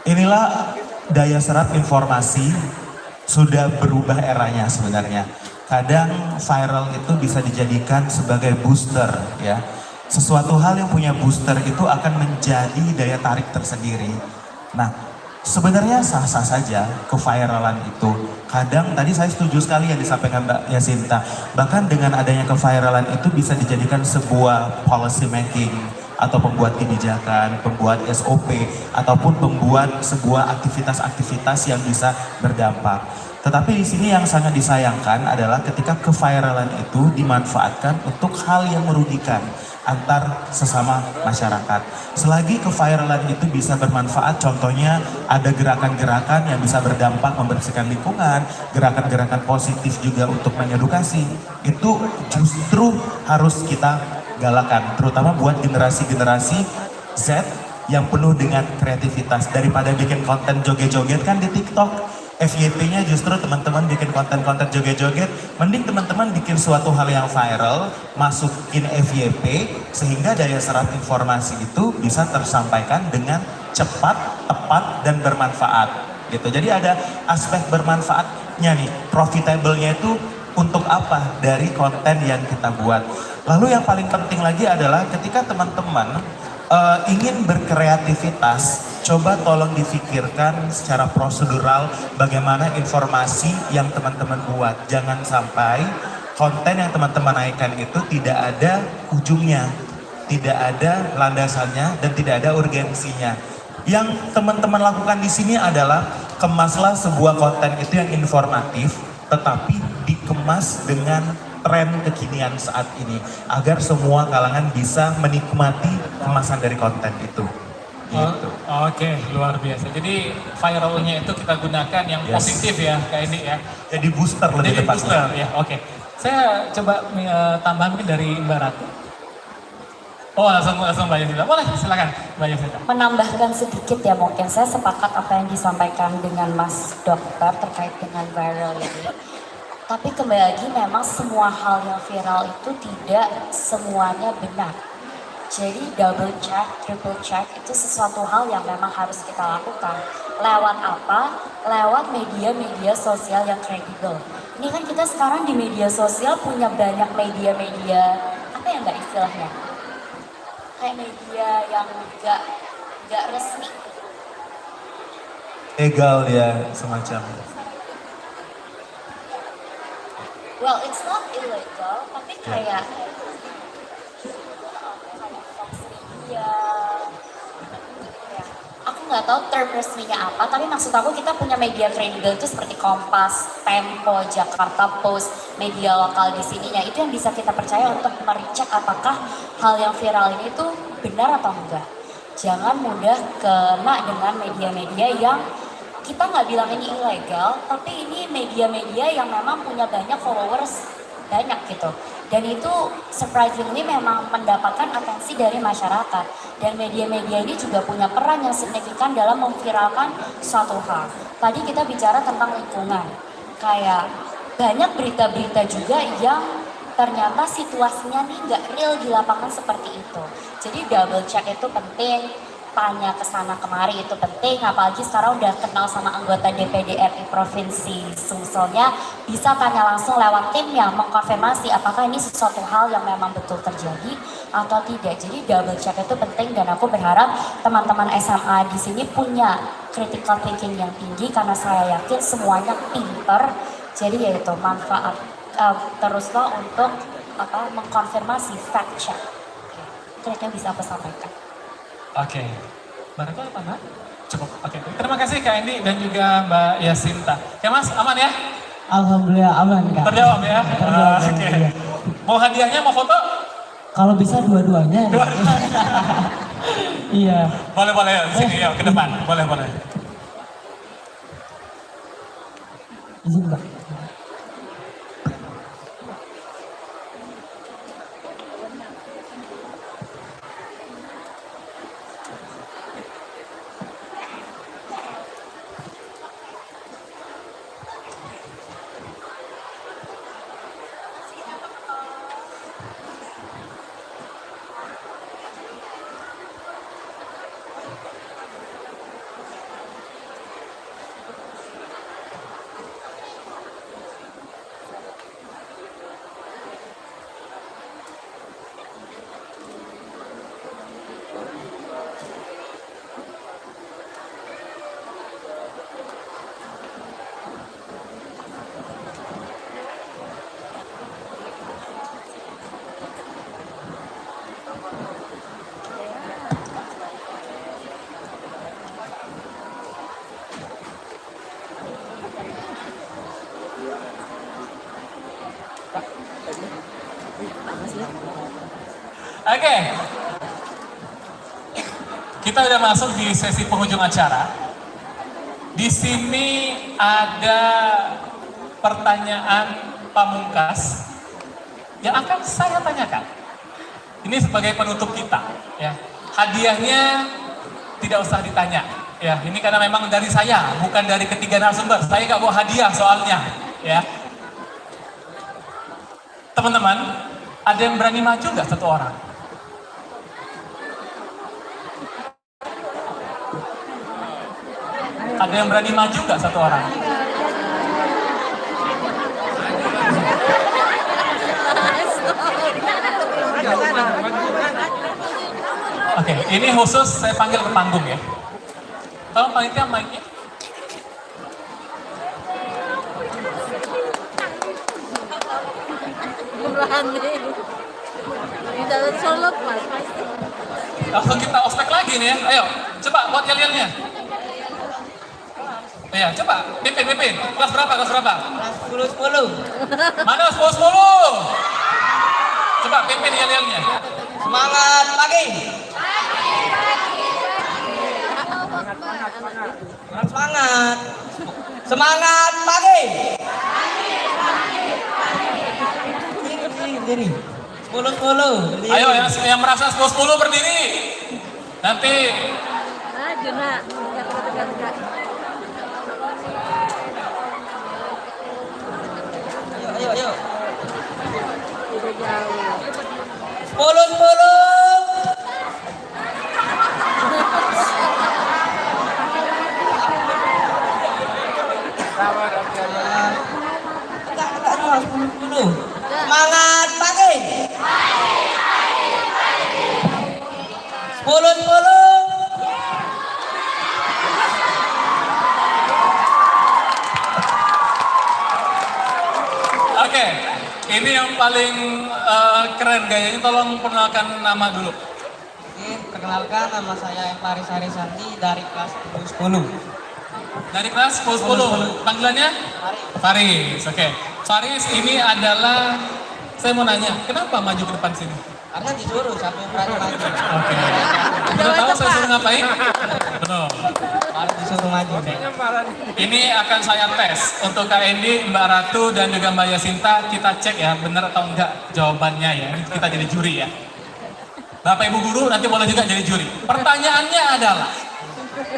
H: Inilah daya serap informasi sudah berubah eranya sebenarnya. Kadang viral itu bisa dijadikan sebagai booster ya. Sesuatu hal yang punya booster itu akan menjadi daya tarik tersendiri. Nah, sebenarnya sah-sah saja keviralan itu. Kadang tadi saya setuju sekali yang disampaikan Mbak Yasinta. Bahkan dengan adanya keviralan itu bisa dijadikan sebuah policy making atau pembuat kebijakan, pembuat SOP ataupun pembuat sebuah aktivitas-aktivitas yang bisa berdampak. Tetapi di sini yang sangat disayangkan adalah ketika keviralan itu dimanfaatkan untuk hal yang merugikan antar sesama masyarakat. Selagi keviralan itu bisa bermanfaat, contohnya ada gerakan-gerakan yang bisa berdampak membersihkan lingkungan, gerakan-gerakan positif juga untuk mengedukasi, itu justru harus kita galakan, terutama buat generasi-generasi Z yang penuh dengan kreativitas. Daripada bikin konten joget-joget kan di TikTok, FYP-nya justru teman-teman bikin konten-konten joget-joget, mending teman-teman bikin suatu hal yang viral, masukin FYP, sehingga daya serap informasi itu bisa tersampaikan dengan cepat, tepat, dan bermanfaat. Gitu. Jadi ada aspek bermanfaatnya nih, profitable-nya itu untuk apa dari konten yang kita buat. Lalu yang paling penting lagi adalah ketika teman-teman ingin berkreativitas, coba tolong difikirkan secara prosedural bagaimana informasi yang teman-teman buat. Jangan sampai konten yang teman-teman naikkan itu tidak ada ujungnya, tidak ada landasannya, dan tidak ada urgensinya. Yang teman-teman lakukan di sini adalah kemaslah sebuah konten itu yang informatif, tetapi dikemas dengan tren kekinian saat ini agar semua kalangan bisa menikmati kemasan dari konten itu. Gitu.
E: Oke, luar biasa. Jadi viralnya itu kita gunakan yang positif ya, kayak ini ya.
H: Jadi booster lebih tepatnya.
E: Booster ya, oke. Saya coba tambahan mungkin dari Mbak Ratu. Oh, langsung Mbak Yasita. Boleh, silakan Mbak Yasita.
G: Menambahkan sedikit ya, mungkin saya sepakat apa yang disampaikan dengan Mas Dokter terkait dengan viral ini. Tapi kembali lagi memang semua hal yang viral itu tidak semuanya benar. Jadi double check, triple check itu sesuatu hal yang memang harus kita lakukan. Lewat apa? Lewat media-media sosial yang kredibel. Ini kan kita sekarang di media sosial punya banyak media-media, apa ya Mbak istilahnya? Kayak media yang nggak resmi.
H: Legal ya, semacam.
G: Well, it's not illegal, tapi kayak Fox Media. Ya, aku nggak tahu term resminya apa, tapi maksud aku kita punya media kredibel itu seperti Kompas, Tempo, Jakarta Post, media lokal di sininya. Itu yang bisa kita percaya untuk mericek apakah hal yang viral ini tuh benar atau enggak. Jangan mudah kena dengan media-media yang kita nggak bilang ini ilegal, tapi ini media-media yang memang punya banyak followers, banyak gitu. Dan itu surprisingly memang mendapatkan atensi dari masyarakat. Dan media-media ini juga punya peran yang signifikan dalam memviralkan suatu hal. Tadi kita bicara tentang lingkungan, kayak banyak berita-berita juga yang ternyata situasinya nih nggak real di lapangan seperti itu. Jadi double check itu penting. Tanya ke sana kemari itu penting, apalagi sekarang udah kenal sama anggota DPD RI Provinsi Sumselnya, bisa tanya langsung lewat timnya mengkonfirmasi apakah ini sesuatu hal yang memang betul terjadi atau tidak. Jadi double check itu penting dan aku berharap teman-teman SMA di sini punya critical thinking yang tinggi karena saya yakin semuanya pinter. Jadi yaitu manfaat teruslah untuk mengkonfirmasi fact check. Kira-kira bisa aku sampaikan.
E: Oke, Mbak Ratu apa Mbak? Cukup, oke. Terima kasih Kak Endi dan juga Mbak Yasinta. Ya Mas, aman ya?
K: Alhamdulillah aman Kak.
E: Terjawab ya?
K: Terjawab,
E: Oke.
K: iya.
E: Mau hadiahnya, mau foto?
K: Kalau bisa dua-duanya. Iya.
E: Boleh, ya, sini ya, ke depan. Boleh.
K: Izin Mbak.
E: Oke. Kita udah masuk di sesi penghujung acara. Di sini ada pertanyaan pamungkas yang akan saya tanyakan. Ini sebagai penutup kita, ya. Hadiahnya tidak usah ditanya, ya. Ini karena memang dari saya, bukan dari ketiga narasumber. Saya nggak bawa hadiah soalnya, ya. Teman-teman, ada yang berani maju nggak satu orang? Ada yang berani maju nggak satu orang? Oke, ini khusus saya panggil ke panggung ya. Tolong panitia mic-nya. Langsung kita ospek lagi nih ya. Ayo, coba buat yel-yelnya. Iya, coba pimpin. Kelas berapa?
A: Kelas 10.
E: Mana 10? Coba pimpin yel-yelnya.
A: Semangat pagi. Semangat. Semangat pagi. Berdiri. 10.
E: Ayo yang merasa 10 berdiri. Nanti
A: Ayo. 10. Semangat pagi. 10.
E: Oke, ini yang paling keren gayanya. Tolong perkenalkan nama dulu.
A: Perkenalkan, nama saya Faris Harisandi dari kelas 10.
E: Dari kelas 10. Panggilannya? Faris. Oke. Faris ini adalah, saya mau nanya, kenapa maju ke depan sini?
A: Karena disuruh, siapa yang berani maju.
E: Oke. Udah tahu saya suruh ngapain? Betul.
A: Harus disuruh maju.
E: Ini akan saya tes untuk Kak Endi, Mbak Ratu, dan juga Mbak Yasinta. Kita cek ya, benar atau enggak jawabannya ya. Ini kita jadi juri ya. Bapak Ibu Guru nanti boleh juga jadi juri. Pertanyaannya adalah,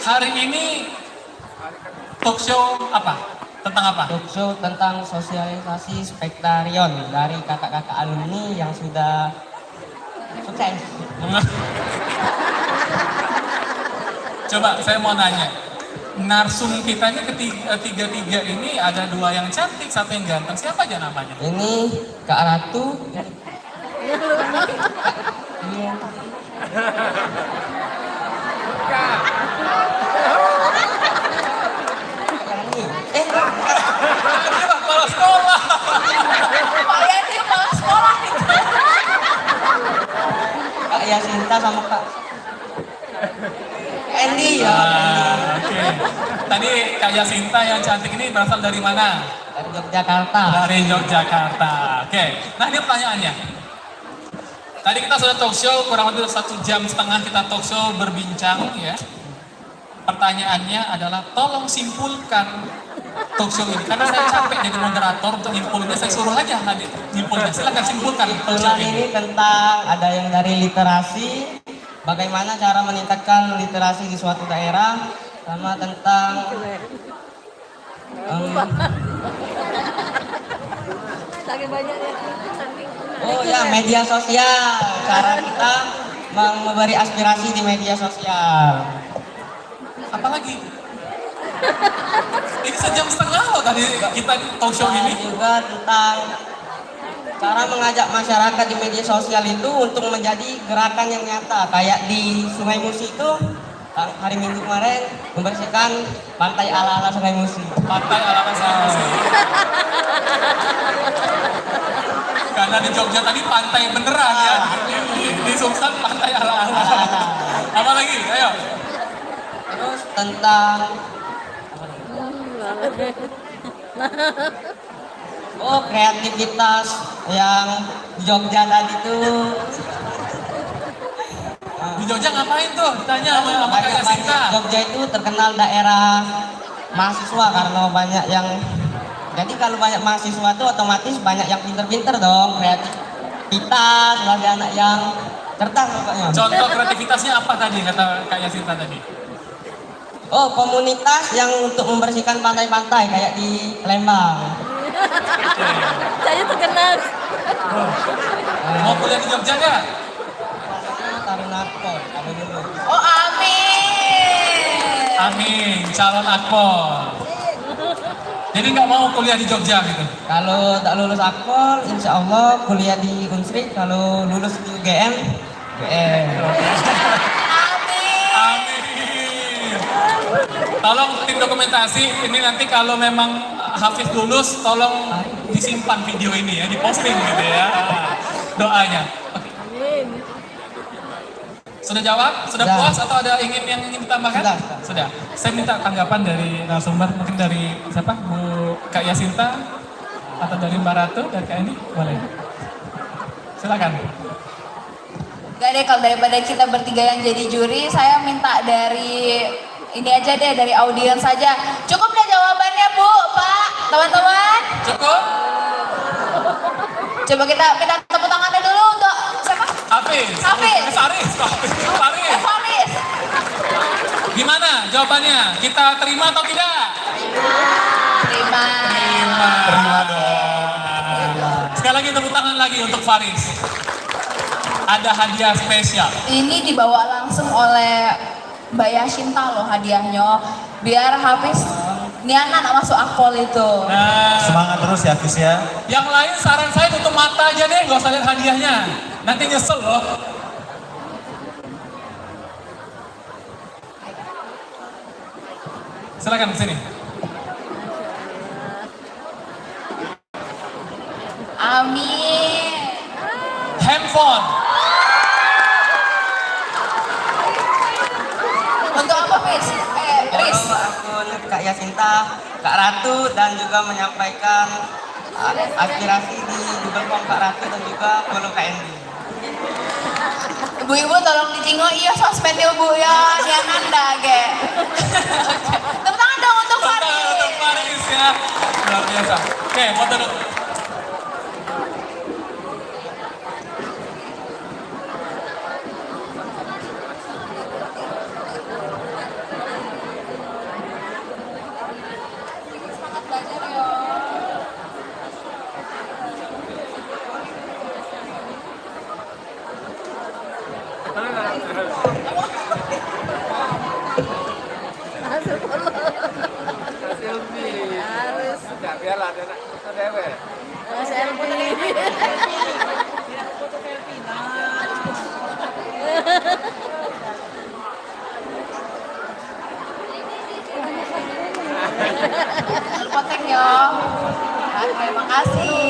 E: hari ini talk show apa? Tentang apa?
A: Talk show tentang sosialisasi Spektarion dari kakak-kakak alumni yang sudah sukses.
E: Coba saya mau nanya, narsum kita ini tiga ini ada 2 yang cantik, 1 yang ganteng. Siapa aja namanya?
A: Ini Kak Ratu.
E: Kepala sekolah.
B: Pak Yanti kepala sekolah gitu.
A: Kak Yasinta sama Kak Endi ya.
E: Oke. Tadi Kak Yasinta yang cantik ini berasal dari mana?
A: Dari Yogyakarta.
E: Dari Yogyakarta. Oke. Nah ini pertanyaannya. Tadi kita sudah talk show kurang lebih 1,5 jam kita talk show berbincang ya. Pertanyaannya adalah tolong simpulkan talk show ini. Karena saya capek jadi moderator untuk nyimpulnya, saya suruh aja hadir nyimpulnya. Silakan simpulkan talk show
A: Kebetulan ini tentang ada yang dari literasi, bagaimana cara meningkatkan literasi di suatu daerah, sama tentang oh ya, media sosial, cara kita memberi aspirasi di media sosial.
E: Apalagi? Ini 1,5 jam loh tadi kita talk show ini.
A: Juga tentang cara mengajak masyarakat di media sosial itu untuk menjadi gerakan yang nyata. Kayak di Sungai Musi itu hari Minggu kemarin membersihkan pantai ala-ala Sungai Musi.
E: Pantai ala-ala Sungai Musi. Karena di Jogja tadi pantai beneran ya. Di Sumsel pantai ala-ala. Apa lagi? Ayo.
A: Terus tentang oh, kreativitas yang di Jogja tadi tuh.
E: Di Jogja ngapain tuh? Tanya sama Kak Yasinta.
A: Jogja itu terkenal daerah mahasiswa karena banyak yang, jadi kalau banyak mahasiswa tuh otomatis banyak yang pinter-pinter dong, kreativitas, lagi anak yang cerdas pokoknya.
E: Contoh kreativitasnya apa tadi kata Kak Yasinta tadi?
A: Oh, komunitas yang untuk membersihkan pantai-pantai kayak di Lembang.
B: Saya terkenal.
E: Mau kuliah di Jogja nggak?
A: Taruna Akpol, ada dulu.
B: Oh, amin.
E: Amin, calon Akpol. Jadi nggak mau kuliah di Jogja gitu?
A: Kalau tak lulus Akpol, insya Allah kuliah di Unsri. Kalau lulus di UGM, UGM.
E: Tolong tim dokumentasi, ini nanti kalau memang Hafiz lulus, tolong disimpan video ini ya, diposting gitu ya, doanya. Oke. Sudah jawab? Sudah puas atau ada yang ingin ditambahkan? Sudah. Saya minta tanggapan dari narasumber, mungkin dari siapa? Bu Kak Yasinta atau dari Mbak Ratu, dari Kak Eni? Boleh. Silakan.
I: Gak deh, kalau daripada kita bertiga yang jadi juri, saya minta dari ini aja deh, dari audiens saja. Cukup deh jawabannya Bu, Pak, teman-teman?
E: Cukup?
I: Coba kita minta tepuk tangannya dulu untuk siapa?
E: Hafiz.
I: Faris.
E: Gimana jawabannya? Kita terima atau tidak?
I: Terima.
E: Terima dong. Sekali lagi tepuk tangan lagi untuk Faris. Ada hadiah spesial.
I: Ini dibawa langsung oleh Mbak Yasinta loh hadiahnya. Biar Hafiz niana nak masuk akpol itu.
E: Nah,
H: Semangat terus ya Hafiz ya.
E: yang lain saran saya tutup mata aja deh, nggak usah lihat hadiahnya. Nanti nyesel loh. Silakan kesini.
I: Amin.
E: Handphone.
I: Untuk apa, Fis? Riz.
J: Aku Kak Yasinta, Kak Ratu, dan juga menyampaikan aspirasi di Google Form Kak Ratu dan juga follow Kak Endi.
I: Ibu-ibu tolong dijingok, iya sosmednya Bu ya, yang anda ge. Tepuk tangan dong untuk Faris.
E: Untuk Faris ya. Luar biasa. Oke, foto dulu.
I: Potek yo. Terima kasih.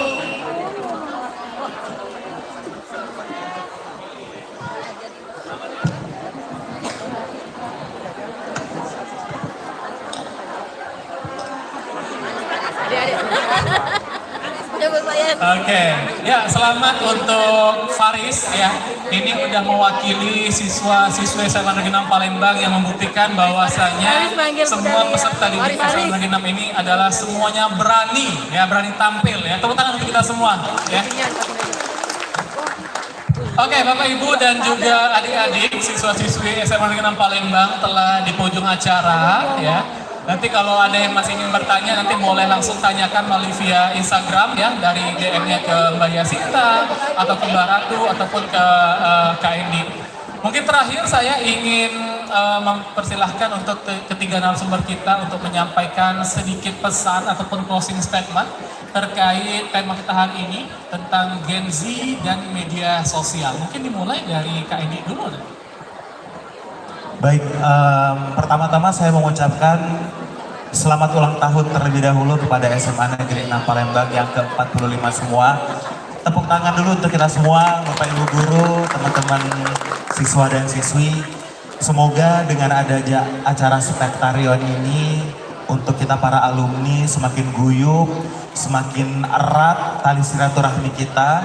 E: Oke, ya selamat untuk Faris ya. Ini udah mewakili siswa-siswi SMA Negeri 6 Palembang yang membuktikan bahwasanya semua peserta didik SMA Negeri 6 ini adalah semuanya berani ya, berani tampil ya. Tepuk tangan untuk kita semua ya. Oke, Bapak Ibu dan juga adik-adik siswa-siswi SMA Negeri 6 Palembang telah di pojok acara ya. Nanti kalau ada yang masih ingin bertanya, nanti boleh langsung tanyakan melalui via Instagram ya, dari DM-nya ke Mbak Yasinta, atau ke Mbak Ratu, ataupun ke Kak Endi. Mungkin terakhir saya ingin mempersilahkan untuk ketiga narasumber kita untuk menyampaikan sedikit pesan ataupun closing statement terkait tema kita hari ini tentang Gen Z dan media sosial. Mungkin dimulai dari Kak Endi dulu.
H: Baik, pertama-tama saya mengucapkan selamat ulang tahun terlebih dahulu kepada SMA Negeri 6 Palembang yang ke-45 semua. Tepuk tangan dulu untuk kita semua, Bapak Ibu Guru, teman-teman siswa dan siswi. Semoga dengan adanya acara Spektarion ini untuk kita para alumni semakin guyup, semakin erat tali silaturahmi kita.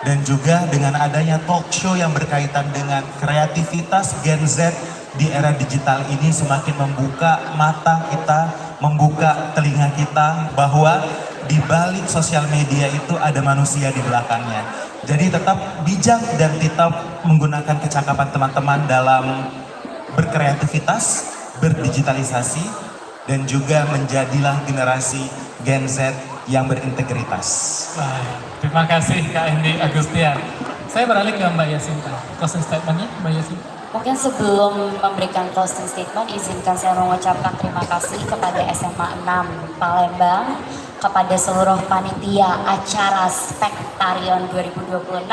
H: Dan juga dengan adanya talk show yang berkaitan dengan kreativitas Gen Z di era digital ini semakin membuka mata kita, membuka telinga kita bahwa di balik sosial media itu ada manusia di belakangnya. Jadi tetap bijak dan tetap menggunakan kecakapan teman-teman dalam berkreativitas, berdigitalisasi, dan juga menjadilah generasi Gen Z yang berintegritas.
E: Terima kasih Kak Endi Agustian. Saya beralih ke Mbak Yasinta. Closing statementnya Mbak Yasinta.
G: Mungkin sebelum memberikan closing statement, izinkan saya mengucapkan terima kasih kepada SMA 6 Palembang kepada seluruh panitia acara Spektarion 2026,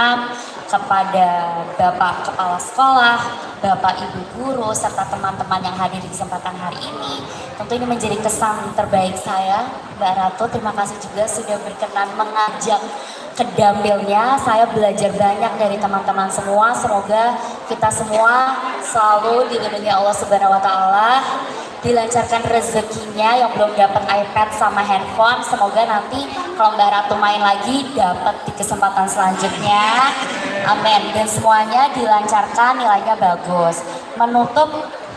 G: kepada Bapak Kepala Sekolah, Bapak Ibu Guru, serta teman-teman yang hadir di kesempatan hari ini. Tentu ini menjadi kesan terbaik saya, Mbak Ratu. Terima kasih juga sudah berkenan mengajak ke Dambilnya. Saya belajar banyak dari teman-teman semua. Semoga kita semua selalu dilindungi Allah Subhanahu wa Ta'ala, dilancarkan rezekinya yang belum dapat iPad sama handphone. Semoga nanti kalau Mbak Ratu main lagi dapat di kesempatan selanjutnya. Amin. Dan semuanya dilancarkan, nilainya bagus. Menutup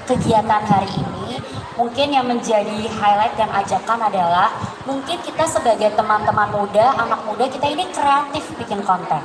G: kegiatan hari ini, mungkin yang menjadi highlight dan ajakan adalah mungkin kita sebagai teman-teman muda, anak muda, kita ini kreatif bikin konten.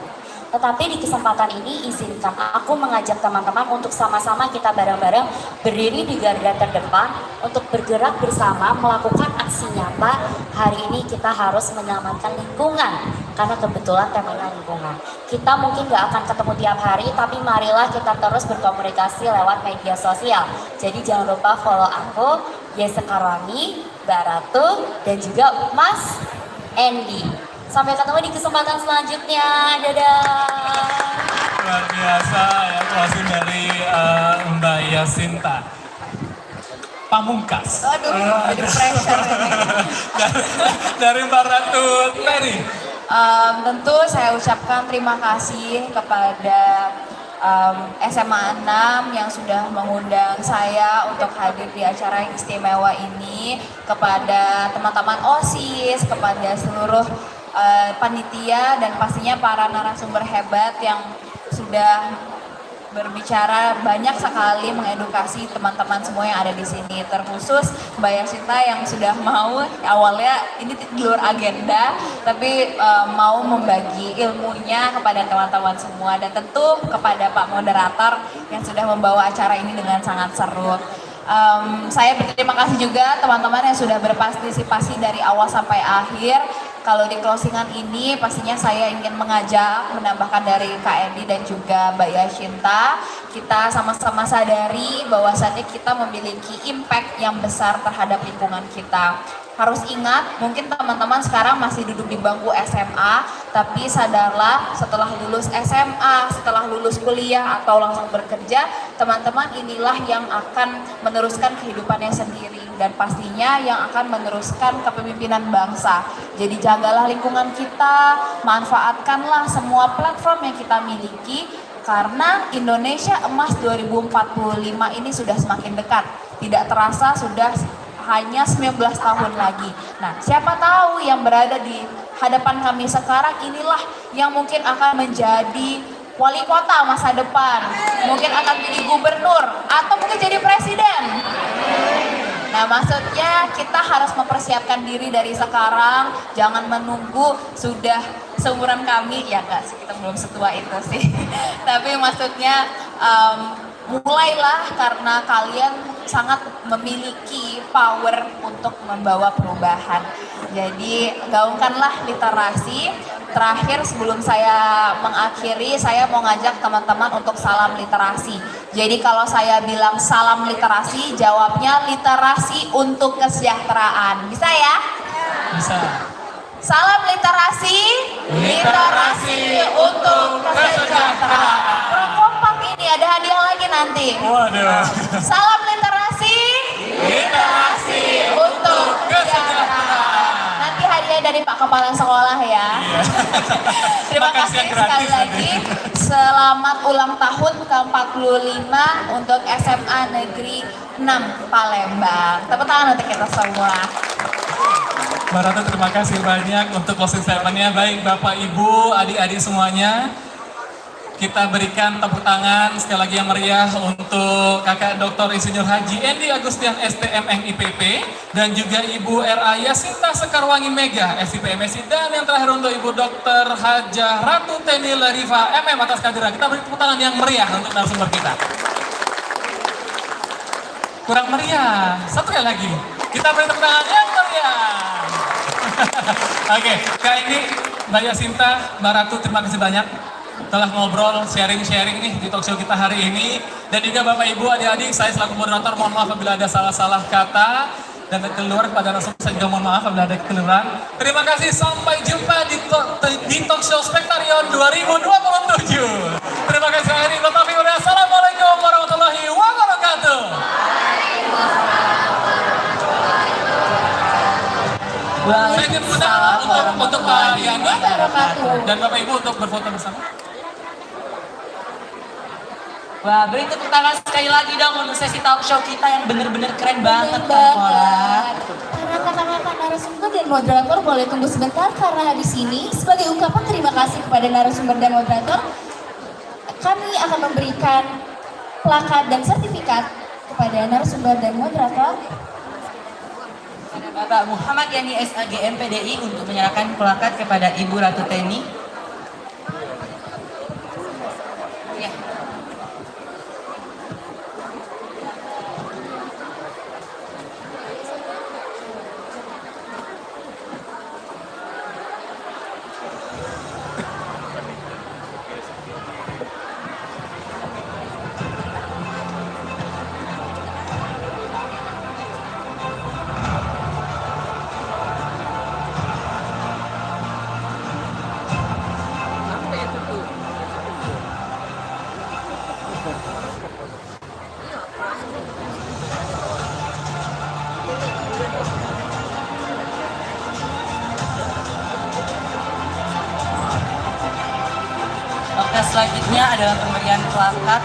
G: Tetapi di kesempatan ini izinkan aku mengajak teman-teman untuk sama-sama kita bareng-bareng berdiri di garda terdepan untuk bergerak bersama melakukan aksi nyata. Hari ini kita harus menyelamatkan lingkungan karena kebetulan temanya lingkungan. Kita mungkin gak akan ketemu tiap hari, tapi marilah kita terus berkomunikasi lewat media sosial. Jadi jangan lupa follow aku, Yesa Karwangi, Mbak Ratu, dan juga Mas Andy. Sampai ketemu di kesempatan selanjutnya. Dadah.
E: Luar biasa ya closing dari Mbak Yasinta. Pamungkas.
I: Aduh, jadi pressure ini.
E: Dari Mbak Ratu Teri.
I: Tentu saya ucapkan terima kasih kepada SMA 6 yang sudah mengundang saya untuk hadir di acara yang istimewa ini, kepada teman-teman OSIS, kepada seluruh panitia, dan pastinya para narasumber hebat yang sudah berbicara banyak sekali mengedukasi teman-teman semua yang ada di sini, terkhusus Mbak Yasinta yang sudah mau, awalnya ini di luar agenda tapi mau membagi ilmunya kepada teman-teman semua, dan tentu kepada Pak Moderator yang sudah membawa acara ini dengan sangat seru. Saya berterima kasih juga teman-teman yang sudah berpartisipasi dari awal sampai akhir. Kalau di closingan ini pastinya saya ingin mengajak, menambahkan dari Kak Endi dan juga Mbak Yasinta, kita sama-sama sadari bahwasannya kita memiliki impact yang besar terhadap lingkungan kita. Harus ingat, mungkin teman-teman sekarang masih duduk di bangku SMA, tapi sadarlah setelah lulus SMA, setelah lulus kuliah atau langsung bekerja, teman-teman inilah yang akan meneruskan kehidupannya sendiri dan pastinya yang akan meneruskan kepemimpinan bangsa. Jadi jagalah lingkungan kita, manfaatkanlah semua platform yang kita miliki, karena Indonesia Emas 2045 ini sudah semakin dekat. Tidak terasa sudah hanya 19 tahun lagi. Nah, siapa tahu yang berada di hadapan kami sekarang inilah yang mungkin akan menjadi wali kota masa depan. Mungkin akan jadi gubernur atau mungkin jadi presiden. Nah, maksudnya kita harus mempersiapkan diri dari sekarang, jangan menunggu sudah seumuran kami, ya enggak sih, kita belum setua itu sih. Tapi maksudnya mulailah, karena kalian sangat memiliki power untuk membawa perubahan. Jadi gaungkanlah literasi. Terakhir sebelum saya mengakhiri, saya mau ngajak teman-teman untuk salam literasi. Jadi kalau saya bilang salam literasi, jawabnya literasi untuk kesejahteraan. Bisa ya?
E: Bisa.
I: Salam literasi, literasi untuk kesejahteraan. Kurang kompak ini, ada hadiah lagi nanti.
E: Waduh.
I: Salam literasi, literasi untuk kesejahteraan. Nanti hadiah dari Pak Kepala Sekolah ya.
E: Iya.
I: Terima kasih sekali lagi. Selamat ulang tahun ke-45 untuk SMA Negeri 6 Palembang. Tepuk tangan untuk kita semua.
E: Mbak Ratu, terima kasih banyak untuk closing statement-nya. Baik Bapak, Ibu, adik-adik semuanya, kita berikan tepuk tangan sekali lagi yang meriah untuk Kakak Dr. Insinyur Haji Endi Agustian STMM IPP dan juga Ibu RA Yasinta Sekarwangi Mega FIP MSI, dan yang terakhir untuk Ibu Dr. Hajah Ratu Teni Larifa MM atas kehadiran. Kita beri tepuk tangan yang meriah untuk narasumber kita. Kurang meriah, satu kali lagi. Kita beri tepuk tangan yang meriah. Oke, Kak ini Mbak Yasinta, Mbak Ratu, terima kasih banyak telah ngobrol, sharing-sharing nih di talk show kita hari ini. Dan juga Bapak Ibu, adik-adik, saya selaku moderator mohon maaf apabila ada salah-salah kata. dan keluar kepada narasumber saya juga mohon maaf apabila ada kekeliruan. Terima kasih, sampai jumpa di Talk Show Spektarion 2027. Terima kasih, akhiri bertaufiq walhidayah. Assalamualaikum warahmatullahi wabarakatuh. Saya ingin mengundang untuk Pak Yani dan Bapak Ibu untuk berfoto bersama.
A: Wah, beri tepuk tangan sekali lagi dong untuk sesi talk show kita yang bener-bener keren banget, Kak Pola.
B: Para kakak-kakak narasumber dan moderator boleh tunggu sebentar karena di sini sebagai ungkapan terima kasih kepada narasumber dan moderator, kami akan memberikan plakat dan sertifikat kepada narasumber dan moderator.
A: Bapak Muhammad Yani SAG MPDI untuk menyerahkan plakat kepada Ibu Ratu Teni. Ya. Oke, selanjutnya adalah pemberian plakat.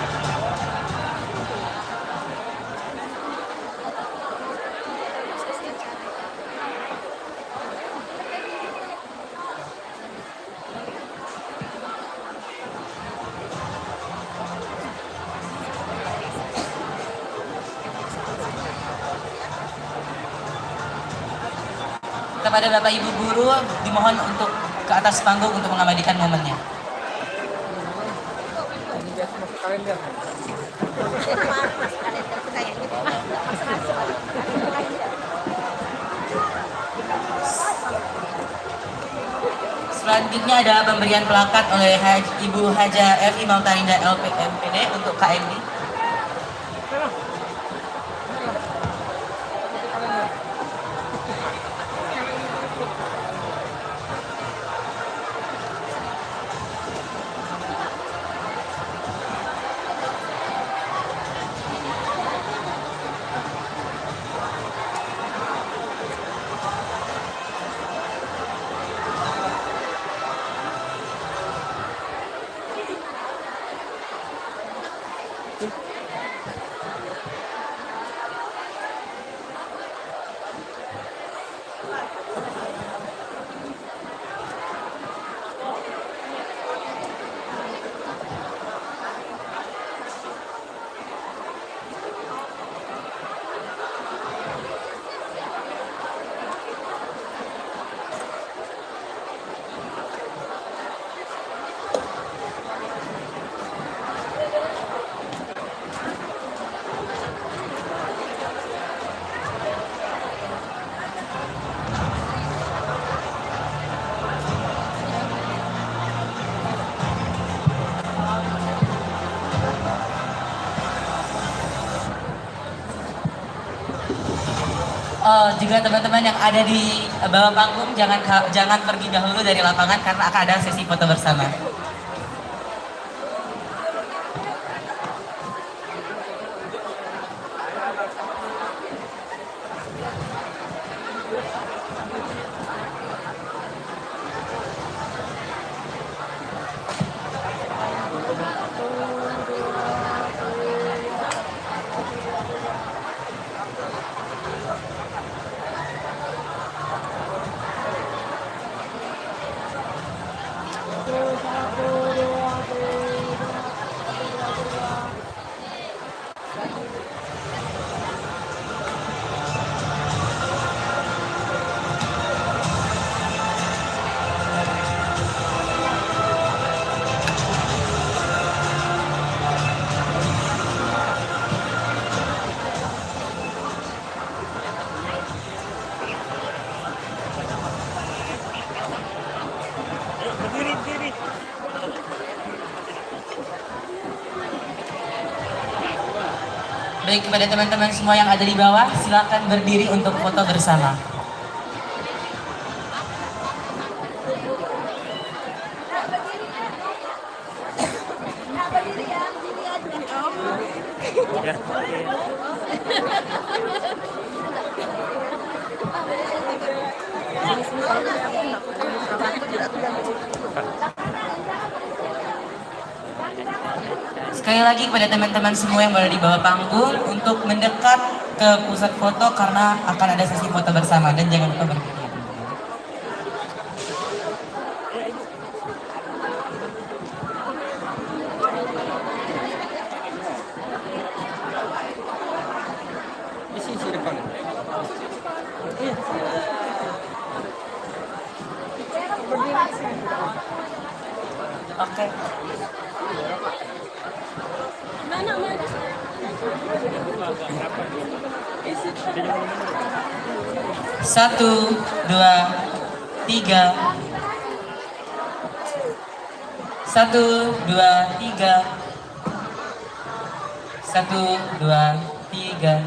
A: Kepada Bapak Ibu guru dimohon untuk ke atas panggung untuk mengabadikan momennya. Selanjutnya ada pemberian plakat oleh Ibu Haja F.I. Mautarinda LPMPD untuk KMD. Juga teman-teman yang ada di bawah panggung jangan pergi dahulu dari lapangan karena akan ada sesi foto bersama. Baik, kepada teman-teman semua yang ada di bawah, silakan berdiri untuk foto bersama. Sekali lagi kepada teman-teman semua yang berada di bawah panggung untuk mendekat ke pusat foto karena akan ada sesi foto bersama dan jangan lupa berdiri. Oke. Satu, dua, tiga. Satu, dua, tiga. Satu, dua, tiga.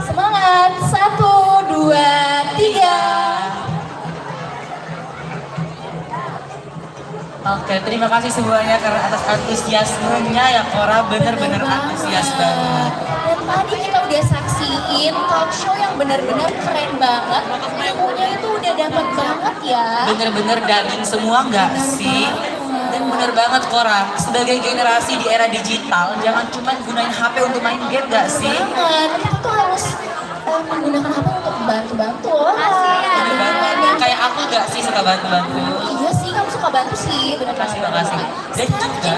B: Semangat, 1, 2, 3.
A: Oke, terima kasih semuanya karena atas antusiasmenya ya Kora, bener-bener antusias banget.
B: Dan tadi kita udah saksiin talk show yang benar-benar keren banget. Ilmunya itu udah dapat banget ya.
A: Bener-bener daging semua nggak sih? Dan bener banget Kora, sebagai generasi di era digital, jangan cuma gunain HP untuk main game nggak sih?
B: Banget, kita tuh harus menggunakan HP untuk bantu-bantu orang.
A: Bener banget, kayak aku nggak sih suka bantu-bantu?
B: Iya sih, kamu suka bantu sih, bener banget.
A: Makasih. Dan juga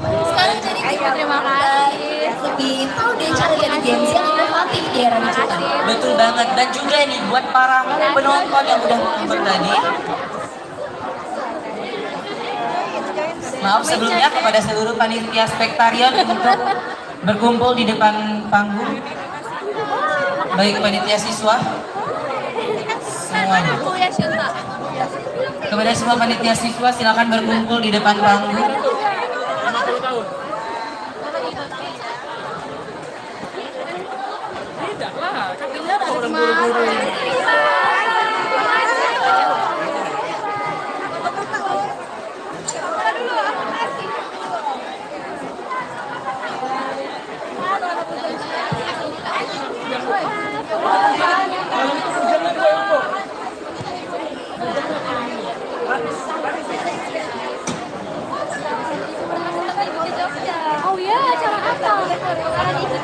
B: sekarang jadi terima kasih. Lebih tahu deh cara jadi Gen Z yang inovatif di era digital.
A: betul banget. Dan juga nih buat para penonton yang udah nonton tadi, maaf sebelumnya kepada seluruh panitia Spektarion untuk berkumpul di depan panggung. Baik panitia siswa, semuanya. Kepada semua panitia siswa silakan berkumpul di depan panggung.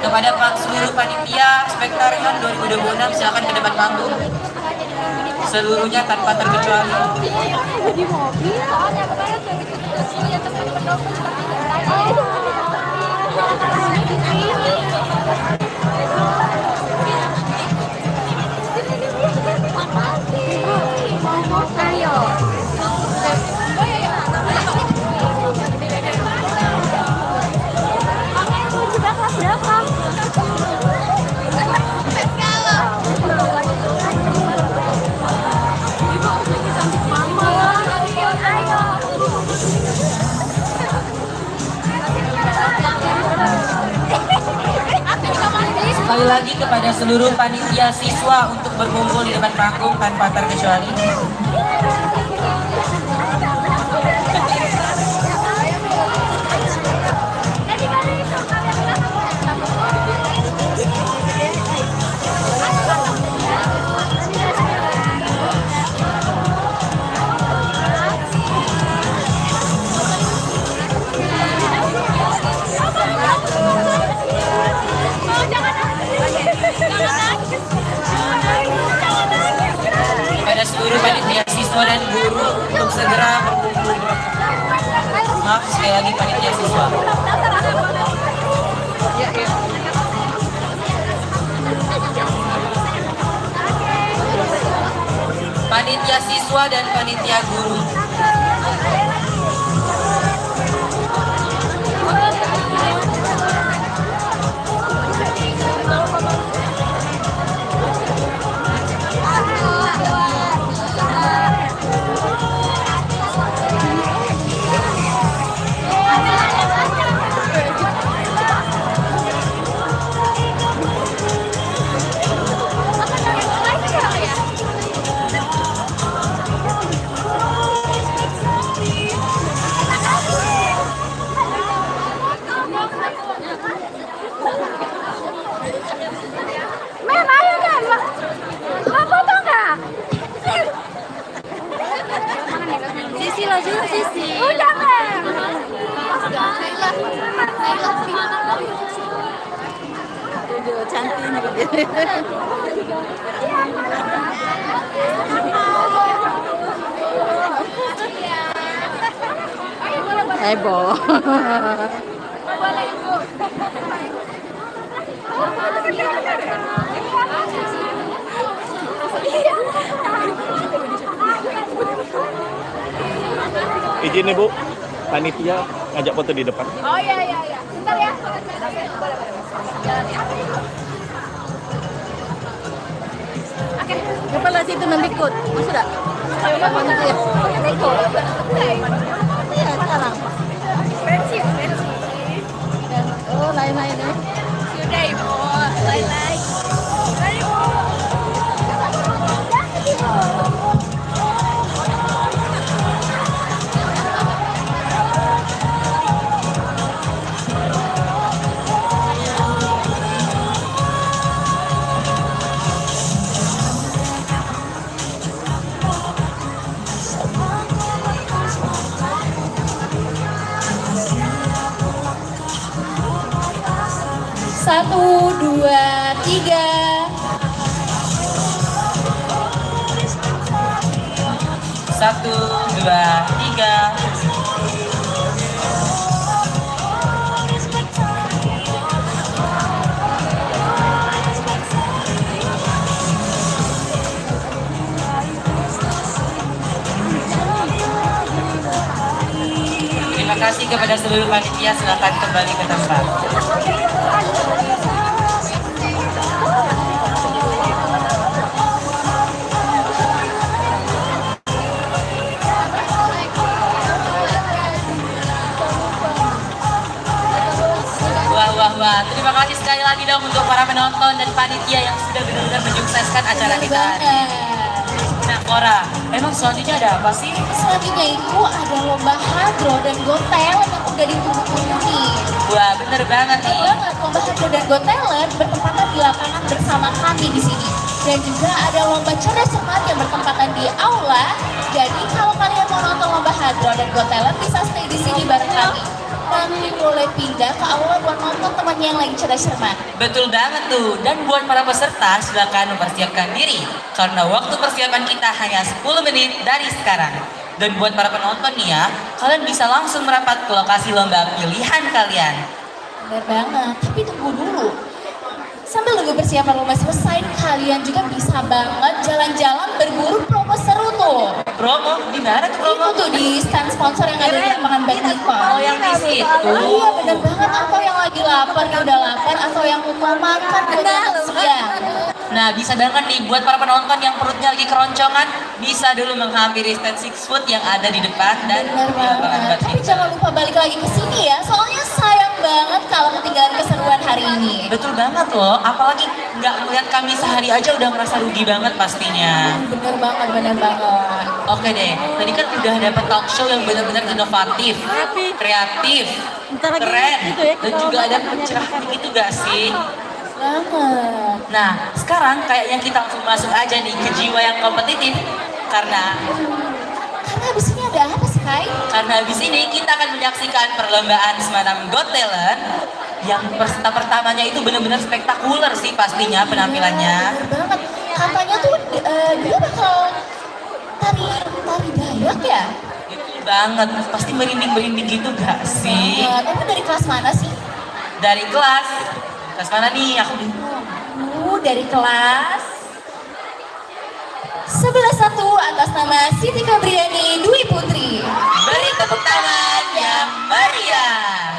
A: Kepada seluruh panitia Spektarion 2026 silakan ke depan panggung. Seluruhnya tanpa terkecuali. Sekali lagi kepada seluruh panitia siswa untuk berkumpul di depan panggung tanpa terkecuali. Kepada seluruh panitia siswa dan guru untuk segera berkumpul. Maaf sekali lagi panitia siswa. Panitia siswa dan panitia guru.
C: Heboh.
L: Izin Ibu, panitia ngajak foto di depan.
C: Oh iya. Bentar ya. Oke, kepala situ membikut. Sudah. Ayo panitia. Iya sekarang. Pensi. Oh lain-lain ya. Sudah Ibu, lain-lain.
B: Satu, dua, tiga.
A: Satu, dua, tiga. Terima kasih kepada seluruh panitia, silakan kembali ke tempat. Wah, terima kasih sekali lagi dong untuk para penonton dan panitia yang sudah benar-benar menyukseskan acara kita hari ini. Nah, Cora, emang selanjutnya ada apa sih?
B: Selanjutnya itu ada lomba hadro dan got talent yang udah ditunggu-tunggu nih.
A: Wah, bener banget nih.
B: Bener banget, lomba hadro dan got talent bertempatan di lapangan bersama kami di sini. Dan juga ada lomba cerdas cermat yang bertempatan di aula. Jadi kalau kalian mau nonton lomba hadro dan got talent bisa stay di sini bareng kami. Nanti boleh pindah ke aula buat nonton temannya yang lagi cerdas cermat.
A: Betul banget tuh. Dan buat para peserta silakan mempersiapkan diri karena waktu persiapan kita hanya 10 menit dari sekarang. Dan buat para penonton nih ya, kalian bisa langsung merapat ke lokasi lomba pilihan kalian.
B: Bener banget, tapi tunggu dulu. Sambil nunggu persiapan lomba selesai, kalian juga bisa banget jalan-jalan berburu promo seru tuh.
A: Promo? Di mana tuh promo?
B: Itu tuh di stand sponsor yang ada di lapangan badminton.
A: Oh, yang di situ.
B: Iya bener banget, atau yang lagi lapar, nih udah lapar, atau yang mau makan udah siang.
A: Nah, bisa banget nih buat para penonton yang perutnya lagi keroncongan, bisa dulu menghampiri stand Six Food yang ada di depan dan
B: Bener
A: di lapangan
B: banget, tapi
A: badminton.
B: jangan lupa balik lagi ke sini ya, soalnya sayang banget kalau ketinggalan keseruan hari ini.
A: Betul banget loh, apalagi nggak melihat kami sehari aja udah merasa rugi banget pastinya.
B: Bener banget, bener banget.
A: Oke deh, tadi kan udah dapet talk show yang benar-benar inovatif, kreatif, keren, dan juga ada pencerahan gitu gak sih?
B: Banget.
A: Nah, sekarang kayaknya kita langsung masuk aja nih ke jiwa yang kompetitif. Karena
B: habis ini ada apa sih, Kai?
A: Karena habis ini kita akan menyaksikan perlombaan semacam Got Talent yang peserta pertamanya itu benar-benar spektakuler sih pastinya penampilannya.
B: Bener banget. Katanya tuh dia bakal tari Dayak ya?
A: Betul banget, pasti merinding-merinding gitu gak sih?
B: Tapi dari kelas mana sih?
A: Dari kelas mana nih? Aku bingung.
B: Dari kelas 11-1 atas nama Siti Febriani Dwi Putri.
A: Beri tepuk tangan yang meriah.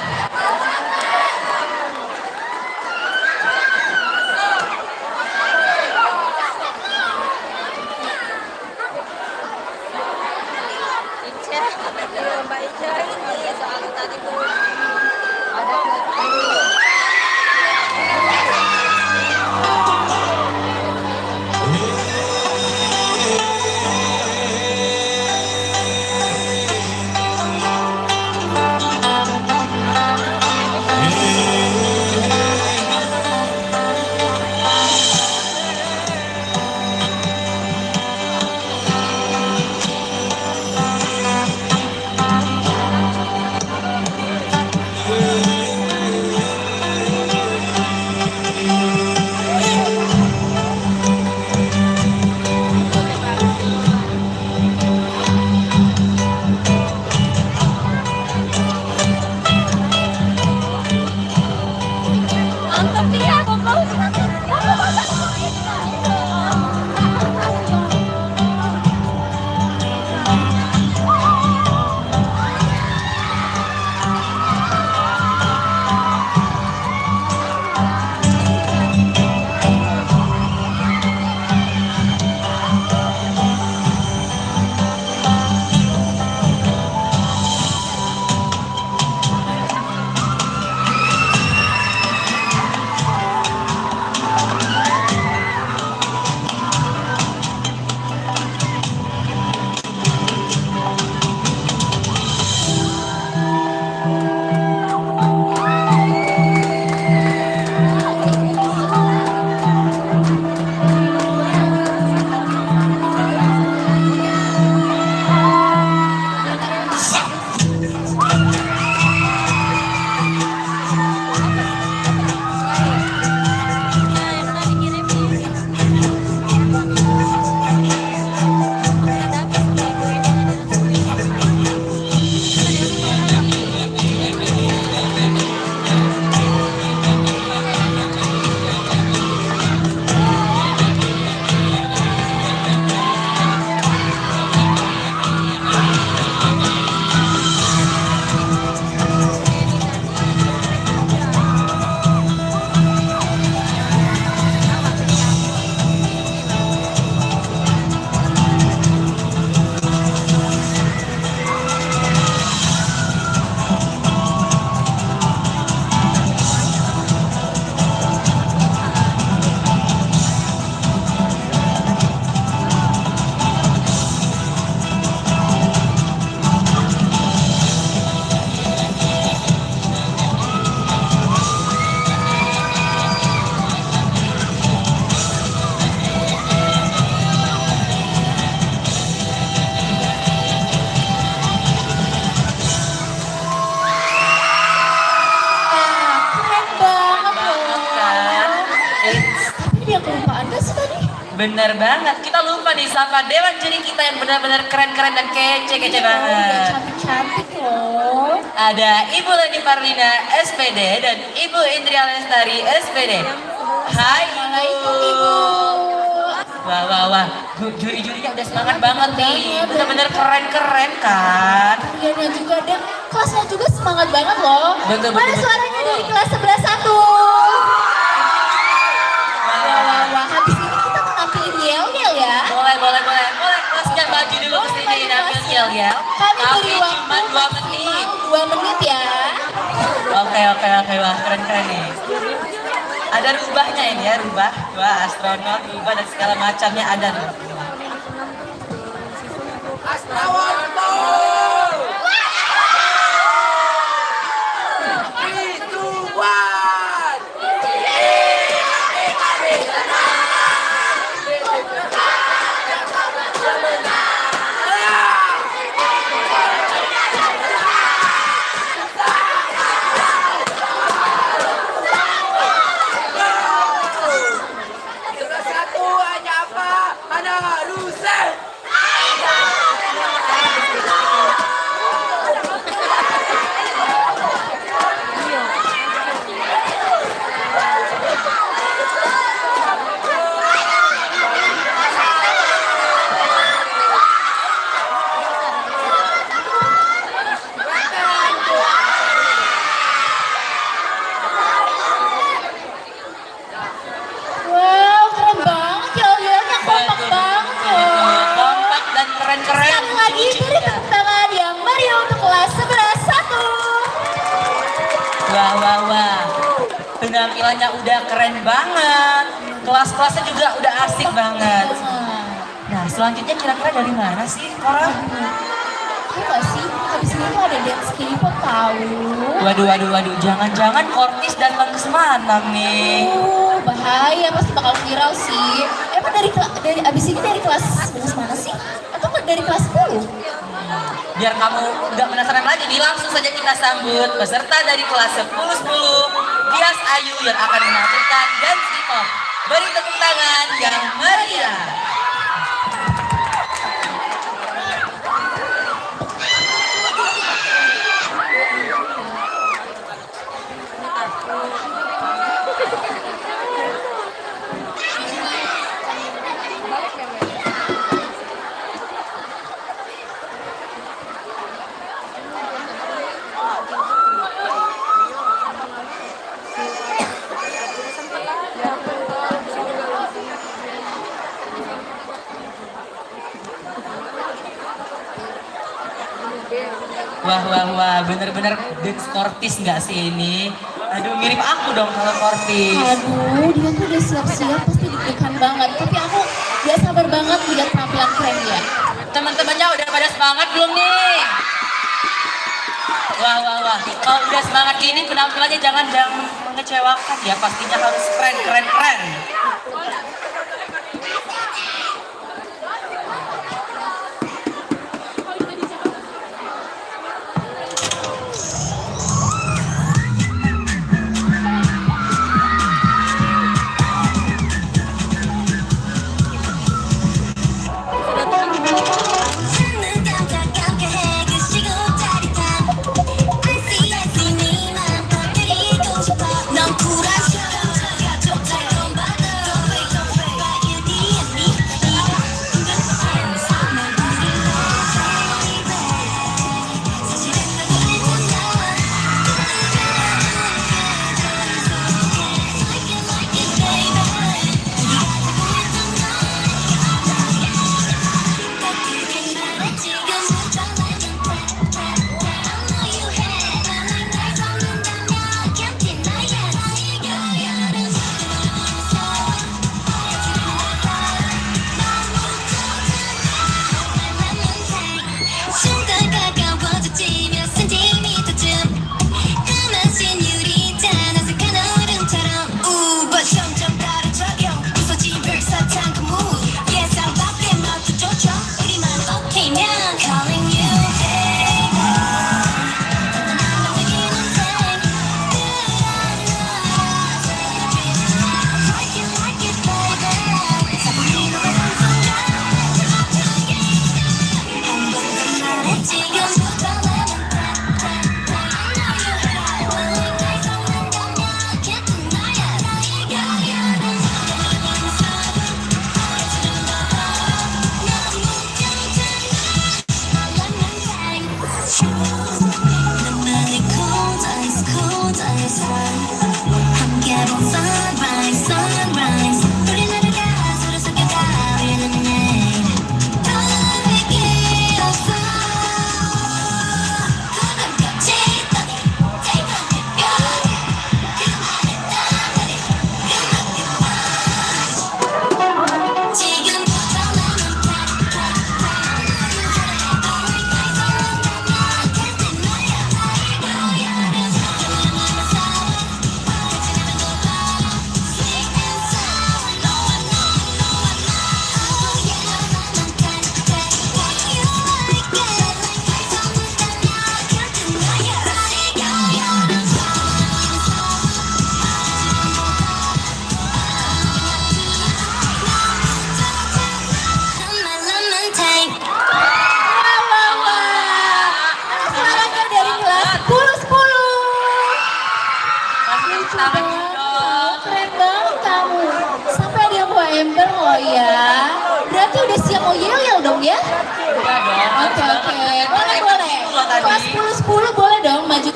B: kelupaan gak sih tadi?
A: Bener banget, kita lupa nih sama dewan juri kita yang benar-benar keren-keren dan kece-kece
B: Udah
A: banget.
B: cantik-cantik loh.
A: Ada Ibu Leni Parlina SPD dan Ibu Indria Lestari SPD. Hai Ibu. Wah, juri-jurinya udah semangat banget nih, bener-bener keren-keren kan.
B: Kaliannya juga dan kelasnya juga semangat banget loh.
A: Betul.
B: Mana suaranya dari kelas 11-1? Wah, habis ini kita mau nampilin yel-yel ya.
A: Boleh. Kelasnya maju dulu ke sini, nampil yel-yel.
B: Kami beri waktu
A: cuma 2 menit.
B: 2 menit ya.
A: Oke, wah keren-keren nih. Ada rubahnya ini ya, rubah. Wah, astronot, rubah dan segala macamnya ada nih.
B: Wow, keren banget yel-yelnya, kompak banget loh.
A: Kompak dan keren-keren.
B: Sekali lagi beri tepuk tangan yang meriah untuk kelas 11-1.
A: Wah. Penampilannya udah keren banget. Kelas-kelasnya juga udah asik banget. Nah, selanjutnya kira-kira dari mana sih, Kora?
B: Tahu gak sih, habis ini tuh ada dance K-pop tahu.
A: Waduh, jangan-jangan Kortis datang ke Semarang nih.
B: Bahaya, pasti bakal viral sih. Emang dari abis ini dari kelas mana sih? Atau dari kelas 10?
A: Biar kamu nggak penasaran lagi nih, langsung saja kita sambut peserta dari kelas 10-10 Tias Ayu yang akan menampilkan dance K-pop. Beri tepuk tangan yang meriah. Wah, bener-bener dance Kortis nggak sih ini? Aduh, mirip aku dong kalau Kortis.
B: Aduh, dia tuh udah siap-siap, pasti deg-degan banget. Tapi aku gak sabar banget lihat penampilan keren dia.
A: Teman-temannya udah pada semangat belum nih? Wah. Kalau udah semangat gini penampilannya jangan mengecewakan ya. Pastinya harus keren.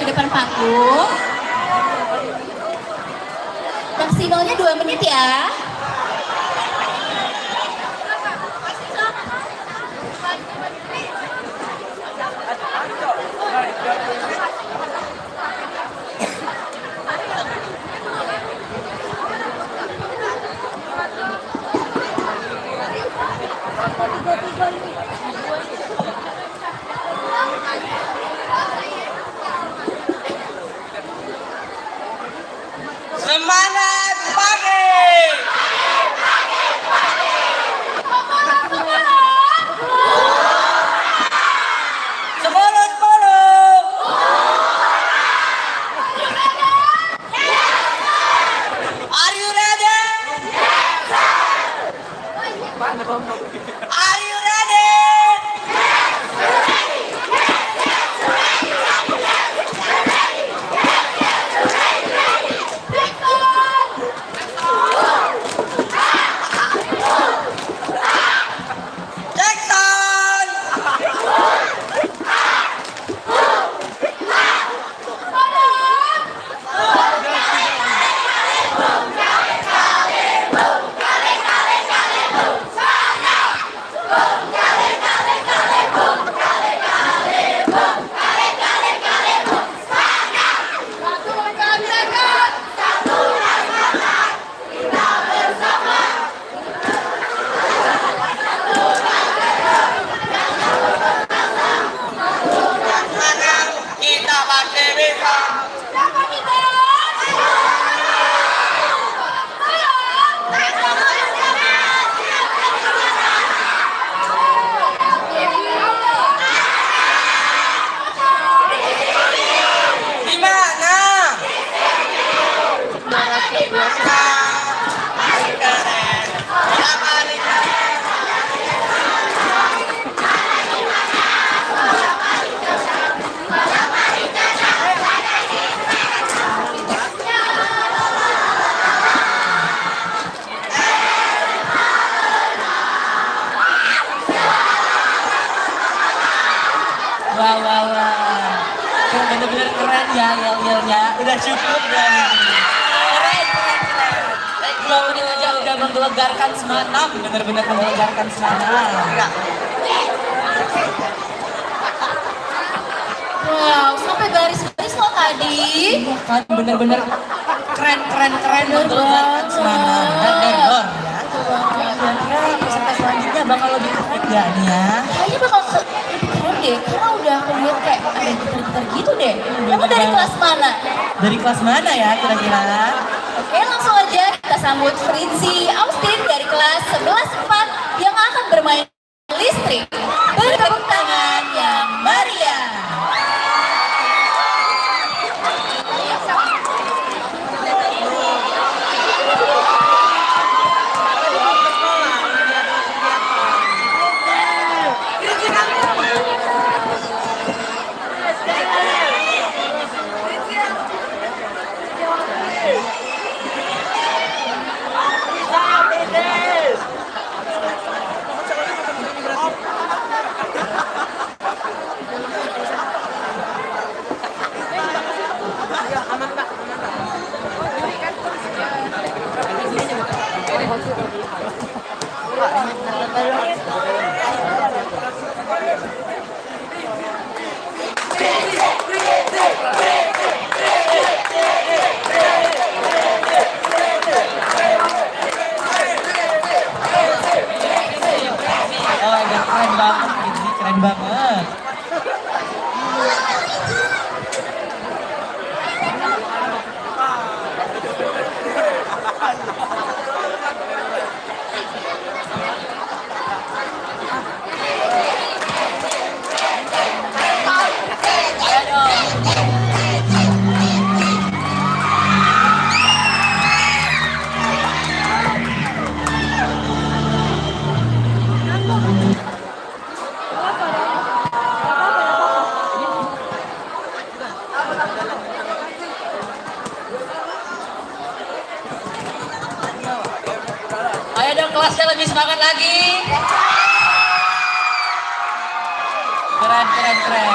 B: ke depan panggung. Maksimalnya 2 menit ya.
A: Semangat pagi! Semangat pagi! Are you ready? Are you ready? Jackson! Kita pasti bisa. Di mana? Wah, wah, wah. Bener-bener keren ya yel-yelnya. Udah cukup dong. Keren, keren, keren. 2 menit aja udah menggelegarkan semangat. Bener-bener menggelegarkan semangat.
B: Wow, sampai baris-baris loh tadi.
A: Kan bener-bener keren, keren, keren menggelegarkan semangat. Dan dor ya. Kira-kira peserta selanjutnya bakal lebih keren gak nih ya?
B: Kayaknya bakal lebih keren deh, karena udah aku lihat kayak ada gitar-gitar gitu deh. Kamu dari kelas mana?
A: Dari kelas mana ya kira-kira?
B: Oke, langsung aja kita sambut Fritzi Austin dari kelas 11-4 yang akan bermain listrik. Beri tepuk tangan yang meriah.
A: Keren banget, Fitri, keren banget. Ayo dong kelasnya lebih semangat lagi. Keren, keren, keren.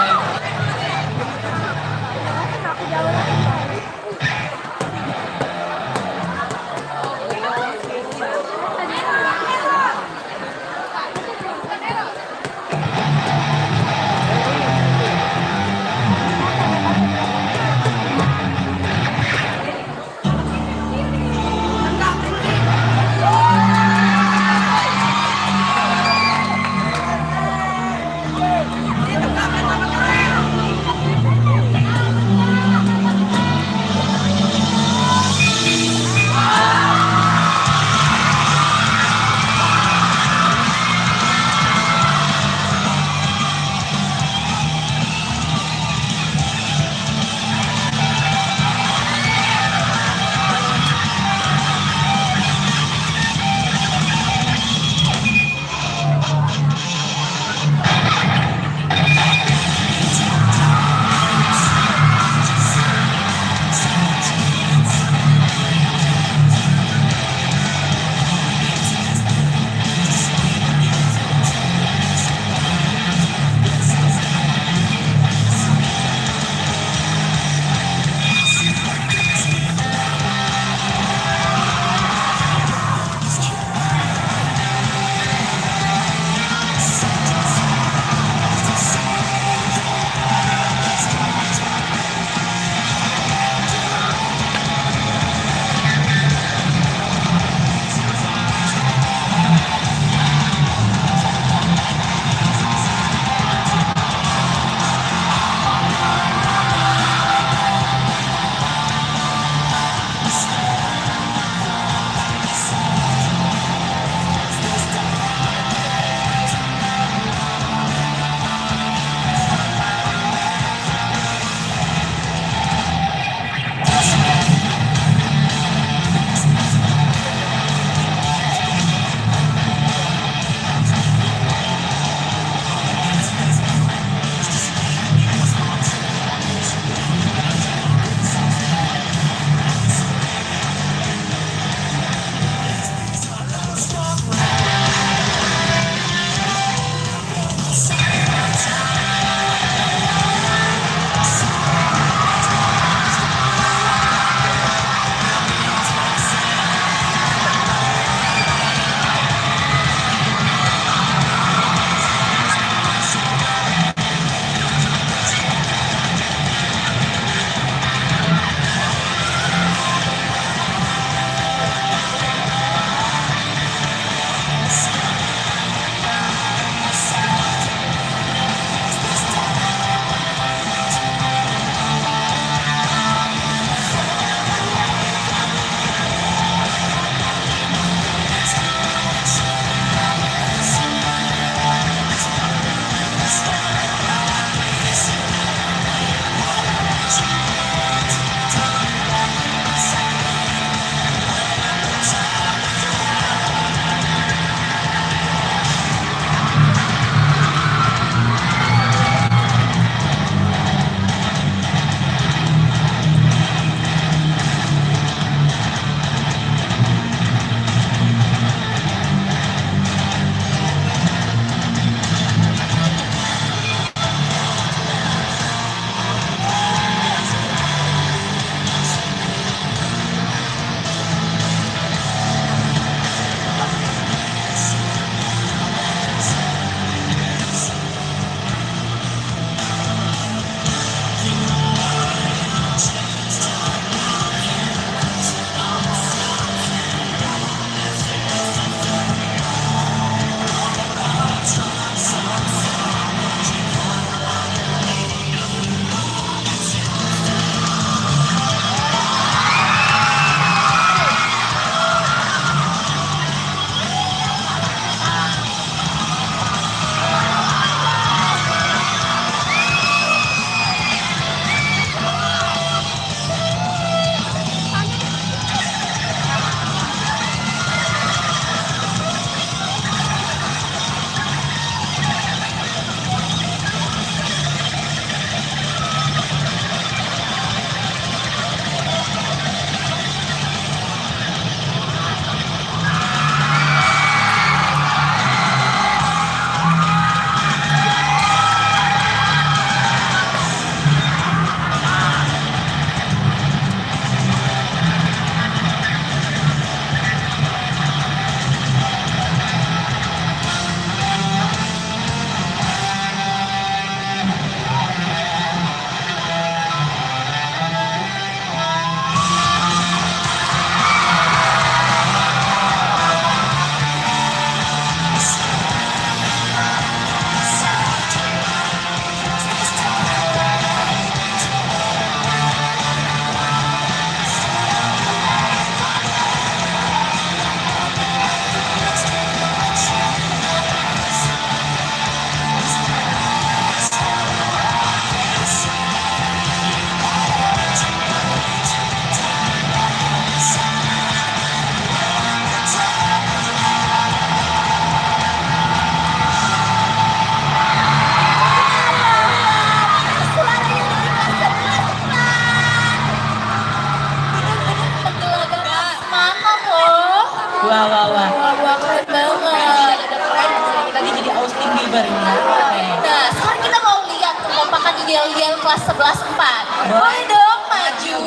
A: sabar ya. Oke.
B: Nah, sekarang kita mau lihat kekompakan yel-yel kelas 11-4. Boleh dong maju.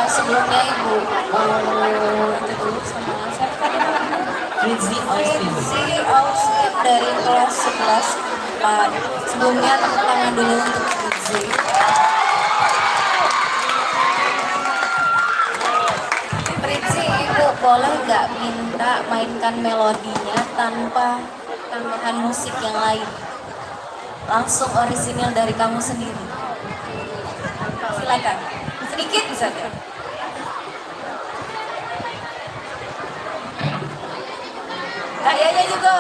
G: Sebelumnya Ibu, itu dulu sama siapa tadi namanya?
A: Rizzy Austin.
G: Rizzy Austin dari kelas 11-4. Sebelumnya tepuk tangan dulu untuk Rizzy. Rizzy, Ibu boleh nggak minta mainkan melodinya tanpa tambahan musik yang lain? Langsung orisinil dari kamu sendiri. Silakan. Sedikit saja. Gayanya juga.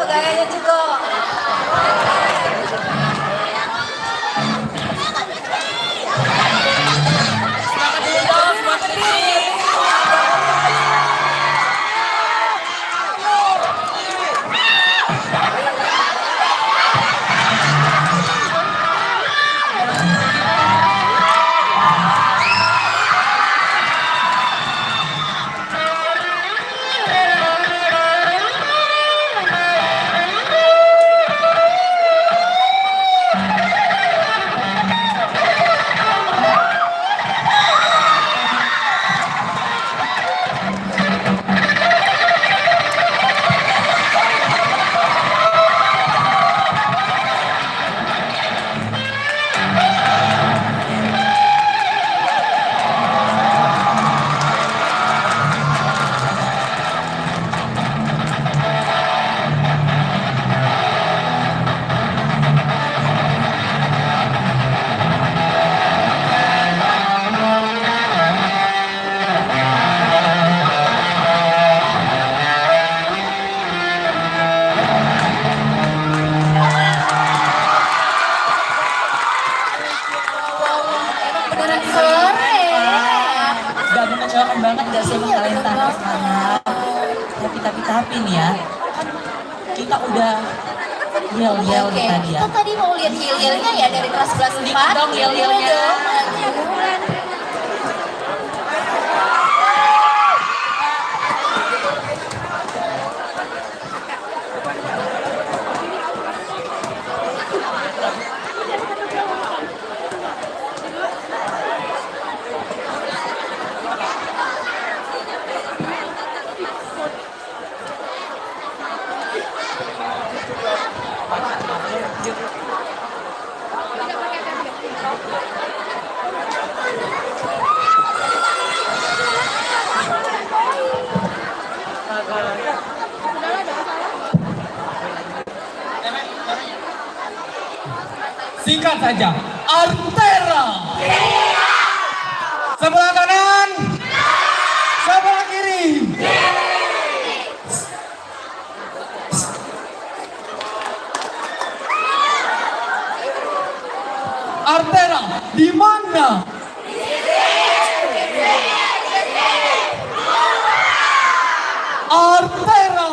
A: Mengecewakan banget gak sih emang kalian tanpa semangat. Tapi nih ya, kan kita udah yel-yel tadi ya.
B: Kita tadi mau lihat yel-yelnya ya dari kelas 11-4.
A: Dong yel-yelnya.
J: Singkat saja, Artera. Sebelah kanan. Sebelah kiri. Artera, di mana? Artera.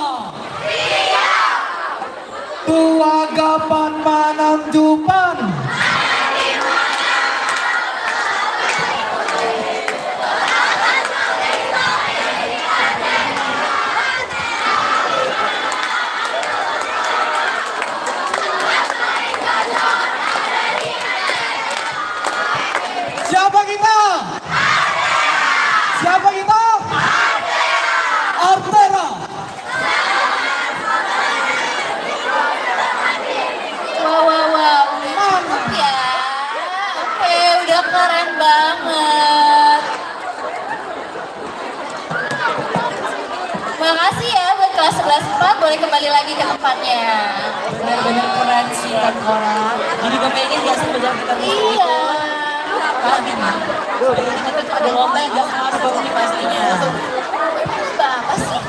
J: Tua gapan manam jupan. Siapa kita? Siapa kita? Artera.
B: Wow, cukup ya. Oke, udah keren banget. Makasih ya buat kelas 11-4, boleh kembali lagi ke tempatnya.
A: Benar-benar keren sih kan orang. Jadi gue pengen gak sih belajar kita
B: Iya.
A: Lagi nih. Kita tuh ada lomba yang gak harus nih pastinya.
B: Lomba apa sih?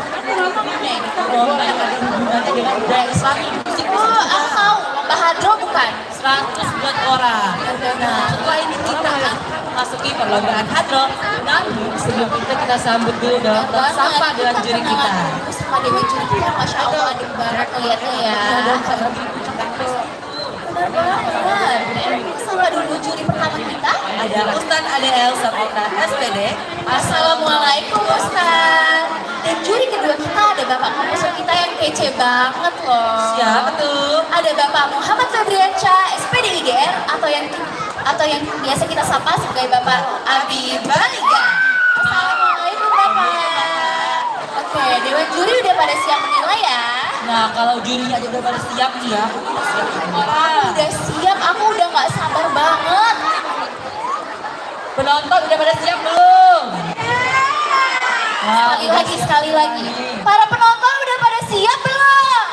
A: Nih, lomba yang ada hubungannya dengan budaya Islami.
B: Oh, aku tahu. Lomba hadro bukan?
A: 100 buat orang. Nah, setelah ini kita masuki perlombaan hadro. Namun sebelum itu kita sambut dulu dong sapa dengan juri kita.
B: Sama dewan juri kita, Masya Allah, adem banget ngeliatnya ya. Benar banget. Sama dulu juri pertama kita.
A: Ada Ustadz ADL Sapotra SPD.
B: Assalamualaikum Ustaz. Dan juri kedua kita ada Bapak Komposer kita yang kece banget loh.
A: Siapa tuh?
B: Ada Bapak Muhammad Febriansyah, SPD IGR, atau yang biasa kita sapa sebagai Bapak Abi Baliga. Assalamualaikum Bapak. Oke, Dewan Juri udah pada siap menilai ya?
A: Nah, kalau jurinya aja udah pada siap nih ya.
B: Aku udah siap, aku udah gak sabar banget.
A: Penonton udah pada siap belum? Nah,
B: Sekali lagi. Para penonton udah pada siap belum?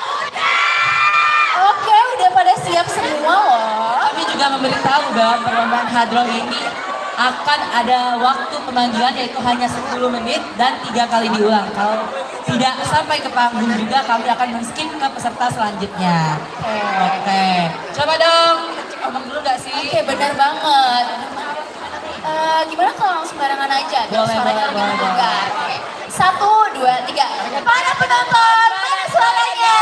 B: Oke, udah pada siap semua loh.
A: Kami juga memberitahu bahwa perlombaan hadroh ini akan ada waktu pemanggilan yaitu hanya 10 menit dan 3 kali diulang. Kalau tidak sampai ke panggung juga kami akan men-skip ke peserta selanjutnya. Oke. Coba dong, ngomong dulu gak sih?
B: Oke, benar banget. Gimana kalau langsung barengan aja?
A: Boleh.
B: 1, 2, 3. Para penonton, mana suaranya?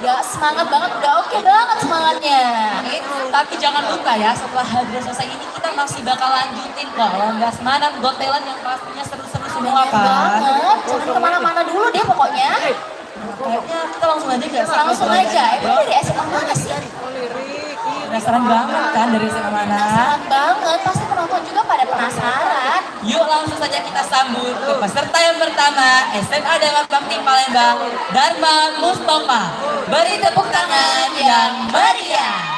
B: Udah semangat banget, udah oke banget semangatnya.
A: Tapi jangan lupa ya, setelah hadroh selesai ini kita masih bakal lanjutin kok Longgas Manan Got Talent yang pastinya seru-seru semua kan.
B: Banget, jangan kemana-mana dulu deh pokoknya.
A: Kayaknya kita langsung aja gak sih?
B: Langsung aja, emang dari SMA mana sih?
A: Penasaran banget kan dari SMA mana?
B: Penasaran banget, pasti penonton juga pada penasaran.
A: Yuk langsung saja kita sambut ke peserta yang pertama, SMA Dharma Bakti Palembang, Dharma Mustafa. Beri tepuk tangan yang meriah.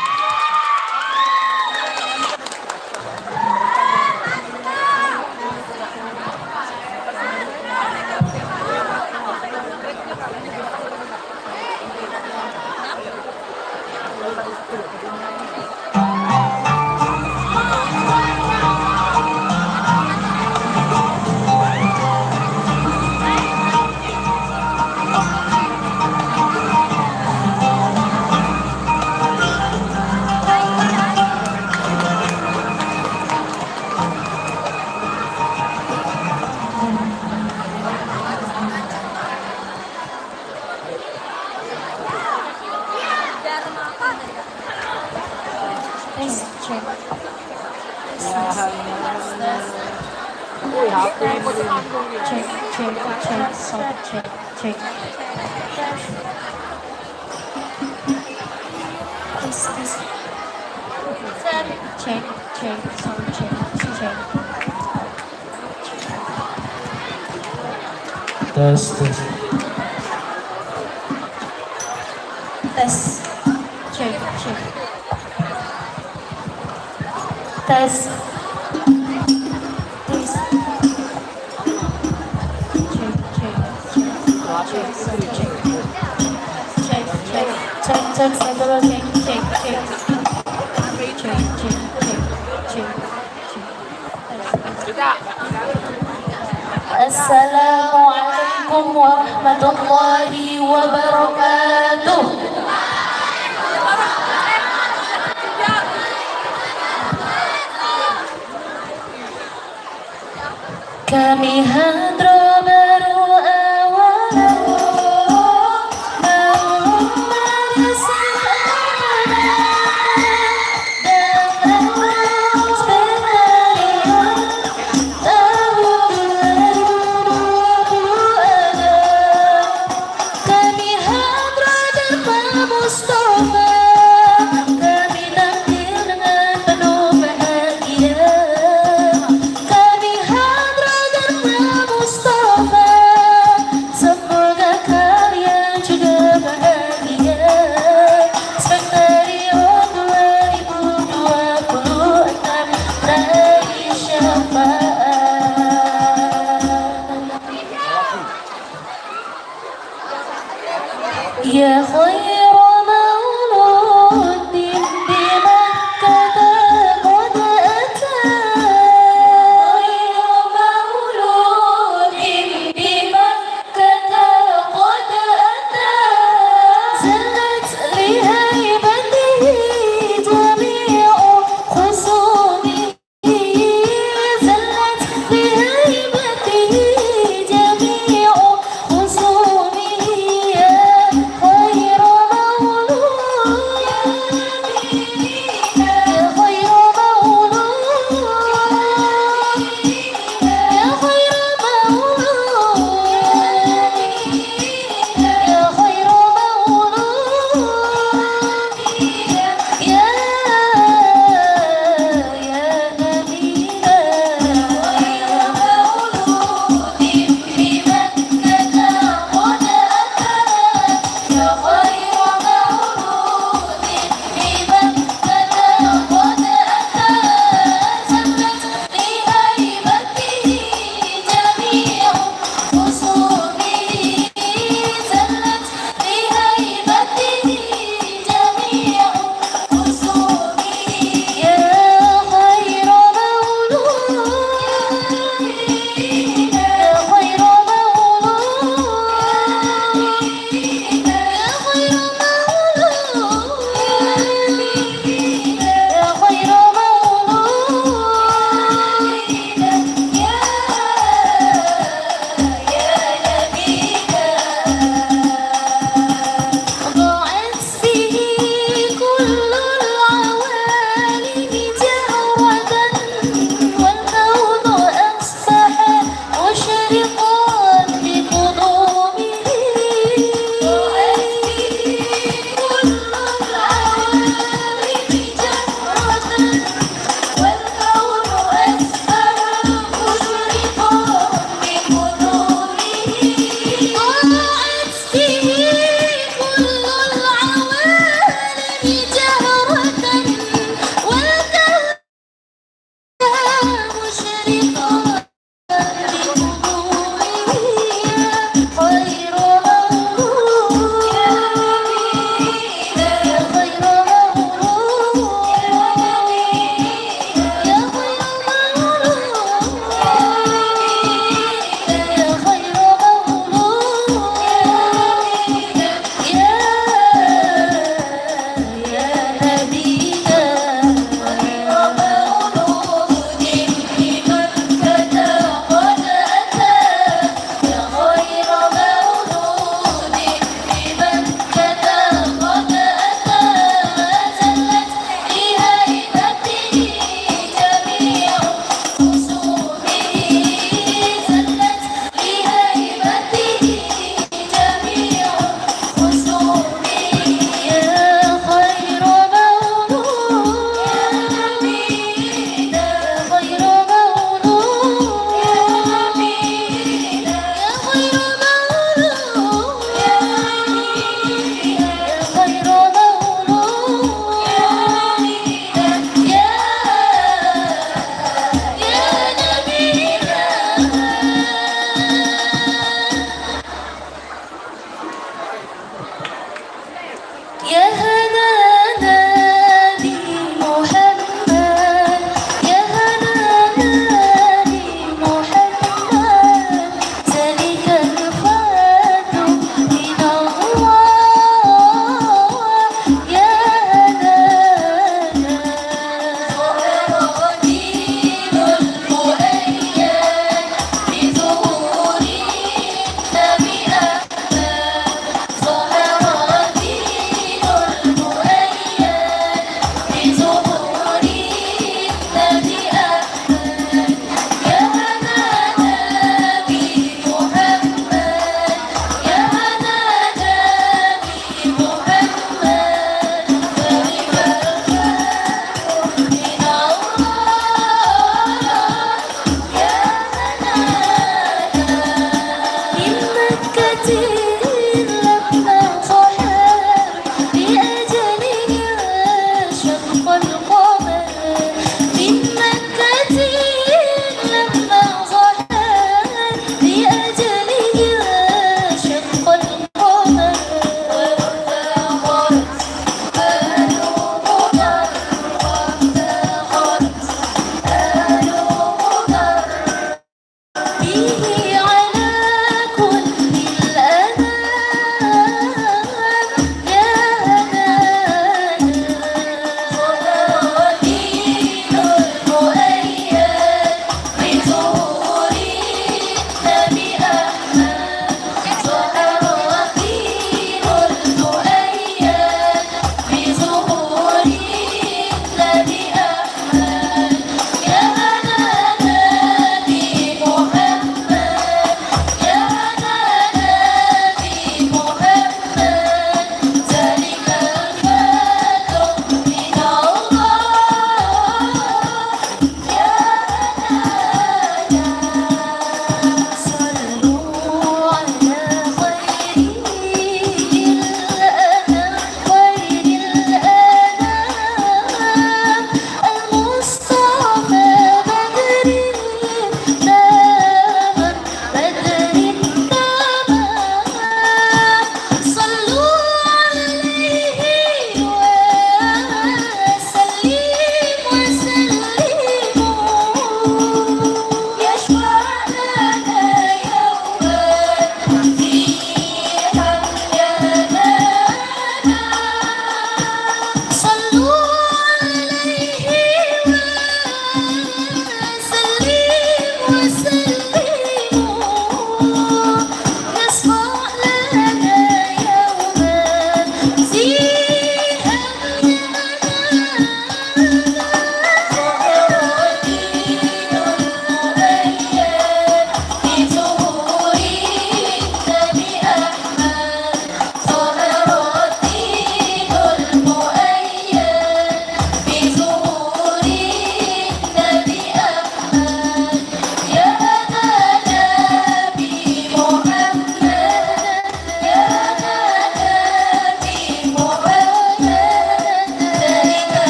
M: Assalamualaikum warahmatullahi wabarakatuh. Kami hadro baru awal Ya khairu mauludin di Makkah qad ata. Khairu mauludin di Makkah qad ata. Zallat li haibatihi jami'u khusumihi. Zallat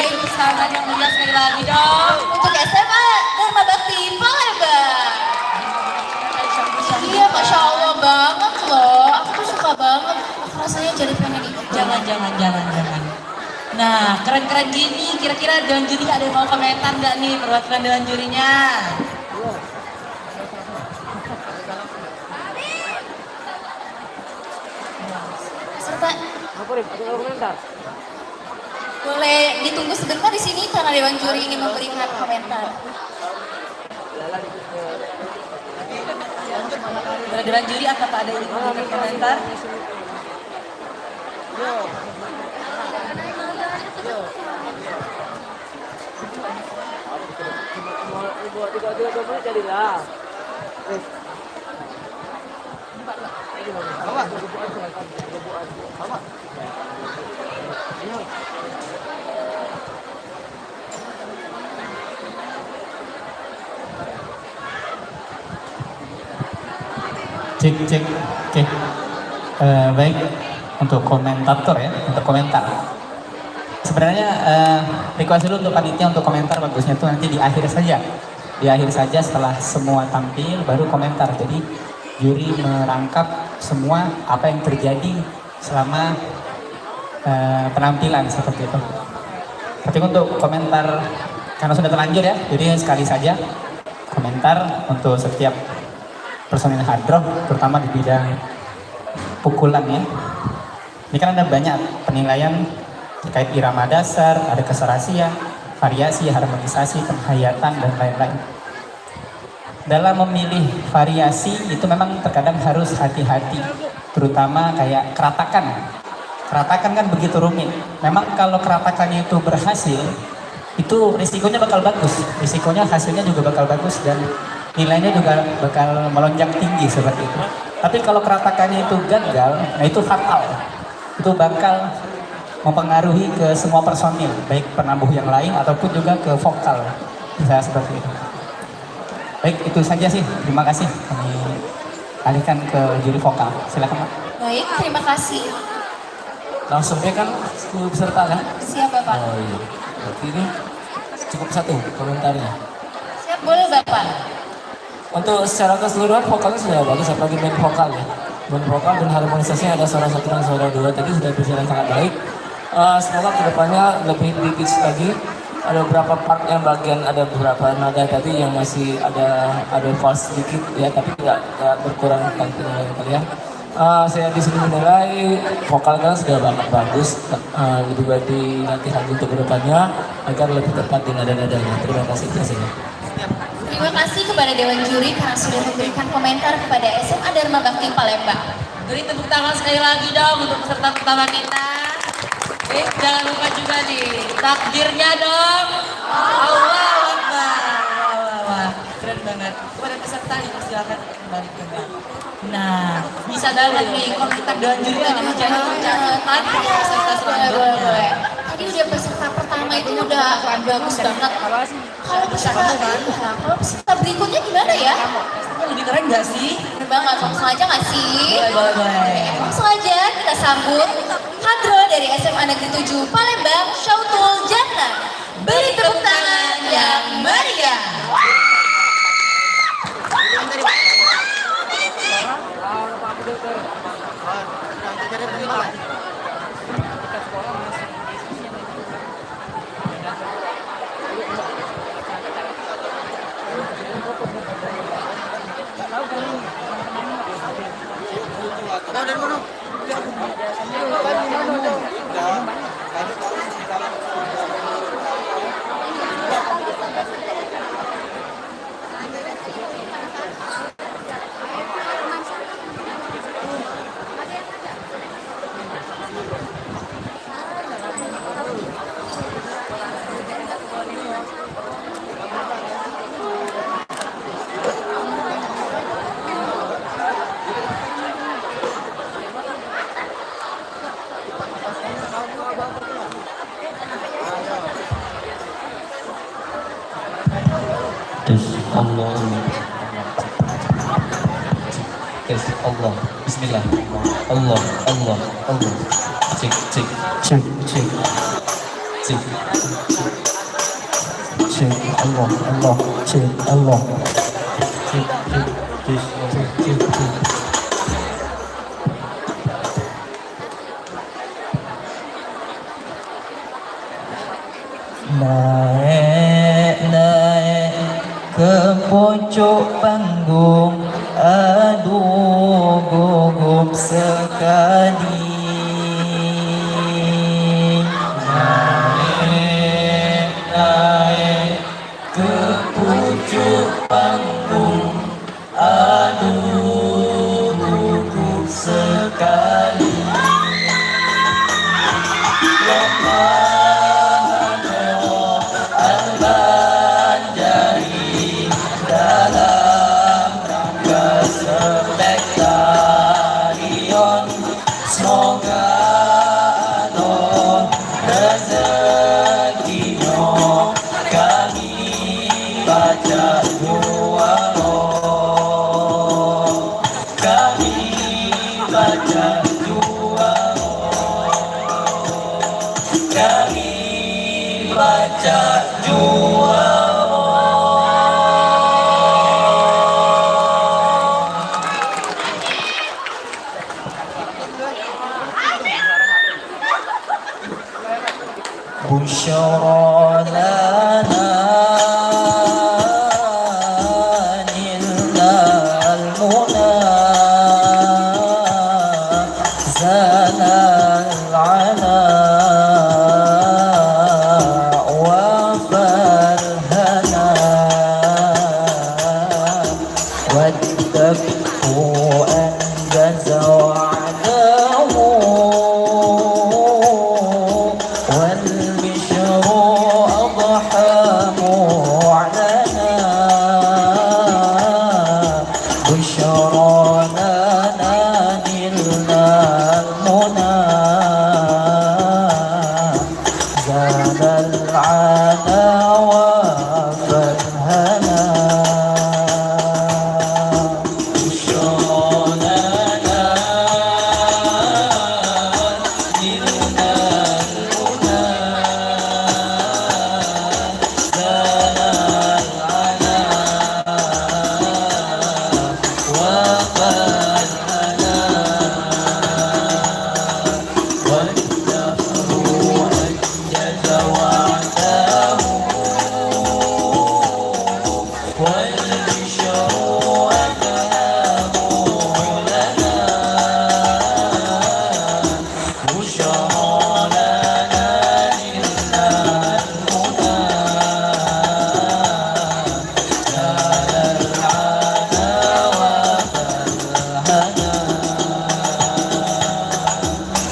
A: Baik, pesanan yang mulia sekali lagi dong.
B: Untuk SMA Dharma Bakti Palembang. Iya, Masya Allah banget loh. Aku tuh suka banget. Aku rasanya jadi pengen ikut.
A: Jangan. Nah, keren-keren gini. Kira-kira dewan juri ada yang mau komentar nggak nih perwakilan dewan jurinya?
B: Serta boleh ditunggu sebentar di sini karena dewan juri ingin memberikan komentar.
A: Para dewan juri apakah ada yang ingin memberikan komentar?
N: Cek. Oke. Baik, untuk komentator ya, untuk komentar. Sebenarnya request dulu untuk panitia untuk komentar, bagusnya tuh nanti di akhir saja. Di akhir saja setelah semua tampil baru komentar. Jadi juri merangkap semua apa yang terjadi selama penampilan seperti itu. Tapi untuk komentar karena sudah terlanjur ya, jadi sekali saja komentar untuk setiap personil hadroh, terutama di bidang pukulan ya. Ini kan ada banyak penilaian terkait irama dasar, ada keserasian, variasi, harmonisasi, penghayatan, dan lain-lain. Dalam memilih variasi itu memang terkadang harus hati-hati, terutama kayak keratakan. Keratakan kan begitu rumit. Memang kalau keratakannya itu berhasil, itu risikonya bakal bagus, risikonya hasilnya juga bakal bagus dan nilainya juga bakal melonjak tinggi seperti itu. Tapi kalau keratakannya itu gagal, nah itu fatal. Itu bakal mempengaruhi ke semua personil, baik penabuh yang lain ataupun juga ke vokal. Bisa seperti itu. Baik, itu saja sih. Terima kasih. Kami alihkan ke juri vokal. Silakan, Pak.
B: Baik, terima kasih.
O: Langsung ya kan 10 peserta kan?
B: Siap Bapak.
O: Oh iya. Berarti ini cukup satu komentarnya.
B: Siap, boleh Bapak.
O: Untuk secara keseluruhan vokalnya sudah bagus, apalagi main vokal ya. Main vokal dan harmonisasinya ada suara satu dan suara dua tadi sudah berjalan sangat baik. Semoga kedepannya lebih dikit lagi. Ada beberapa part yang bagian, ada beberapa nada tadi yang masih ada false sedikit ya, tapi tidak berkurang tentang penilaian kalian. Saya di sini menilai vokal kalian sudah banget bagus, lebih baik dilatih lagi untuk kedepannya agar lebih tepat di nada-nadanya. Terima kasih.
B: Terima kasih kepada Dewan Juri karena sudah memberikan komentar kepada SMA Dharma Bakti Palembang.
A: Beri tepuk tangan sekali lagi dong untuk peserta pertama kita. Jangan lupa juga nih takdirnya dong. Allah Akbar. Wah, keren banget. Kepada peserta silakan kembali ke belakang. Nah, bisa banget nih komentar Dewan Juri tadi menjadi catatan peserta selanjutnya.
B: Tadi udah peserta pertama itu udah bagus banget. Kalau peserta berikutnya gimana ya?
A: Lebih keren nggak sih?
B: Keren banget, langsung aja nggak sih?
A: Boleh.
B: Langsung aja kita sambut Hadro dari SMA Negeri 7 Palembang, Syautul Jannah. Beri tepuk tangan yang meriah.
O: Allah, Bismillah, Allah, cek.
N: Cik Allah, Allah, cik Allah. Cik.
K: Naik ke pucuk panggung, aduh gugup sekali. Naik ke pucuk panggung, aduh gugup sekali. Al-Banjari dalam rangka spektaklion, semoga Allah rezekinya kami baca doa, kami baca doa, kami baca doa. Busyara lana nilal muna zalal ala wa farhana wattaqu an jazawa'dahu والبشر أضحى معلنا بشرانا نالنا المنى زاد العنا وفرهنا بشرانا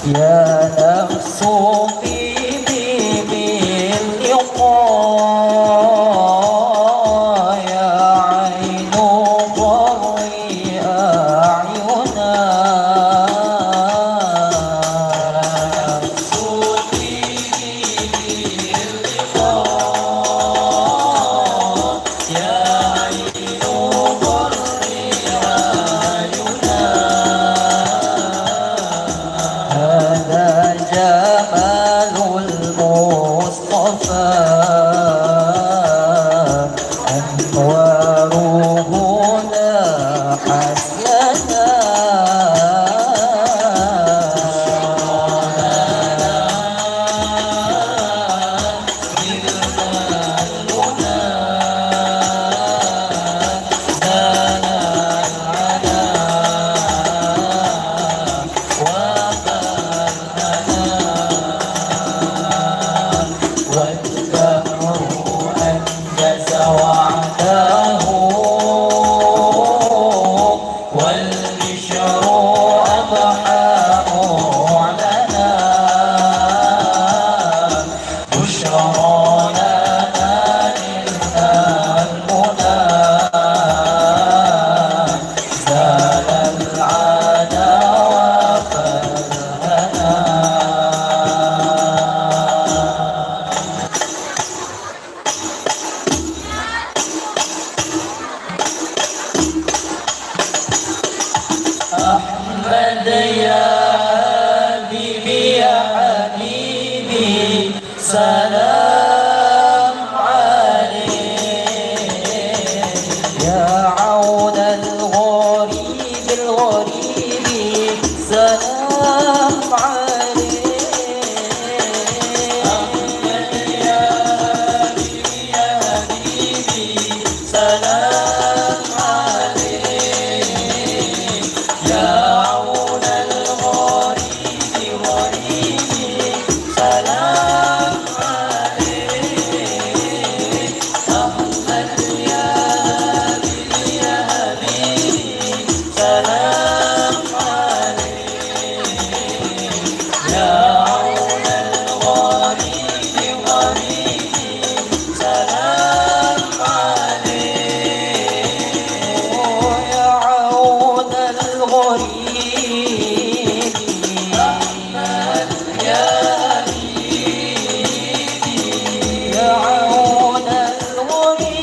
K: يا نفس طيبي باللقاء يا عين ضري أعينا نفس طيبي باللقاء يا عين ضري أعينا هذا جمال المصطفى أنواره لاحت لنا أحمد يا حبيبي يا حبيبي
P: سلام عليك يا عون الغريب الغريب سلام عليك أحمد يا حبيبي سلام عليك يا عون الغريب غريب سلام عليك أحمد يا حبيبي سلام عليك يا عون الغريب غريب سلام عليك يا عون الغريب أحمد يا حبيبي يا عون الغريب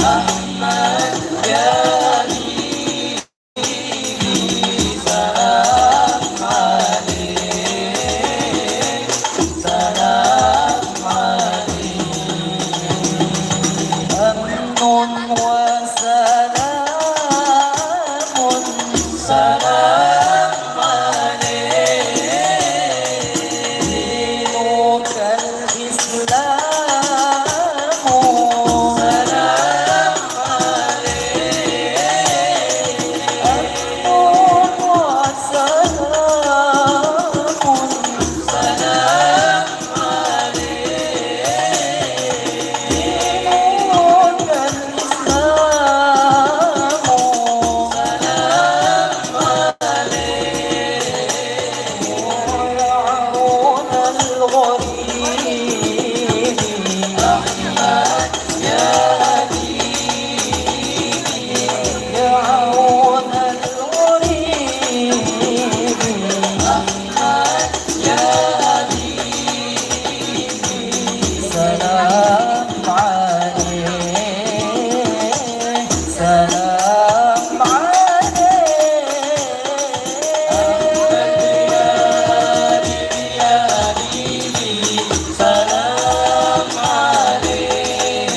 P: أحمد يا حبيبي سلام عليك سلام عليك أمن وسلام سلام عليك دينك الإسلام سلام عليك أمن وسلام سلام عليك دينك الإسلام سلام عليك يا عون الغريب أحمد يا حبيبي يا عون الغريب أحمد يا حبيبي سلام عليك سلام عليك يا حبيبي سلام عليك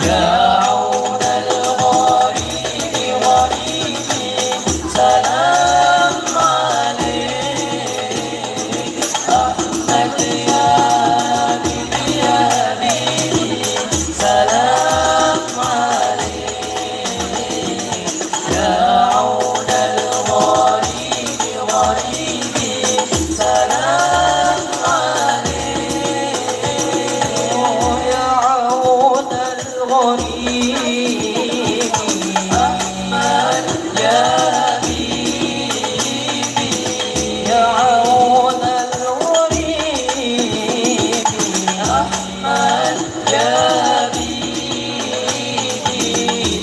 P: يا عون الغريب غريب سلام عليك أحمد يا حبيبي سلام عليك يا عون الغريب غريب سلام عليك يا عون الغريب أحمد يا حبيبي يا عون الغريب أحمد يا حبيبي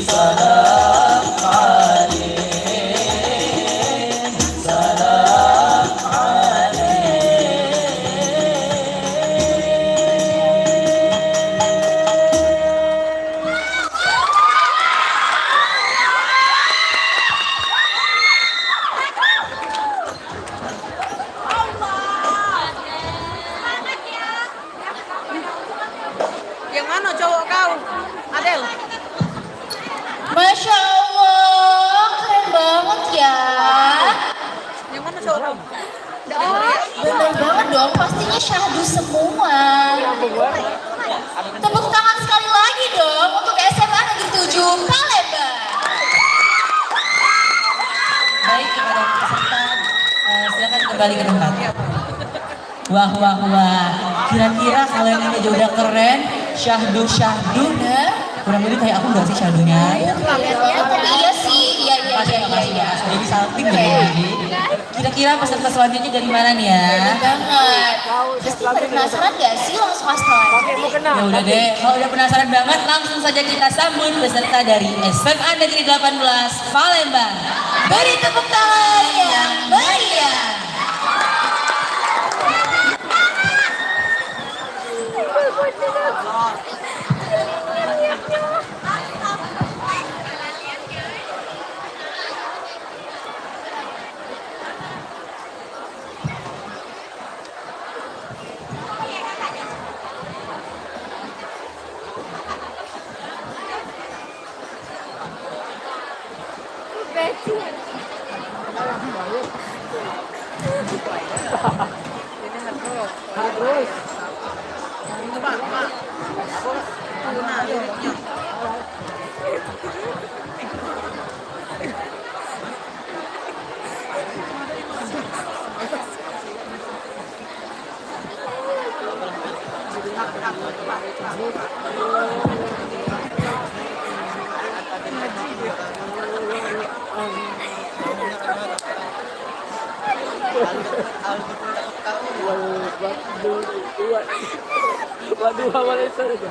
P: سلام عليك سلام
C: Yang mana cowok kau? Adel.
B: Masya Allah, keren banget ya.
C: Yang mana cowok kau?
B: Bener banget dong, pastinya syahdu semua. Tepuk tangan sekali lagi dong untuk SMA Negeri 7 Palembang.
A: Baik kepada peserta, silakan kembali ke tempat. Wah wah wah, kira-kira kalian ini aja udah keren, syahdu kurang lebih kayak aku nggak sih syahdunya?
B: Tapi iya sih, iya.
A: Jadi salting ya. Kira-kira peserta selanjutnya dari mana nih ya?
B: Banget. Pasti pada penasaran gak sih? Langsung aja
A: Ya udah deh, kalau udah penasaran banget langsung saja kita sambut peserta dari SMA Negeri 18 Palembang.
B: Beri tepuk tangan yang meriah.
O: Waduh, awalnya saja.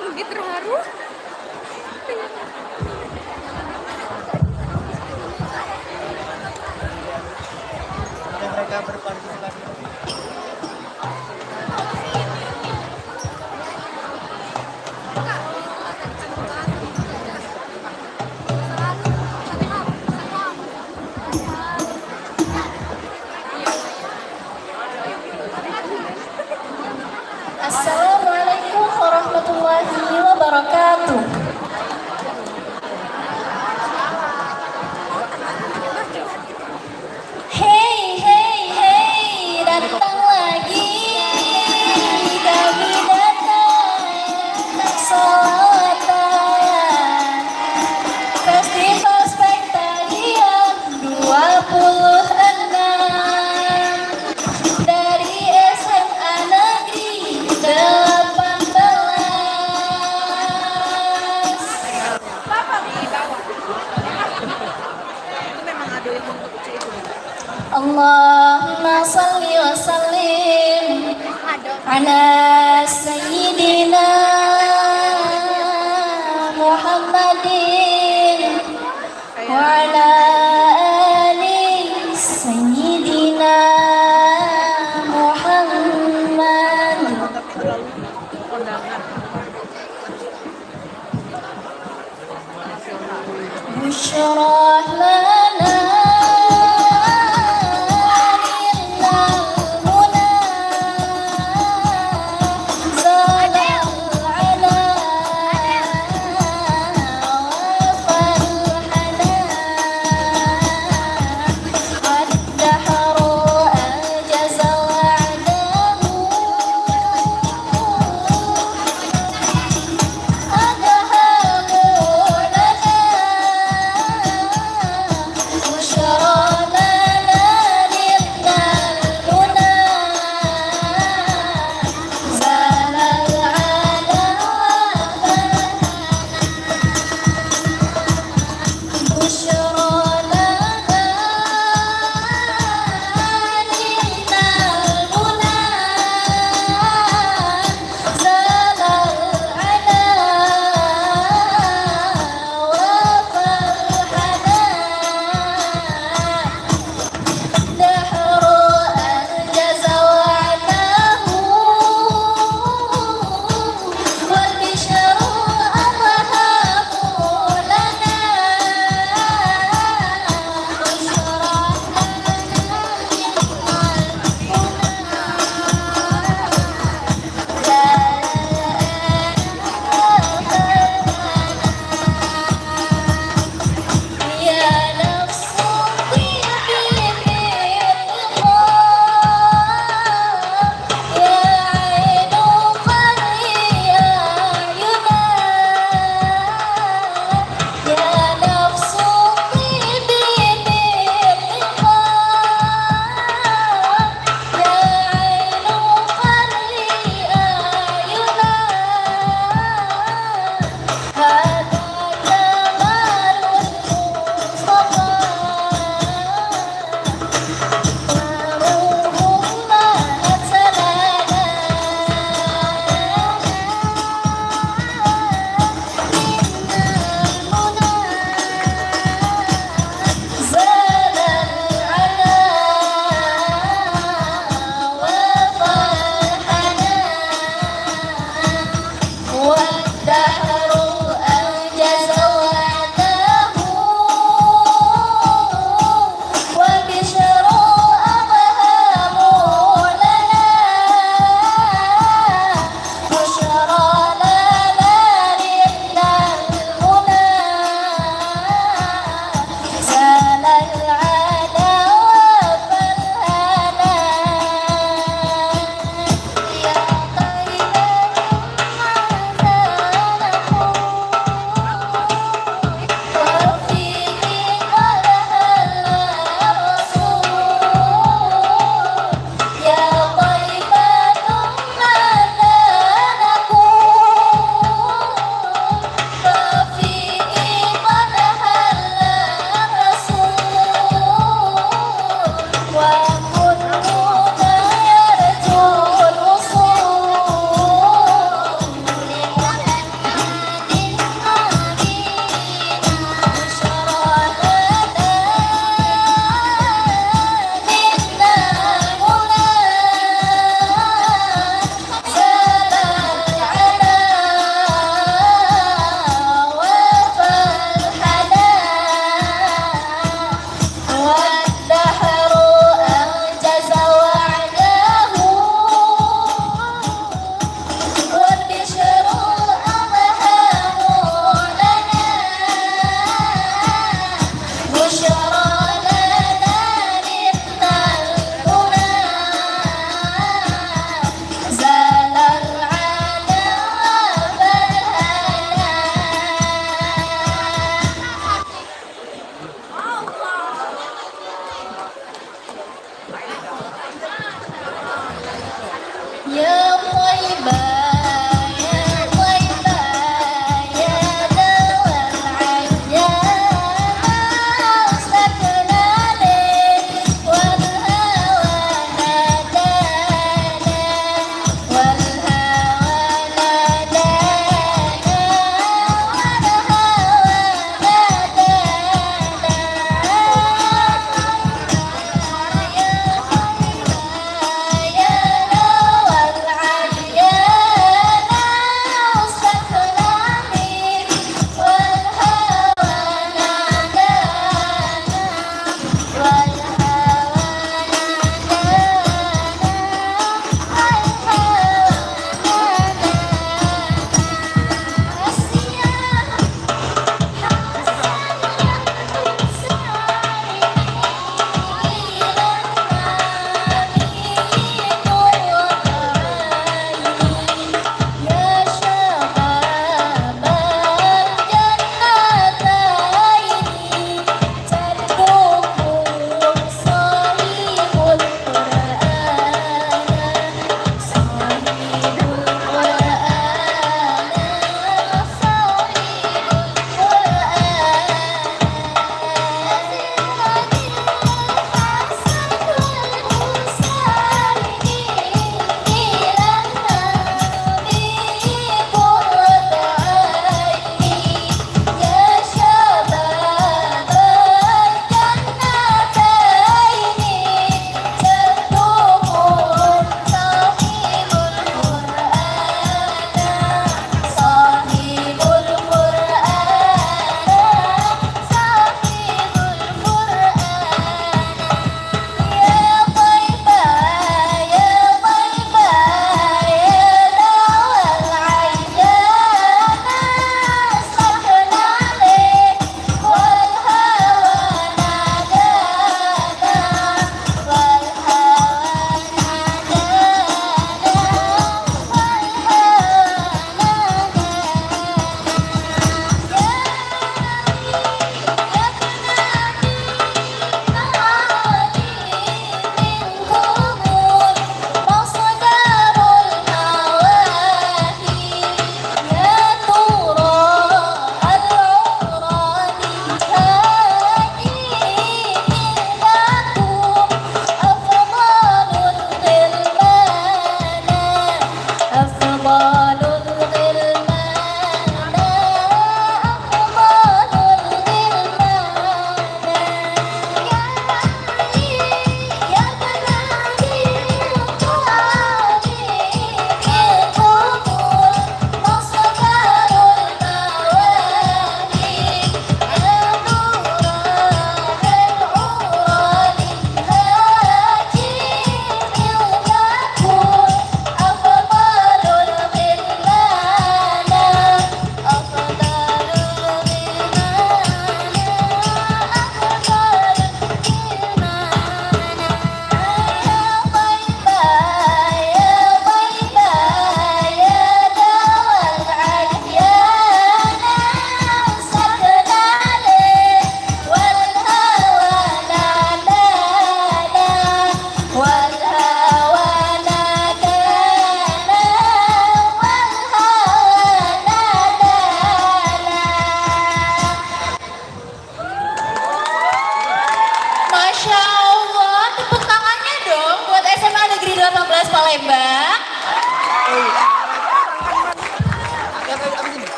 C: Lebih terharu.
P: Mereka berpartisipasi.
M: Assalamualaikum warahmatullahi wabarakatuh. Hey, hey, hey, datang lagi. Kami datang selatan. Festival Spektadian 26 dari SMA Negeri 18. Allahumma salli wa sallim ala sayyidina Muhammadin wa ala ali sayyidina Muhammad. Bushrah lana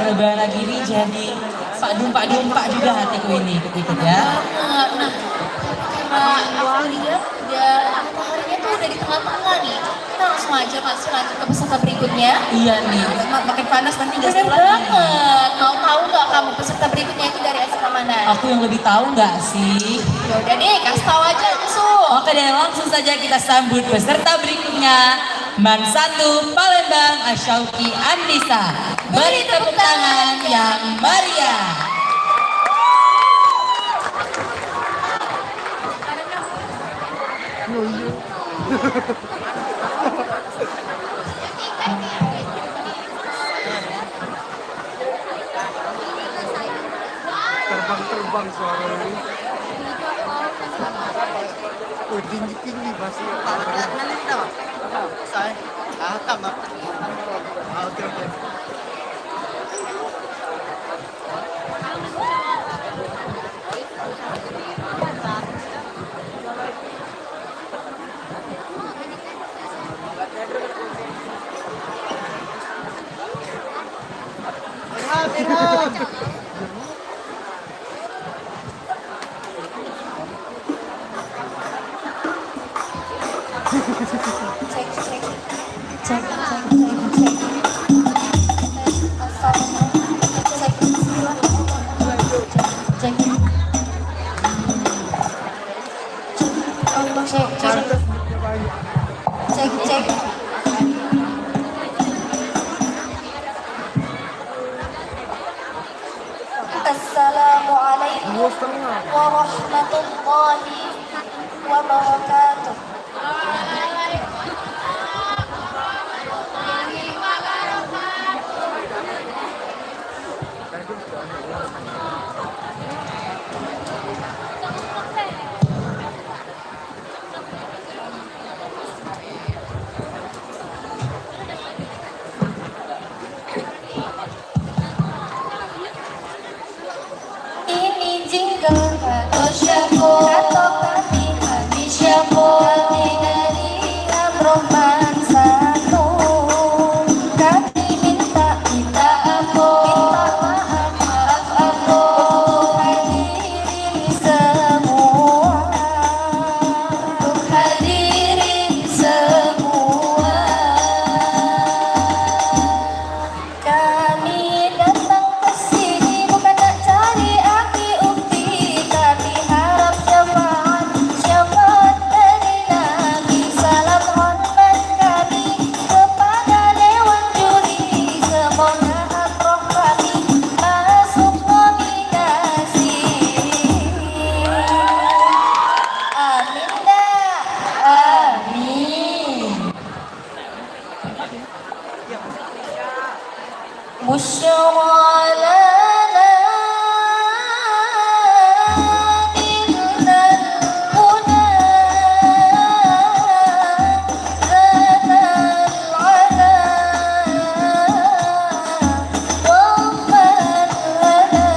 A: lebaran gini jadi Pak Dumpak juga hatiku ini ikut ya.
B: Karena aku lihat udah mataharinya tuh udah di tengah-tengah nih. Kita langsung aja masuk lanjut ke peserta berikutnya.
A: Iya nih, makin panas nanti gak
B: Bener banget. Mau tahu nggak kamu peserta berikutnya itu dari SMA mana?
A: Aku yang lebih tahu nggak sih?
B: Yaudah deh, kasih tahu aja langsung.
A: Oke deh, langsung saja kita sambut peserta berikutnya. Man 1 Palembang Asyauki Andisa. Beri tepuk tangan yang meriah.
P: Terbang suara ini. Oh, tinggi masih. Saya kamu. Oke. Irham.
B: Cek. Assalamualaikum warahmatullahi wabarakatuh. Ini jingle atau syako atau kami habis syako kami dari Abroman 1. Kami minta aku maaf aku hadirin semua, untuk hadirin semua. Kami datang ke sini bukan nak cari aki ukti, kami harap syafaat dari Nabi. Salam hormat kami kepada Dewan Juri, semoga roh kami masuk nominasi. Amin dah, amin. بشرى لنا إن المنى زاد العلا واغفر لنا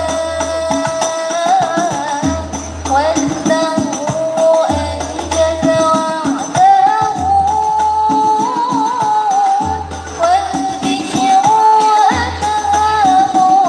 B: والدهر أنجز وعده والبشر أتاه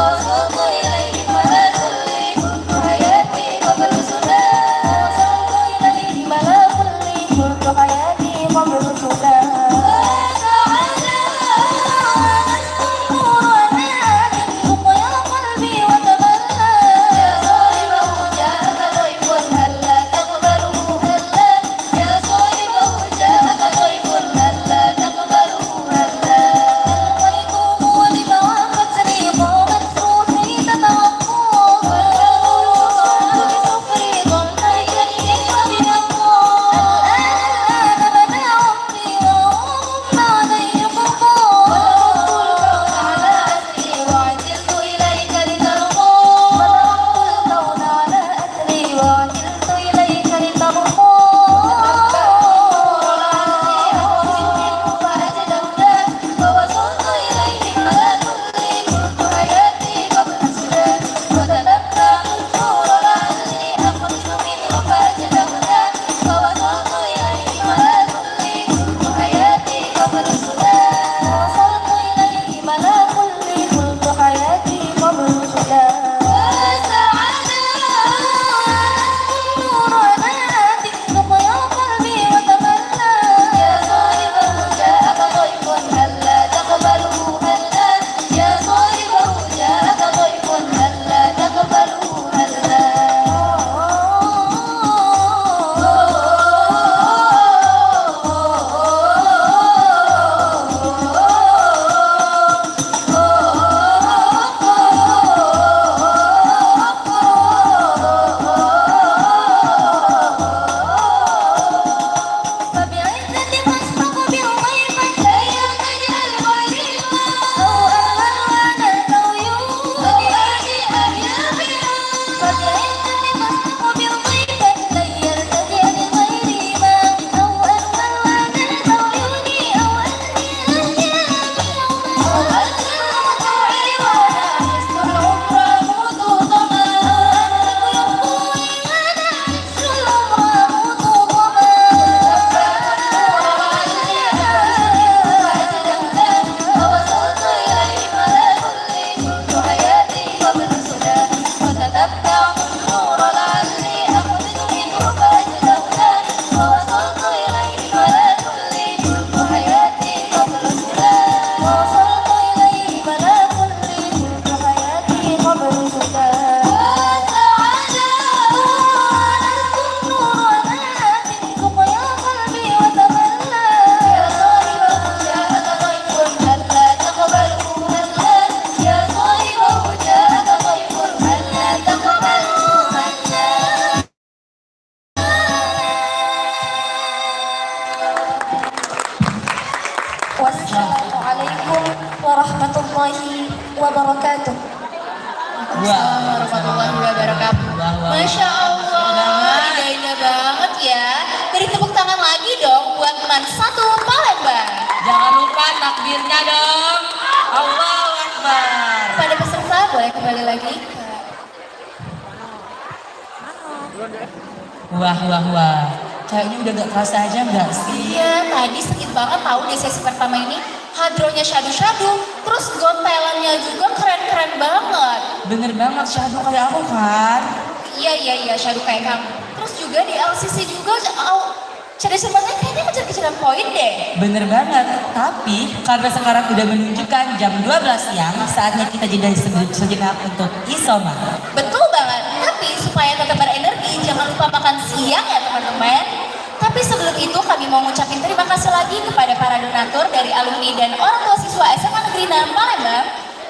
M: ووصلت إليهم على كل قلت حياتي قبل سدى ووصلت إليهم على كل قلت حياتي قبل سدى Wassalamualaikum warahmatullahi wabarakatuh.
B: Assalamualaikum warahmatullahi wabarakatuh. Masya Allah, indahnya banget ya. Beri tepuk tangan lagi dong buat teman satu Palembang.
A: Jangan lupa takbirnya dong. Allahu Akbar.
B: Pada peserta boleh kembali lagi.
A: Wah, wah, wah. Kayaknya udah gak kerasa aja gak sih?
B: Iya, tadi sakit banget tahu di sesi pertama ini. Hadronya syadu-syadu, terus gontelannya juga keren-keren banget.
A: Bener banget, syadu kayak aku kan?
B: Iya, syadu kayak kamu. Terus juga di LCC juga, cerdas semuanya kayaknya kejar-kejaran poin deh.
A: Bener banget, tapi karena sekarang udah menunjukkan jam 12 siang, saatnya kita jeda sejenak untuk isoma.
B: Betul banget, tapi supaya tetap berenergi, jangan lupa makan siang ya teman-teman. Tapi sebelum itu kami mau ngucapin terima kasih lagi kepada para donatur dari alumni dan orang tua siswa SMA Negeri 6 Palembang.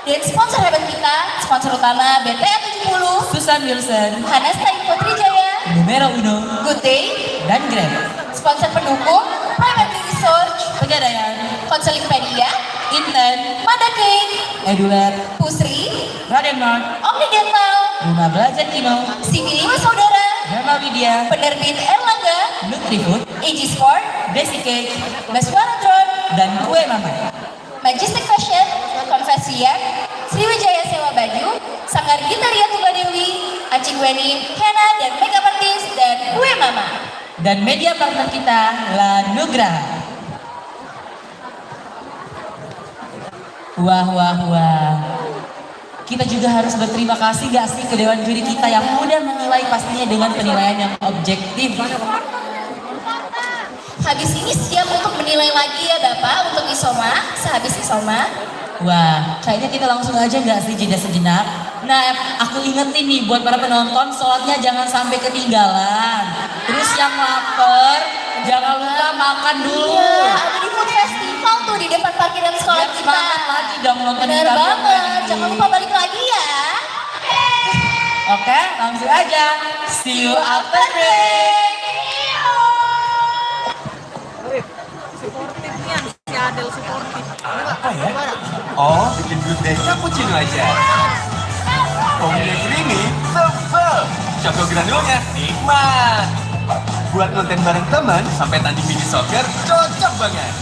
B: Dan sponsor hebat kita, sponsor utama BTA 70,
A: Susan Wilson,
B: Hanasta Putri Jaya,
A: Numero Uno,
B: Good Day,
A: dan Grab.
B: Sponsor pendukung, Private Research,
A: Pegadaian,
B: Konselingpedia,
A: Inten,
B: Madakain,
A: Eduler,
B: Pusri,
A: Raden Mark,
B: Omni Dental,
A: Rumah Belajar Kino,
B: CV 5 Saudara,
A: Herma Widya,
B: Penerbit Erlangga,
A: Nutrifood,
B: AG Sport,
A: Desi Cake,
B: Baswara Drone,
A: dan Kue Mama.
B: Majestic Fashion, Konfesian, Sriwijaya Sewa Baju, Sanggar Gitaria Tuba Dewi, Acing Weni, Hena dan Makeup Artist, dan Kue Mama.
A: Dan media partner kita, La Nugraha. Wah, wah, wah. kita juga harus berterima kasih gak sih ke dewan juri kita yang udah menilai pastinya dengan penilaian yang objektif.
B: Habis ini siap untuk menilai lagi ya Bapak untuk Isoma, sehabis Isoma.
A: Wah, kayaknya kita langsung aja gak sih jeda sejenak? Nah, aku ingetin nih buat para penonton, sholatnya jangan sampai ketinggalan. Terus yang lapar, jangan lupa makan dulu.
B: Iya, ada di food festival tuh di depan parkiran sekolah
A: Biar
B: kita.
A: semangat lagi dong nonton
B: Bener
A: di kalian
B: banget,
A: lagi.
B: jangan lupa balik lagi ya.
A: Oke, langsung aja. See you after break.
C: Sportifnya si Adel sportif.
Q: Apa ya? Oh, bikin good day cappuccino aja. Kopinya creamy, tebal. Choco granulnya nikmat. Buat nonton bareng teman sampai tanding mini soccer cocok banget.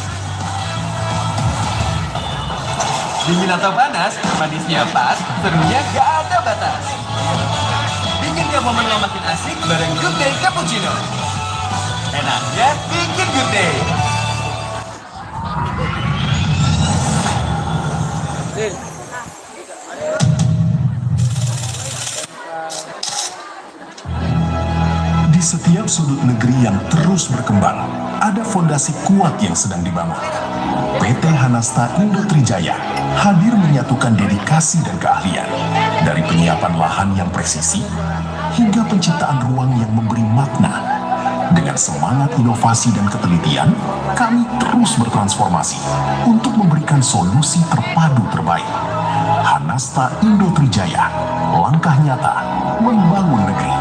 Q: Dingin atau panas, manisnya pas, serunya gak ada batas. Bikin tiap momen lo makin asik bareng Good Day Cappuccino. Enaknya bikin Good Day.
R: Di setiap sudut negeri yang terus berkembang, ada fondasi kuat yang sedang dibangun. PT Hanasta Indo Trijaya hadir menyatukan dedikasi dan keahlian. Dari penyiapan lahan yang presisi, hingga penciptaan ruang yang memberi makna. Dengan semangat inovasi dan ketelitian, kami terus bertransformasi untuk memberikan solusi terpadu terbaik. Hanasta Indo Trijaya, langkah nyata membangun negeri.